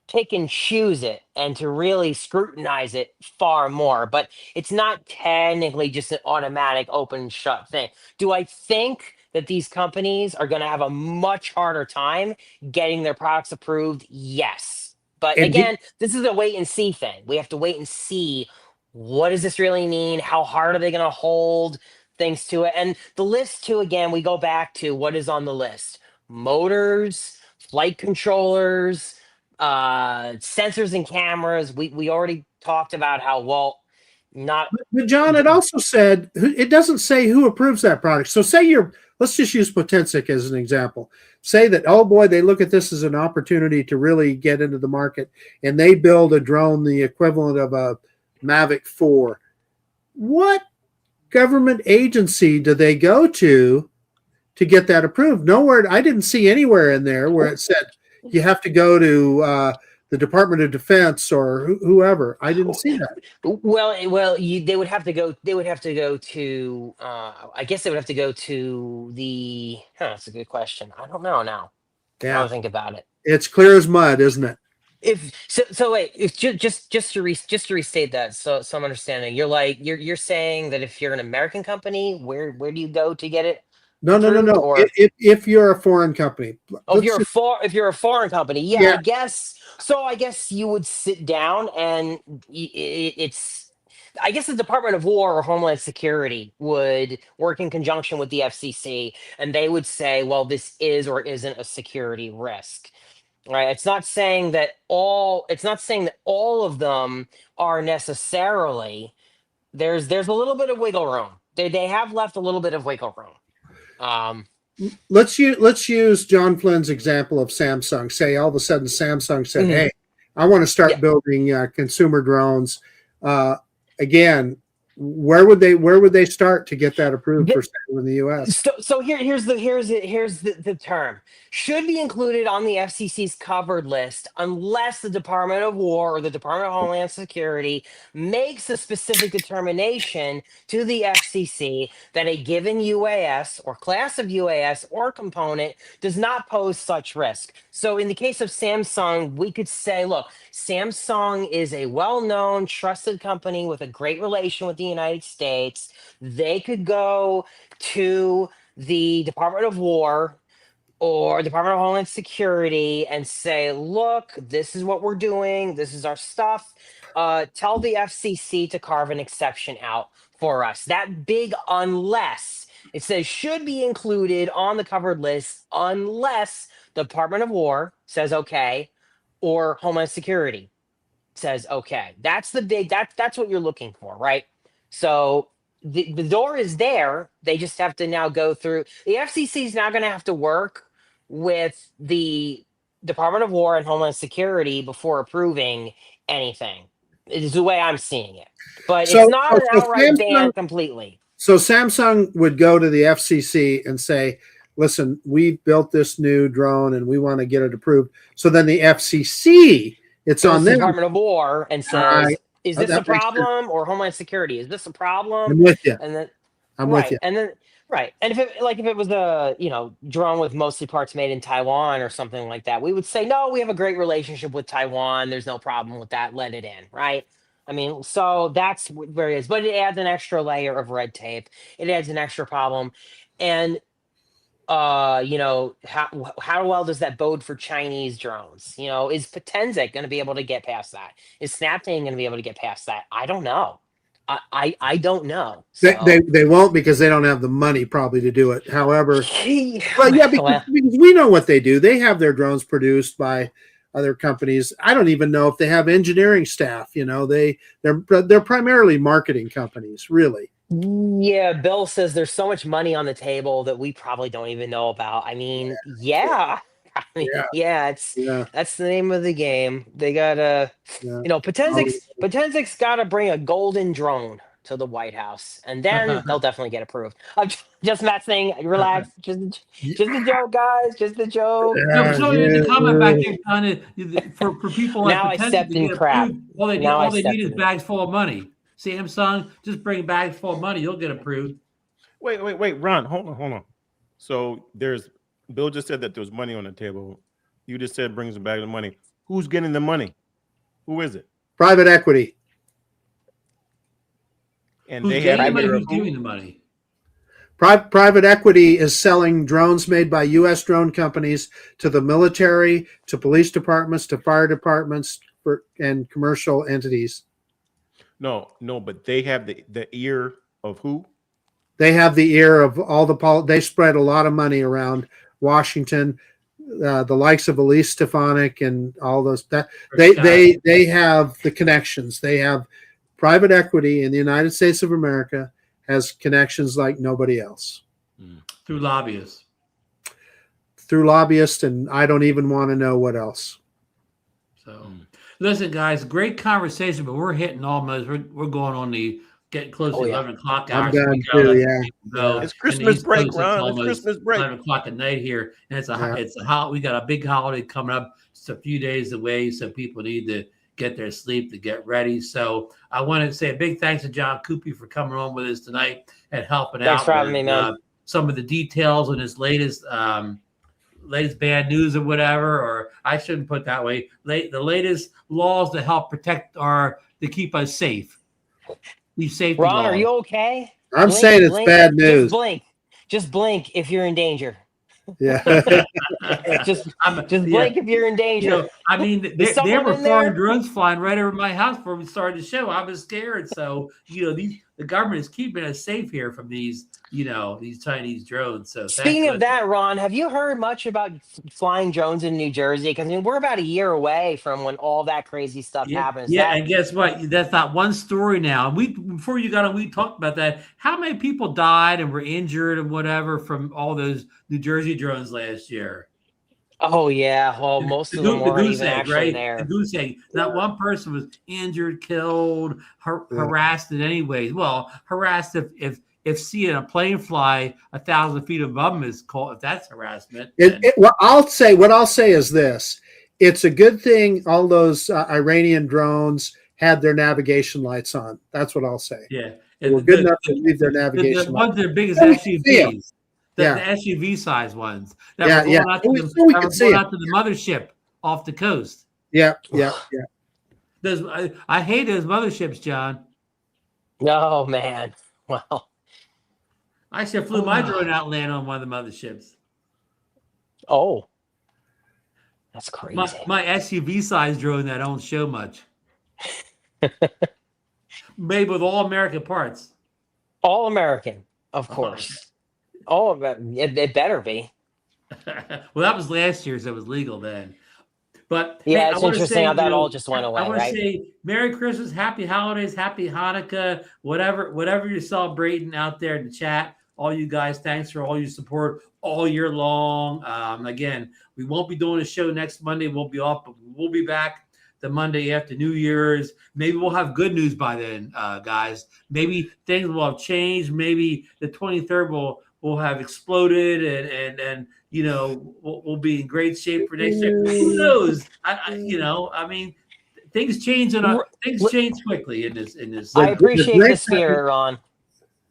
Speaker 3: pick and choose it and to really scrutinize it far more. But it's not technically just an automatic open shut thing. Do I think that these companies are going to have a much harder time getting their products approved? Yes. But again, this is a wait and see thing. We have to wait and see, what does this really mean? How hard are they going to hold things to it? And the list too, again, we go back to what is on the list: motors, flight controllers, sensors and cameras. We already talked about how, well, Not
Speaker 2: But John, it also said it doesn't say who approves that product. So say let's just use Potensic as an example. Say that, oh boy, they look at this as an opportunity to really get into the market, and they build a drone the equivalent of a Mavic 4. What government agency do they go to get that approved? Nowhere. I didn't see anywhere in there where it said you have to go to the Department of Defense or whoever. I didn't see that.
Speaker 3: well. They would have to go. They would have to go to. I guess they would have to go to the. That's a good question. I don't know now. I
Speaker 2: Yeah,
Speaker 3: don't think about it.
Speaker 2: it's clear as mud, isn't it?
Speaker 3: If so wait. If just to restate that, so I'm understanding. You're saying that if you're an American company, where do you go to get it
Speaker 2: No.
Speaker 3: approved? Or
Speaker 2: If you're a foreign company,
Speaker 3: if you're a foreign company, yeah,
Speaker 2: Yeah.
Speaker 3: I guess so. I guess you would sit down and it's. I guess the Department of War or Homeland Security would work in conjunction with the FCC, and they would say, "Well, this is or isn't a security risk." Right? It's not saying that all. It's not saying that all of them are necessarily. There's a little bit of wiggle room. They have left a little bit of wiggle room.
Speaker 2: let's use John Flynn's example of Samsung. Say all of a sudden Samsung said,
Speaker 3: Mhm.
Speaker 2: "Hey, I want to start
Speaker 3: Yeah.
Speaker 2: building consumer drones." Again, where would they start to get that approved for sale in the U.S.?
Speaker 3: So here's the term should be included on the FCC's covered list unless the Department of War or the Department of Homeland Security makes a specific determination to the FCC that a given UAS or class of UAS or component does not pose such risk. So in the case of Samsung, we could say, look, Samsung is a well-known, trusted company with a great relation with the United States. They could go to the Department of War or Department of Homeland Security and say, look, this is what we're doing. This is our stuff. Tell the FCC to carve an exception out for us. That big unless, it says should be included on the covered list unless the Department of War says okay or Homeland Security says okay. That's the big that's what you're looking for, right? So the door is there. They just have to now go through. The FCC is now going to have to work with the Department of War and Homeland Security before approving anything. Is the way I'm seeing it, but it's not an outright ban completely.
Speaker 2: So Samsung would go to the FCC and say, "Listen, we built this new drone and we want to get it approved." So then the FCC, it's
Speaker 3: Goes
Speaker 2: on
Speaker 3: to the
Speaker 2: them.
Speaker 3: Department of War and says, "Is this a
Speaker 2: That makes sense.
Speaker 3: problem?" Or Homeland Security, "Is this a problem?"
Speaker 2: I'm with you.
Speaker 3: And then
Speaker 2: I'm with
Speaker 3: right,
Speaker 2: you.
Speaker 3: and then right, and if it was a drone with mostly parts made in Taiwan or something like that, we would say no. We have a great relationship with Taiwan. There's no problem with that. Let it in, right? I mean, so that's where it is. But it adds an extra layer of red tape. It adds an extra problem, and how well does that bode for Chinese drones? Is Potensic going to be able to get past that? Is Snapdragon going to be able to get past that? I don't know. I don't know. So.
Speaker 2: They won't because they don't have the money probably to do it. However,
Speaker 3: because
Speaker 2: we know what they do. They have their drones produced by other companies. I don't even know if they have engineering staff. They're primarily marketing companies, really.
Speaker 3: Yeah, Bill says there's so much money on the table that we probably don't even know about. I mean, yeah. That's the name of the game. They gotta, Potensic's gotta bring a golden drone to the White House, and then they'll definitely get approved. Just Matt saying, relax, just a joke, guys, just a joke.
Speaker 1: No, so the comment back there, John, for people like
Speaker 3: now I stepped in crap.
Speaker 1: All they need is bags full of money. Samsung, just bring bags full of money. You'll get approved.
Speaker 4: Wait, Ron, hold on. So Bill just said that there's money on the table. You just said brings a bag of money. Who's getting the money? Who is it?
Speaker 2: Private equity.
Speaker 4: And
Speaker 1: who's giving the money?
Speaker 2: Private equity is selling drones made by U.S. drone companies to the military, to police departments, to fire departments, and commercial entities.
Speaker 4: No, but they have the ear of who?
Speaker 2: They have the ear of all they spread a lot of money around Washington, the likes of Elise Stefanik and all those. They have the connections. They have private equity in the United States of America has connections like nobody else.
Speaker 1: Through lobbyists.
Speaker 2: Through lobbyists, and I don't even want to know what else.
Speaker 1: So, listen, guys, great conversation, but we're hitting almost. We're going on the getting close to 11 o'clock hour.
Speaker 2: I'm done too. Yeah.
Speaker 4: It's Christmas break, Ron. It's Christmas break.
Speaker 1: 11 o'clock at night here, and it's a we got a big holiday coming up. It's a few days away, so people need to get their sleep to get ready. So I want to say a big thanks to John Coopy for coming on with us tonight and helping out.
Speaker 3: Thanks for having me, man.
Speaker 1: Some of the details on his latest bad news or whatever, or I shouldn't put that way. The latest laws to help protect to keep us safe. These safety
Speaker 3: Ron,
Speaker 1: laws.
Speaker 3: are you okay?
Speaker 2: I'm saying it's bad news.
Speaker 3: Just blink if you're in danger.
Speaker 2: Yeah.
Speaker 3: just blink if you're in danger.
Speaker 1: You know, I mean, there were foreign drones flying right over my house before we started the show. I was scared. So, the government is keeping us safe here from these Chinese drones. So
Speaker 3: speaking of that, Ron, have you heard much about flying drones in New Jersey? Because we're about a year away from when all that crazy stuff happens.
Speaker 1: Yeah, and guess what? That's not one story now. Before you got on, we talked about that. How many people died and were injured and whatever from all those New Jersey drones last year?
Speaker 3: Oh yeah, well, most of them weren't even actually there.
Speaker 1: The goose egg. Not one person was injured, killed, harassed in any way. Well, harassed if seeing a plane fly 1,000 feet above them is called, if that's harassment.
Speaker 2: What I'll say is this: it's a good thing all those Iranian drones had their navigation lights on. That's what I'll say.
Speaker 1: Yeah,
Speaker 2: they were good enough to leave their navigation.
Speaker 1: The ones that are big as SUVs. The SUV size ones that were going out to the mothership off the coast.
Speaker 2: Yeah.
Speaker 1: I hate those motherships, John.
Speaker 3: No, man. Well,
Speaker 1: I should have flew my drone out and landed on one of the motherships.
Speaker 3: Oh, that's crazy.
Speaker 1: My SUV size drone that don't show much. Made with all American parts.
Speaker 3: All American, of course. Oh, it better be.
Speaker 1: Well, that was last year, so it was legal then. But
Speaker 3: yeah, it's interesting how that all just went away.
Speaker 1: I want to say Merry Christmas, Happy Holidays, Happy Hanukkah, whatever you're celebrating out there in the chat. All you guys, thanks for all your support all year long. Again, we won't be doing a show next Monday. We'll be off, but we'll be back the Monday after New Year's. Maybe we'll have good news by then, guys. Maybe things will have changed. Maybe the 23rd will have exploded and we'll be in great shape for next year. Who knows? I mean, things change quickly in this.
Speaker 3: I appreciate the spirit, Ron.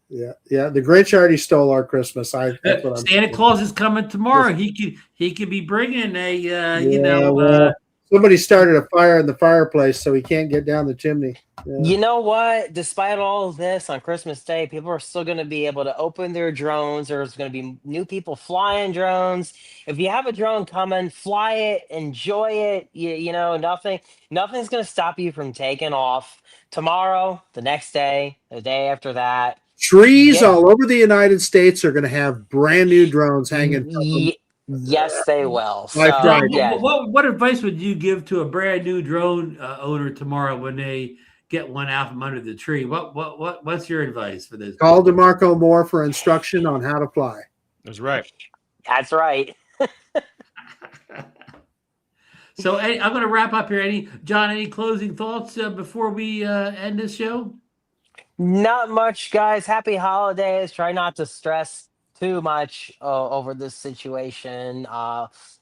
Speaker 2: Yeah. The Grinch already stole our Christmas.
Speaker 1: Santa Claus is coming tomorrow. He could be bringing a
Speaker 2: somebody started a fire in the fireplace, so he can't get down the chimney. Yeah.
Speaker 3: You know what? Despite all of this, on Christmas Day, people are still going to be able to open their drones. There's going to be new people flying drones. If you have a drone coming, fly it, enjoy it. Nothing's going to stop you from taking off tomorrow, the next day, the day after that.
Speaker 2: Trees all over the United States are going to have brand new drones hanging from them.
Speaker 3: Yes, they will. So,
Speaker 1: what advice would you give to a brand new drone owner tomorrow when they get one out from under the tree? What's your advice for this?
Speaker 2: Call DeMarco Moore for instruction on how to fly.
Speaker 4: That's right.
Speaker 3: That's right.
Speaker 1: So I'm going to wrap up here. John, any closing thoughts before we end this show?
Speaker 3: Not much, guys. Happy holidays. Try not to stress too much over this situation.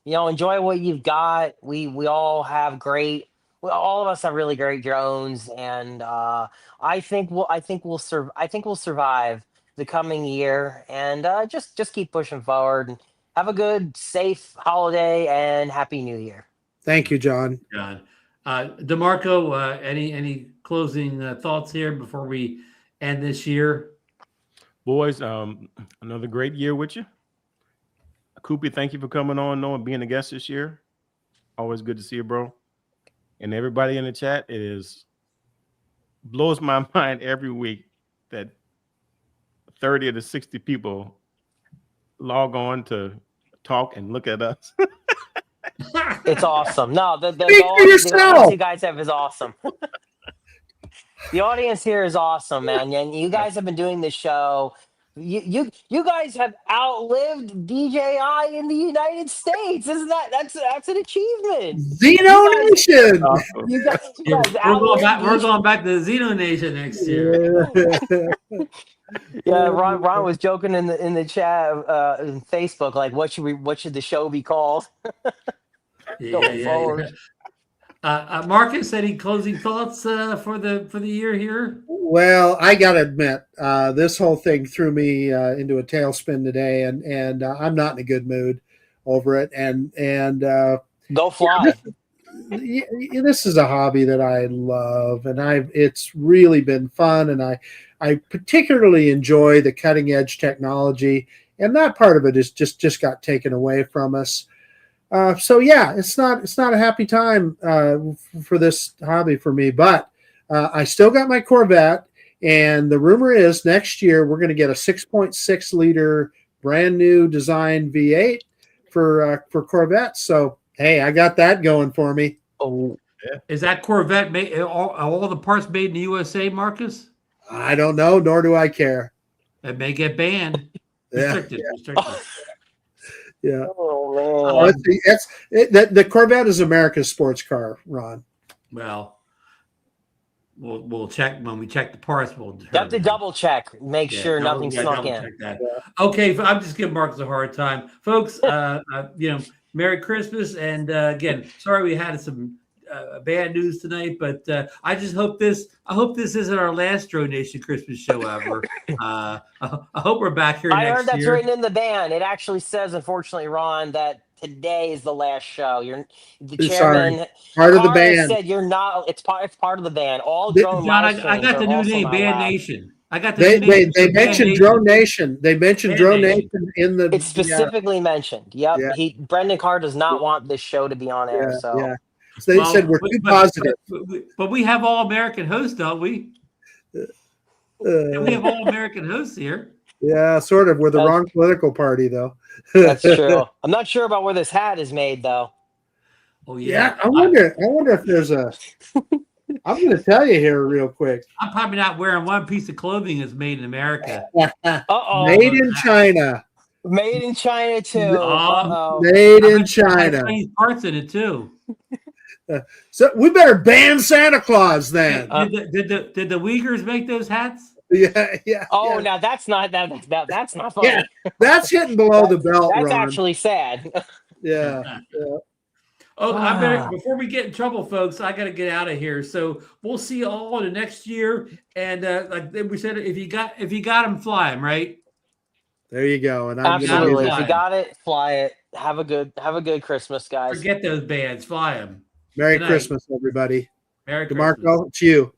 Speaker 3: Enjoy what you've got. We all have all of us have really great drones, and I think we'll survive the coming year, and just keep pushing forward and have a good, safe holiday and Happy New Year.
Speaker 2: Thank you, John.
Speaker 1: DeMarco, any closing thoughts here before we end this year?
Speaker 4: Boys, another great year with you. Koopy, thank you for coming on and being a guest this year. Always good to see you, bro. And everybody in the chat, blows my mind every week that 30 of the 60 people log on to talk and look at us.
Speaker 3: It's awesome. No, the
Speaker 2: you guys have
Speaker 3: is awesome. The audience here is awesome, man. And you guys have been doing this show. You guys have outlived DJI in the United States. Isn't that's an achievement?
Speaker 2: DroneNation.
Speaker 4: Awesome.
Speaker 3: You guys
Speaker 1: We're going back. We're
Speaker 3: outlived
Speaker 1: going back to DroneNation next year.
Speaker 3: Yeah, Ron was joking in the chat in Facebook, like what should the show be called? Going forward.
Speaker 1: Marcus, any closing thoughts for the year here?
Speaker 2: Well, I gotta admit, this whole thing threw me into a tailspin today, and I'm not in a good mood over it. And
Speaker 3: Go fly.
Speaker 2: this is a hobby that I love, and it's really been fun, and I particularly enjoy the cutting edge technology, and that part of it is just got taken away from us. So yeah, it's not a happy time for this hobby for me, but I still got my Corvette, and the rumor is next year we're going to get a 6.6 liter brand new design V8 for Corvettes. So hey, I got that going for me.
Speaker 3: Oh,
Speaker 1: yeah. Is that Corvette made all the parts made in the USA, Marcus?
Speaker 2: I don't know, nor do I care.
Speaker 1: It may get banned. Restricted.
Speaker 2: Yeah.
Speaker 3: Oh man.
Speaker 2: The Corvette is America's sports car, Ron.
Speaker 1: Well, we'll check when we check the parts. We'll
Speaker 3: have to double check, make sure nothing snuck in.
Speaker 1: Yeah. Okay, I'm just giving Marcus a hard time, folks. Merry Christmas, and again, sorry we had some bad news tonight, but I just hope this isn't our last DroneNation Christmas show ever. I hope we're back here.
Speaker 3: I
Speaker 1: next
Speaker 3: heard that's
Speaker 1: year.
Speaker 3: written in the ban. It actually says, unfortunately, Ron, that today is the last show. The chairman
Speaker 2: part of the ban
Speaker 3: said you're not. It's part of the ban. All
Speaker 2: John,
Speaker 3: drone.
Speaker 1: I got the new name, Ban Nation. I got the
Speaker 2: they
Speaker 1: new name.
Speaker 2: They mentioned DroneNation. They mentioned DroneNation in the.
Speaker 3: It's specifically mentioned. Yep. Yeah. Brendan Carr does not want this show to be on air.
Speaker 2: Yeah,
Speaker 3: so.
Speaker 2: Yeah. So they said we're too positive.
Speaker 1: But we have all American hosts, don't we? We have all American hosts here.
Speaker 2: Yeah, sort of. We're the wrong political party, though.
Speaker 3: That's true. I'm not sure about where this hat is made, though.
Speaker 1: Oh yeah.
Speaker 2: I wonder if there's a. I'm going to tell you here real quick.
Speaker 1: I'm probably not wearing one piece of clothing that's made in America.
Speaker 2: Made in China.
Speaker 3: Made in China too.
Speaker 2: Made in China.
Speaker 1: Chinese parts in it too.
Speaker 2: So we better ban Santa Claus then.
Speaker 1: Did the Uyghurs make those hats?
Speaker 2: Yeah.
Speaker 3: Oh,
Speaker 2: yeah.
Speaker 3: now that's not funny.
Speaker 2: Yeah, that's hitting below the belt.
Speaker 3: That's
Speaker 2: Ron.
Speaker 3: actually sad.
Speaker 2: Yeah.
Speaker 1: Oh, before we get in trouble, folks, I got to get out of here. So we'll see you all in the next year. And like we said, if you got them, fly them, right?
Speaker 2: There you go. And
Speaker 3: absolutely, if you got it, fly it. Have a good Christmas, guys.
Speaker 1: Forget those bands, fly them.
Speaker 2: Merry Christmas, everybody.
Speaker 1: Merry Christmas.
Speaker 2: DeMarco, it's you.